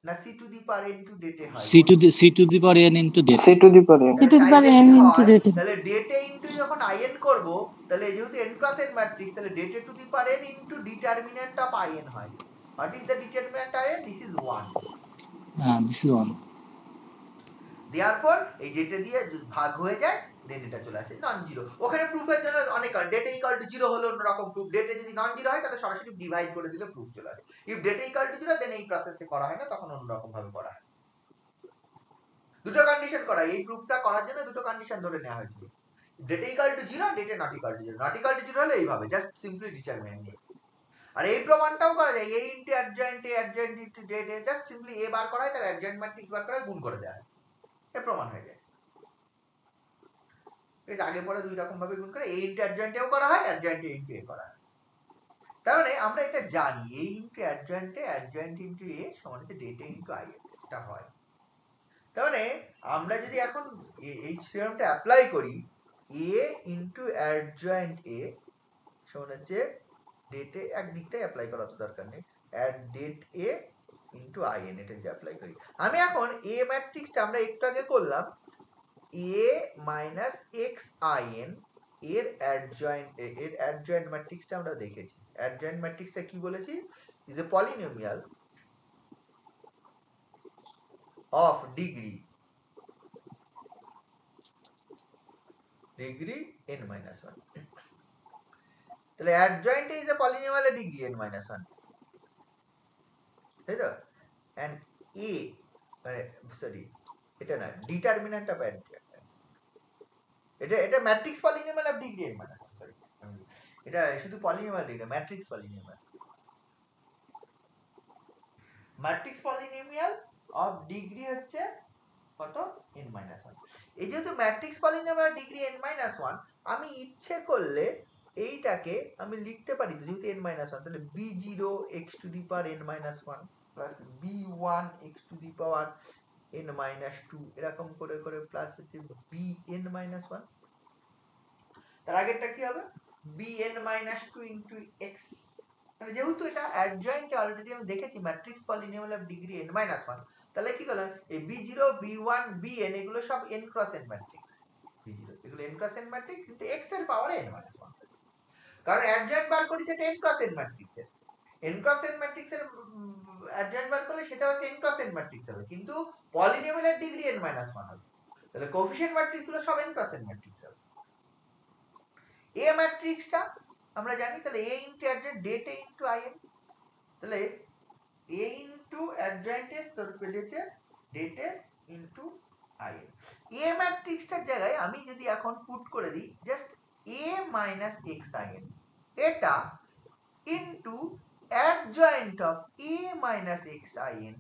না c to the power n into date হয়? C to the power n det ডেট, c to the power n, তাহলে ডেটে into যখন in করব, তাহলে যেহেতু n ক্রস n ম্যাট্রিক্স, তাহলে ডেটে two the power n into determinant of in হয়। What is the determinant of in? This is 1। হ্যাঁ দিস ইজ 1। দেয়ারপর এই ডেটে দিয়ে ভাগ হয়ে যায়, দেন এটা চলে আসে নন জিরো। ওখানে প্রুফের জন্য অনেক ডেটে ইকুয়াল টু 0 হলো অন্যরকম প্রুফ, ডেটে যদি নন জিরো হয় তাহলে সরাসরি ডিভাইড করে দিলে প্রুফ চলে আসে। ইফ ডেটে ইকুয়াল টু 0 দেন এই প্রসেসে করা হয় না, তখন অন্যরকম ভাবে করা হয়। দুটো কন্ডিশন করা, এই প্রুফটা করার জন্য দুটো কন্ডিশন ধরে নেওয়া হয়েছিল, ডেটে ইকুয়াল টু 0, ডেটে not equal to 0। Not equal to 0 হলে এইভাবে জাস্ট সিম্পলি ডিটারমিন্যান্ট নিয়ে। আর এই প্রমাণটাও করা যায়, a ইনটু অ্যাডজয়েন্ট ইনটু ডেটে, জাস্ট সিম্পলি a বার করা হয়, তার অ্যাডজয়েন্ট ম্যাট্রিক্স বার করা হয়, গুণ করে দেওয়া হয়, এই প্রমাণ হয়ে যায়। আগে পরে দুই রকম ভাবে গুণ করে, a ইনটু অ্যাডজয়েন্টেও করা হয়, অ্যাডজয়েন্টে ইনটু a করা হয়। তার মানে আমরা এটা জানি a ইনটু অ্যাডজয়েন্টে, অ্যাডজয়েন্ট ইনটু a সমান হচ্ছে ডেটে ইনটু i, এটা হয়। তার মানে আমরা যদি এখন এই থিওরেমটা অ্যাপ্লাই করি, a ইনটু অ্যাডজয়েন্ট a সমান হচ্ছে ডেটে, একদিকটাই অ্যাপ্লাই করা তো দরকার নেই, adj det a into in, এটা যদি অ্যাপ্লাই করি, আমি এখন a ম্যাট্রিক্সটা আমরা একটু আগে করলাম, a মাইনাস এক্স in এর অ্যাডজয়েন্ট ম্যাট্রিক্সটা আমরা দেখেছি। অ্যাডজয়েন্ট ম্যাট্রিক্সটা কি বলেছি? Is a polynomial of degree n-1, তাহলে adjoint is a polynomial A degree n-1, তাই তো? এন্ড a, সরি, এটা না, ডিটারমিন্যান্ট অফ এটা matrix polynomial of degree n minus 1, sorry এটা শুধু polynomial degree, matrix polynomial, matrix polynomial of degree হচ্ছে কত n মাইনাস 1। এই যেহেতু matrix polynomial degree n minus 1, আমি ইচ্ছে করলে এইটাকে আমি লিখতে পারি, যেহেতু n মাইনাস 1, তাহলে b0 x to the power n minus 1 plus b1 x to the power n minus 2, এরকম করে করে প্লাস হচ্ছে bn মাইনাস 1। তার আগেরটা কি হবে, bn মাইনাস 2 ইনটু x, মানে যেহেতু এটা অ্যাডজয়েন্টে অলরেডি আমি দেখেছি matrix polynomial of degree n minus 1, তাহলে কি করলাম, এই b0 b1 bn এগুলো সব n cross n matrix, b0 এগুলো n ক্রস n ম্যাট্রিক্স, কিন্তু x এর পাওয়ারে n মাইনাস 1, কারণ অ্যাডজয়েন্ট বার করেছে এটা n ক্রস n ম্যাট্রিক্সের, n ক্রস n ম্যাট্রিক্সের অ্যাডজয়েন্ট বার করলে সেটা হচ্ছে n ক্রস n ম্যাট্রিক্স হবে, কিন্তু পলিনোমিয়ালের ডিগ্রি n মাইনাস 1 হবে, তাহলে কোএফিশিয়েন্ট ম্যাট্রিক্স গুলো সব n ক্রস n ম্যাট্রিক্স হবে। এ ম্যাট্রিক্সটা আমরা জানি, তাহলে a into adjoint data into in, তাহলে a ইনটু অ্যাডজয়েন্ট এর তোর পেলেছে ডেটা ইনটু in। এ ম্যাট্রিক্সটার জায়গায় আমি যদি এখন পুট করে দিই জাস্ট a মাইনাস xin, এটা into adjoint of a minus xin,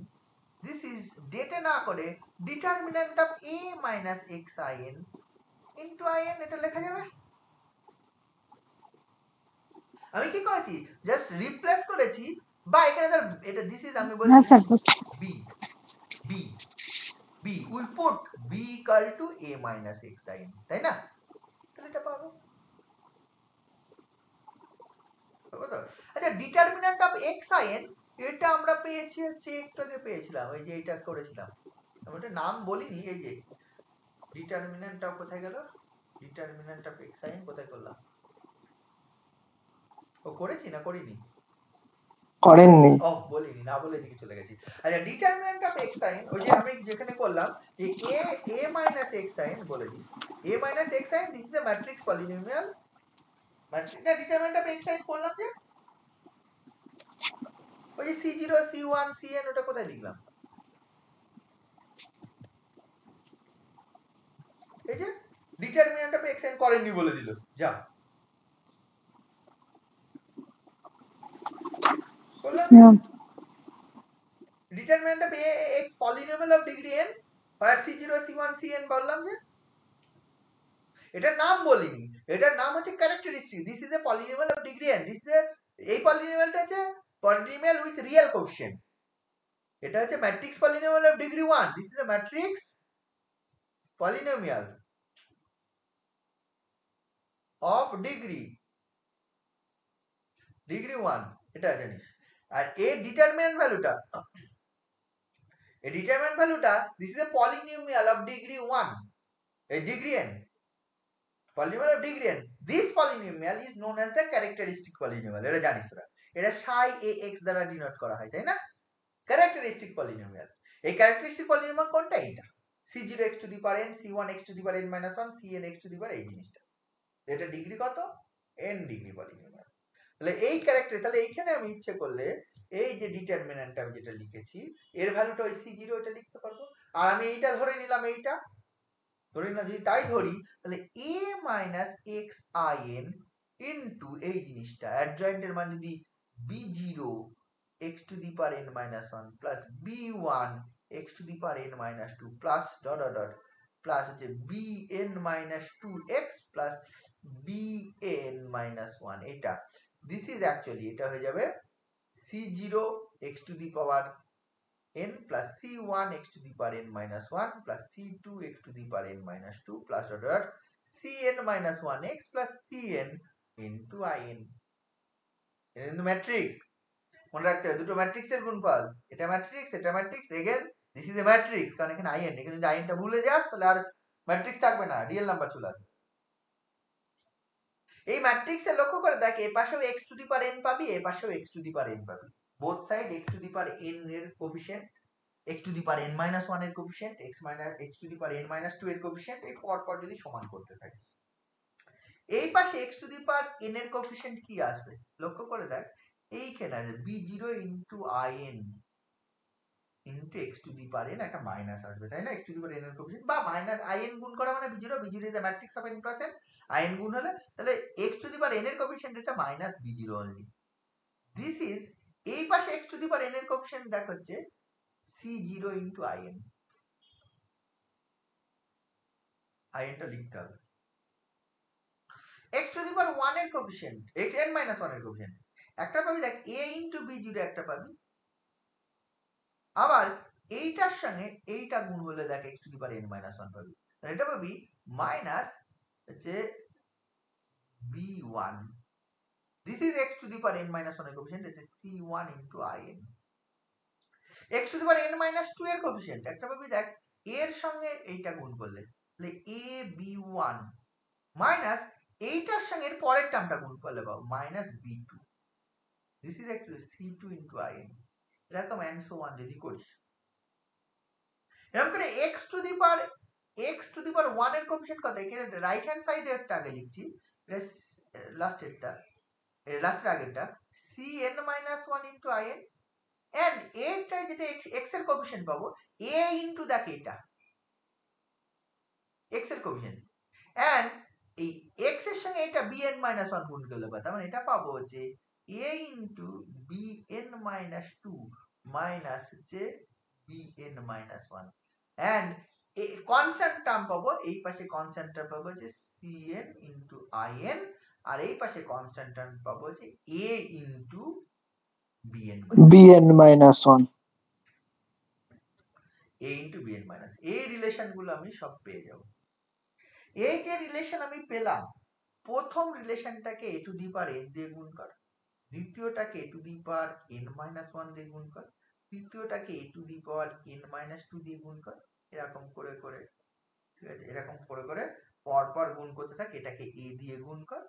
this is data না করে determinant of a minus xin into in, এটা লেখা যাবে। আমি কি করেছি, জাস্ট রিপ্লেস করেছি, বা এখানে ধর এটা দিস ইজ, আমি বলছি b b b will put b equal to a minus xin, তাই না, তাহলে এটা পাবো। আচ্ছা, ডিটারমিন্যান্ট অফ xin এটা আমরা পেয়েছি হচ্ছে একটু আগে পেয়েছিলাম, এই যে এটা করেছিলাম, আমি এটা নাম বলিনি, এই যে ডিটারমিন্যান্ট অফ, কোথায় গেল ডিটারমিন্যান্ট অফ xin, কোথায় করলাম, ও করেছি না করিনি, করেননি, ও বলিনি, না বলে দিকে চলে গেছি। আচ্ছা, ডিটারমিন্যান্ট অফ xin, ওই যে আমি যেখানে করলাম যে a মাইনাস xin বলে দিই, a minus xin, this is the matrix polynomial matrix, না ডিটারমিন্যান্ট অফ xin করলাম যে ওই যে c0 c1 cn, ওটা কোথায় লিখলাম, এই যে ডিটারমিন্যান্ট অফ xin করেননি বলে দিল, যা করলাম determinant of x polynomial of degree n, আর c0 c1 cn বললাম যে, এটার নাম বলিনি, এটার নাম হচ্ছে characteristic, this is a polynomial of degree n, this is এই পলিনোমিয়ালটা হচ্ছে পলিনোমিয়াল উইথ রিয়েল কোএফিশিয়েন্টস, এটা হচ্ছে matrix polynomial of degree 1, this is A matrix polynomial of degree 1, এটা জানিস। আর এর ডিটারমিন্যান্ট ভ্যালুটা, this is a polynomial of degree 1, এই degree n, polynomial of degree n, this polynomial is known as the characteristic polynomial, এটা জানিস তোরা, এটা psi ax দ্বারা ডিনোট করা হয়, তাই না, characteristic polynomial। এই characteristic polynomial কোনটা, এটা c0 x to the power n, c1 x to the power n minus 1, cn x to the power, এই জিনিসটা, এটা ডিগ্রি কত, n ডিগ্রি polynomial। তাহলে এই ক্যারেক্টার, তাহলে এইখানে আমি ইচ্ছে করলে এই যে ডিটারমিন্যান্ট আমি যেটা লিখেছি এর ভ্যালুটা ওই c0 এটা লিখতে পারবো, আর আমি এইটা ধরে নিলাম, এইটা ধরি না, যদি তাই ধরি তাহলে a মাইনাস xin ইনটু এই জিনিসটা অ্যাডজয়েন্টের মান যদি b0 x to the power n minus 1 plus b1 x to the power n minus 2 plus dot dot dot plus হচ্ছে bn minus 2x plus bn minus 1, এটা দিস ইজ অ্যাকচুয়ালি, এটা হয়ে যাবে c0 x to the power n plus c1 x to the power n minus 1 plus c2 x to the power n minus 2 plus dot cn minus 1x plus cn into in, এটা কিন্তু matrix, মনে রাখতে হবে দুটো ম্যাট্রিক্সের গুণফল, এটা matrix এটা matrix, again this is A matrix, কারণ এখানে in, এখানে যদি inটা ভুলে যাস তাহলে আর ম্যাট্রিক্স থাকবে না, রিয়েল নাম্বার চলে আসবে। এই ম্যাট্রিক্সে লক্ষ্য করে দেখ, এ পাশেও x to the power n পাবি, এ পাশেও x to the power n পাবি, both side x to the power n এর coefficient, x to the power n minus 1 এর coefficient, x to the power n minus 2 এর coefficient, এই পর পর যদি সমান করতে থাকি, এই পাশে x to the power n এর কোএফিশিয়েন্ট কি আসবে লক্ষ্য করে দেখ, এইখানে আছে b0 into in into x two the power N একটা মাইনাস আসবে, তাই না? X two the power N এর কোএফিসিয়েন্ট বা মাইনাস আইএন গুণ করা মানে b0, b0 is the matrix of n plus n, in গুণ হলে তাহলে x two the power N এর কোএফিসিয়েন্ট এটা minus b0 only. This is এই পাশে x two the power N এর কোএফিসিয়েন্ট দেখ হচ্ছে c0 ইনটু আইএন, আইএনটা লিখতে হবে। x টু দি পাওয়ার 1 এর কোএফিসিয়েন্ট n মাইনাস 1 এর কোএফিসিয়েন্ট একটা পাবি দেখ a ইনটু b0 একটা পাবি, আবার এইটার সঙ্গে এইটা গুণ হলে দেখ x to the power n minus 1 পাবি, তাহলে এটা পাবি মাইনাস হচ্ছে b1, this is x to the power n minus 1 এর কোএফিসিয়েন্ট হচ্ছে c1 into in। x to the power n minus 2 এর কোএফিসিয়েন্ট একটা পাবি দেখ a এর সঙ্গে এইটা গুণ করলে তাহলে a b1 মাইনাস এইটার সঙ্গে এর পরের টার্মটা গুণ করলে পাবো minus b2, this is actually c2 into in। এরকম and so on যদি করিস, এরকম করে x টু দি পাওয়ার 1 এর কোএফিসিয়েন্ট কত, এখানে রাইট হ্যান্ড সাইডে একটা আগে লিখছি, লাস্টেরটা লাস্টের আগেরটা cn minus 1 into in, and এইটা যেটা x এর কোএফিসিয়েন্ট পাবো a ইনটু দেখ এটা x এর কোএফিসিয়েন্ট, এন্ড এই x এর সঙ্গে এটা bn মাইনাস 1 গুণ করলে পাবো, তার মানে এটা পাবো হচ্ছে a into bn minus 2 minus হচ্ছে bn মাইনাস 1, এন্ড এই কনস্ট্যান্ট টার্ম পাবো, এই পাশে কনস্ট্যান্ট টার্ম পাবো যে cn ইনটু in, আর এই পাশে কনস্ট্যান্ট টার্ম পাবো যে a into bn minus 1, a into bn minus, এই রিলেশন গুলো আমি সব পেয়ে যাব। এই যে রিলেশন আমি পেলাম, প্রথম রিলেশনটাকে a to the power n দিয়ে গুণ কর, দ্বিতীয়টাকে a to the power n minus 1 দিয়ে গুণ কর, তৃতীয়টাকে a to the power n minus 2 দিয়ে গুণ কর, এরকম করে করে, ঠিক আছে, এরকম করে করে পরপর গুণ করতে থাক, এটাকে a দিয়ে গুণ কর,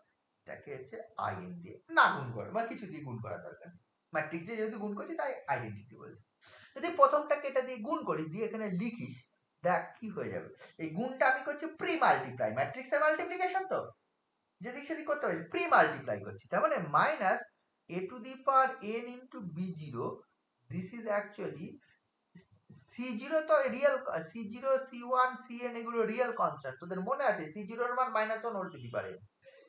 এটাকে হচ্ছে in দিয়ে না গুণ কর বা কিছু দিয়ে গুণ করার দরকার নেই, ম্যাট্রিক্স দিয়ে যেহেতু গুণ করছি তাই আইডেন্টিটি বলছি। যদি প্রথমটাকে এটা দিয়ে গুণ করিস, দিয়ে এখানে লিখিস, দেখ কি হয়ে যাবে। এই গুণটা আমি করছি প্রি মাল্টিপ্লাই, ম্যাট্রিক্সের মাল্টিপ্লিকেশন তো যেদিক সেদিক করতে পারি, প্রি মাল্টিপ্লাই করছি, তার মানে minus a to the power n into b0, this is actually c0 তো রিয়েল, c0 c1 cn এগুলো রিয়েল কনস্ট্যান্ট, তোদের মনে আছে c0 এর মান minus 1 whole to the power n,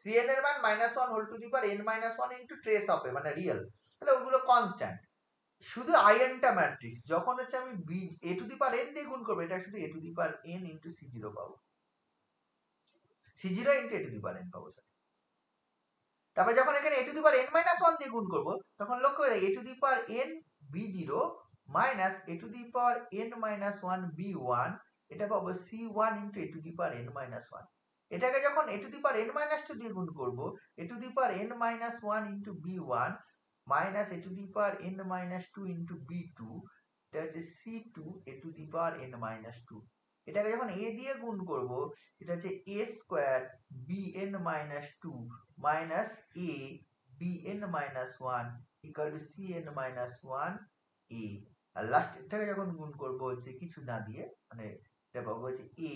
cn এর মান minus 1 whole to the power n minus 1 into trace of A মানে রিয়েল, তাহলে ওগুলো কনস্ট্যান্ট। শুধু আইএনটা ম্যাট্রিক্স, যখন হচ্ছে আমি a to the power n দিয়ে গুণ করব, এটা শুধু a to the power n into c0 পাবো, c0 into a to the power n পাবো। তারপর যখন এখানে a to the power n minus 1 দিয়ে গুণ করব, তখন লক্ষ্য করে a to the power n b0 minus a to the power n minus 1 b1, এটা পাবো c1 into a to the power n minus 1। এটাকে যখন a to the power n minus 2 দিয়ে গুণ করব, a to the power n minus 1 into b1 minus a to the power n minus 2 into b2, এটা হচ্ছে c2 a to the power n minus 2। এটাকে যখন a দিয়ে গুণ করব, এটা হচ্ছে a square bn minus 2 minus a bn minus 1 equal to cn minus 1 a, আর লাস্ট এটাকে যখন গুণ করব হচ্ছে কিছু না দিয়ে, মানে এটা পাবো হচ্ছে a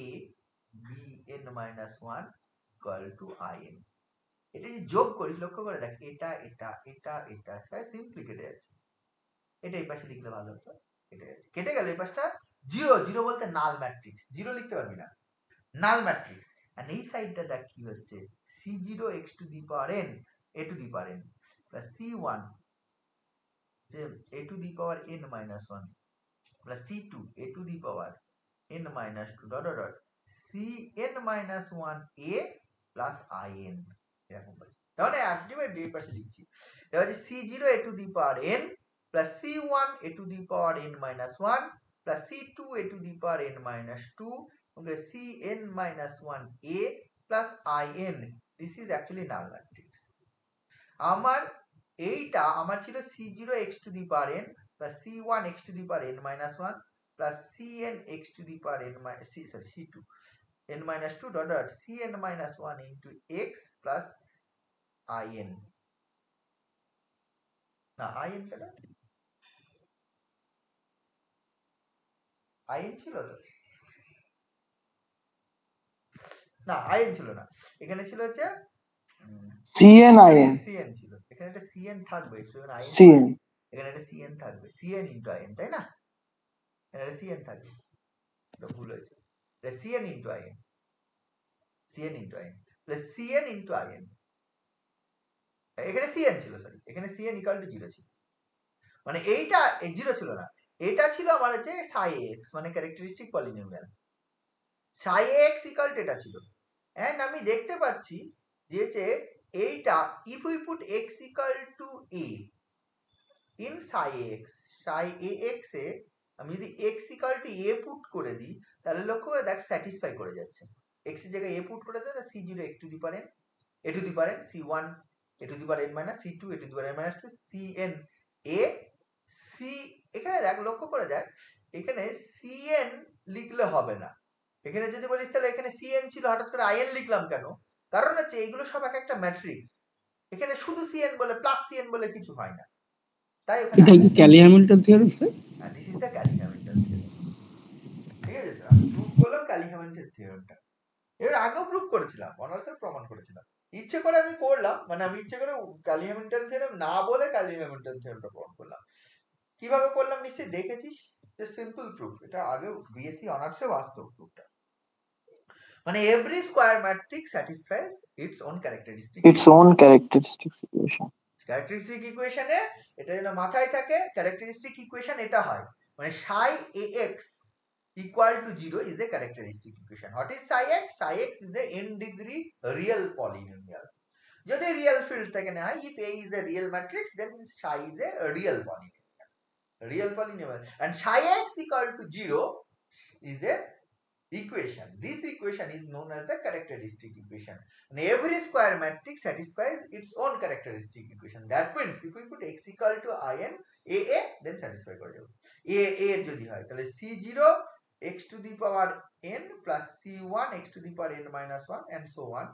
bn minus 1 equal two in। এটা যদি যোগ করিস, লক্ষ্য করে দেখ, এটা এটা এটা এটা সিম্পলি কেটে যাচ্ছে, এটা এই পাশে লিখলে ভালো হতো, কেটে যাচ্ছে, কেটে গেলে এই পাশটা 0, 0 বলতে নাল ম্যাট্রিক্স, 0 লিখতে পারবি না, নাল ম্যাট্রিক্স। আর এই সাইডটা দেখ কি হচ্ছে, c0 x to the power n a to the power n plus c1 যে a to the power n minus 1 plus c2 a to the power n minus 2 dot dot cn minus 1 a plus in, এরকম বলছি। তাহলে ultimately এই পাশে লিখছি, এটা হচ্ছে c0 a to the power n plus c1 a to the power n minus 1 plus c2 a to the power n minus 2 cn minus 1 a plus in, this is actually null matrix। আমার এইটা আমার ছিল c0 x to the power n plus c1 x to the power n minus 1 plus cn x to the power n minus c2 n minus 2 dot dot cn minus 1 into x plus in, না in কেন in ছিল তো না, in ছিল না, এখানে ছিল হচ্ছে cn in, cn ছিল, এখানে একটা cn থাকবে, cn এখানে একটা cn থাকবে, cn into in, তাই না? এখানে সিএন থাকবে, এটা ভুল হয়েছে, এটা CN into in, CN into in, তাহলে সিএন ইন্টু আইএন, এখানে সিএন ছিল, সরি এখানে সিএন ইকুয়াল টু 0 ছিল, মানে এইটা 0 ছিল না, এটা ছিল আমার হচ্ছে সাই এক্স মানে characteristic polynomial, Sai x equal to এটা ছিল, এন্ড আমি দেখতে পাচ্ছি যে এইটা if we put x equal to a in Sai x, Sai A x এ আমি যদি x equal to a put করে দিই তাহলে লক্ষ্য করে দেখ স্যাটিসফাই করে যাচ্ছে, x এর জায়গায় a পুট করে দিলে c0 x to the power n, a to the power n, c1 a to the power n minus c2 a to the power n minus 2, cn a c, এখানে দেখ লক্ষ্য করে দেখ এখানে cn লিখলে হবে না, এখানে যদি বলিস তাহলে এখানে cn ছিল হঠাৎ করে in লিখলাম কেন, কারণ হচ্ছে এইগুলো সব এক একটা ম্যাট্রিক্স, এখানে শুধু cn বলে প্লাস cn বলে কিছু হয় না, তাই ওখানে এটা কি Kelly Hamilton theorem sir? This is the Kelly Hamilton theorem, ঠিক আছে স্যার, আমি প্রুফ করলাম ক্যালি হ্যামিল্টন থিওরেমটা, এর আগেও প্রুফ করেছিলাম, অনার্সের প্রমাণ করেছিলাম, ইচ্ছে করে আমি করলাম, মানে আমি ইচ্ছে করে ক্যালি হ্যামিল্টন থিওরেম না বলে ক্যালি হ্যামিল্টন থিওরেমটা প্রমাণ করলাম, কিভাবে করলাম নিশ্চয়ই দেখেছিস, যে সিম্পল প্রুফ, এটা আগেও বিএসসি অনার্সেও আসতো প্রুফটা, মানে every square matrix স্যাটিসফাইজ its own characteristic equation. Characteristic ইকুয়েশনে এটা যেন মাথায় থাকে, ক্যারেক্টারিস্টিক ইকুয়েশন এটা হয় মানে psi ax equal to 0 is a characteristic equation. What is psi x? Psi x is the n degree real polynomial. যদি রিয়েল ফিল্ড থেকে না হয়, if a is a real matrix then psi is a real polynomial, real polynomial, and psi x equal to 0 is a equation. This equation is known as the characteristic equation, and every square matrix satisfies its own characteristic equation. That means if we put x equal to in a then satisfy করে যাবে, a এর যদি হয় তাহলে c0 x to the power n plus c1 x to the power n minus 1 and so on,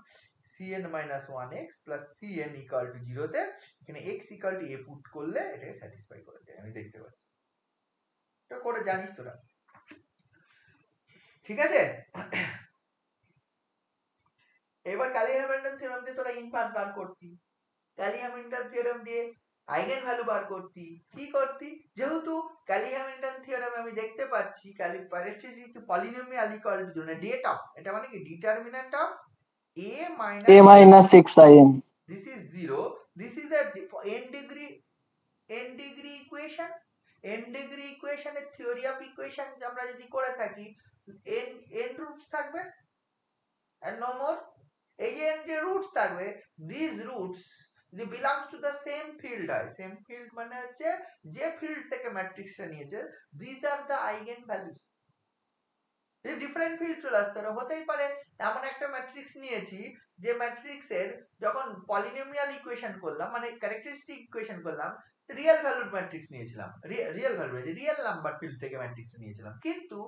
cn minus 1x plus cn equal to 0 তে এখানে x equal to a put করলে এটাকে স্যাটিসফাই করে দেয়, আমি দেখতে পাচ্ছি, এটা করে জানিস তোরা, ঠিক আছে। এবার ক্যালি হ্যামিল্টন থিওরেম দিয়ে তোরা ইনভার্স বার করতি, ক্যালি হ্যামিল্টন থিওরেম দিয়ে আইগেন ভ্যালু বার করতি, কি করতি, যেহেতু ক্যালি হ্যামিল্টন থিওরেম আমি দেখতে পাচ্ছি ক্যারেক্টারিস্টিক পলিনোমিয়াল ইকুয়াল টু মানে ডেটা, এটা মানে কি determinant of a minus xin, this is 0, this is a n degree equation, n degree equation এর theory of equation আমরা যদি করে থাকি n roots থাকবে and no more, এই যে n যে roots থাকবে, these roots they belongs to the same field, হয় same field মানে হচ্ছে যে ফিল্ড থেকে ম্যাট্রিক্সটা নিয়েছে, these are the eigen values, এই ডিফারেন্ট ফিল্ড চলে আসতে হতেই পারে, এমন একটা ম্যাট্রিক্স নিয়েছি যে ম্যাট্রিক্সের যখন পলিনোমিয়াল ইকুয়েশন করলাম মানে ক্যারেক্টারিস্টিক ইকুয়েশন করলাম, রিয়েল ভ্যালুড ম্যাট্রিক্স নিয়েছিলাম, real value real number field থেকে ম্যাট্রিক্স নিয়েছিলাম, কিন্তু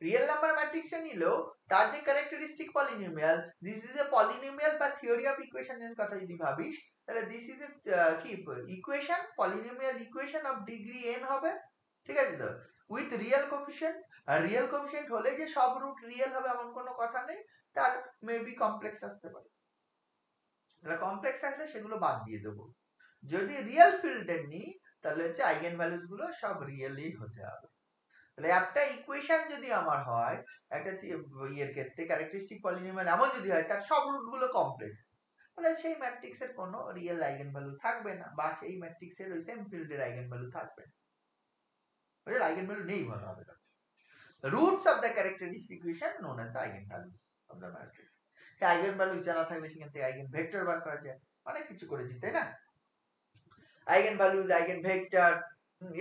রিয়েল নাম্বার ম্যাট্রিক্সটা নিলেও তার যে characteristic polynomial, this is a polynomial বা থিওরি অফ ইকুয়েশনের কথা যদি ভাবিস তাহলে দিস ইজ এ কি equation, polynomial equation of degree n হবে, ঠিক আছে তো, উইথ রিয়েল কোফিশিয়েন্ট, আর রিয়েল কোফিশিয়েন্ট হলে যে সব রুট রিয়েল হবে এমন কোনো কথা নেই, তার মেবি কমপ্লেক্স আসতে পারে, তাহলে কমপ্লেক্স আসলে সেগুলো বাদ দিয়ে দেবো, যদি রিয়েল ফিল্ডের নিই তাহলে হচ্ছে আইগেন ভ্যালুস গুলো সব রিয়েলি হতে হবে, তাহলে একটা ইকুয়েশন যদি আমার হয় একটা ইয়ের ক্ষেত্রে ক্যারেক্টারিস্টিক পলিনোমিয়াল এমন যদি হয় তার সব রুট গুলো কমপ্লেক্স, তাহলে সেই ম্যাট্রিক্সের কোনো রিয়েল আইগেন ভ্যালু থাকবে না, বা সেই ম্যাট্রিক্সের ওই সেম ফিল্ডের আইগেন ভ্যালু থাকবে না, বুঝলে, আইগেন ভ্যালু নেই বলা হবে, roots of the characteristic equation known as the eigenvalues of the matrix, সেই আইগেন ভ্যালুস জানা থাকলে সেখান থেকে আইগেন ভেক্টর বার করা যায়, অনেক কিছু করেছিস তাই না, আইগেন ভ্যালুস আইগেন ভেক্টর,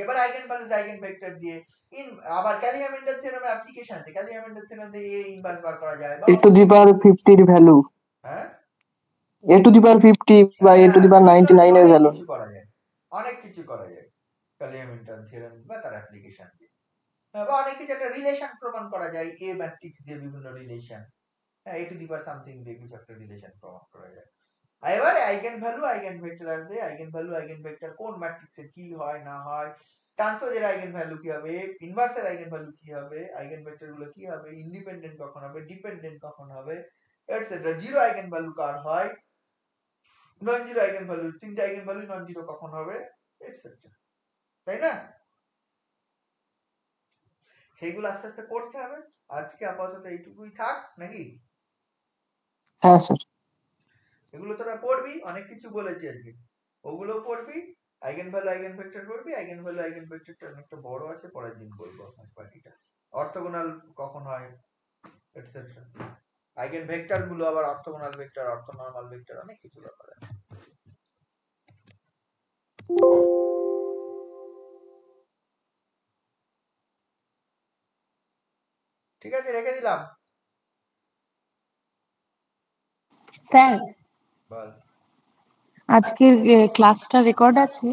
এবার আইগেন ভ্যালুস আইগেন ভেক্টর দিয়ে আবার ক্যালি হ্যামিল্টন থিওরেমের অ্যাপ্লিকেশন আছে, ক্যালি হ্যামিল্টন থিওরেম দিয়ে a ইনভার্স বার করা যায়, a to the power 50 এর ভ্যালু, হ্যাঁ a to the power 50 বা a to the power 99 এর ভ্যালু, কিছু করা যায়, অনেক কিছু করা যায় ক্যালি হ্যামিল্টন থিওরেম বা তার অ্যাপ্লিকেশন দিয়ে, বা অনেক কিছু একটা রিলেশন প্রমাণ করা যায়, এ ম্যাট্রিক্স দিয়ে বিভিন্ন relation, a to the power something দিয়ে কিছু একটা রিলেশন প্রমাণ করা যায়, এবার আইগেন ভ্যালু আইগেন ভেক্টর আসবে, আইগেন ভ্যালু আইগেন ভেক্টর কোন ম্যাট্রিক্সে কি হয় না হয়, ট্রান্সপোজের আইগেন ভ্যালু কি হবে, ইনভার্সের আইগেন ভ্যালু কি হবে, আইগেন ভেক্টর গুলো কি হবে, ইন্ডিপেন্ডেন্ট কখন হবে, ডিপেন্ডেন্ট কখন হবে, এটসেট্রা, জিরো আইগেন ভ্যালু কার হয়, নন জিরো আইগেন ভ্যালু, তিনটা আইগেন ভ্যালু নন জিরো কখন হবে, এটসেট্রা, তাই না, সেইগুলো আস্তে আস্তে করতে হবে। আজকে আপাতত এইটুকুই থাক নাকি? হ্যাঁ স্যার। এগুলো তোরা পড়বি, অনেক কিছু বলেছি আজকে, ওগুলো পড়বি। আইগেন ভ্যালু আইগেন ভেক্টর পড়বি, আইগেন ভ্যালু আইগেন ভেক্টরটা অনেকটা বড় আছে, পরের দিন বলবো বাকিটা। অর্থগোনাল কখন হয় এটসেট্রা, আইগেন ভেক্টর গুলো আবার অর্থগোনাল ভেক্টর, অর্থনর্মাল ভেক্টর, অনেক কিছু ব্যাপার আছে। ঠিক আছে, রেখে দিলাম। স্যার বল। আজকের ক্লাসটা রেকর্ড আছে?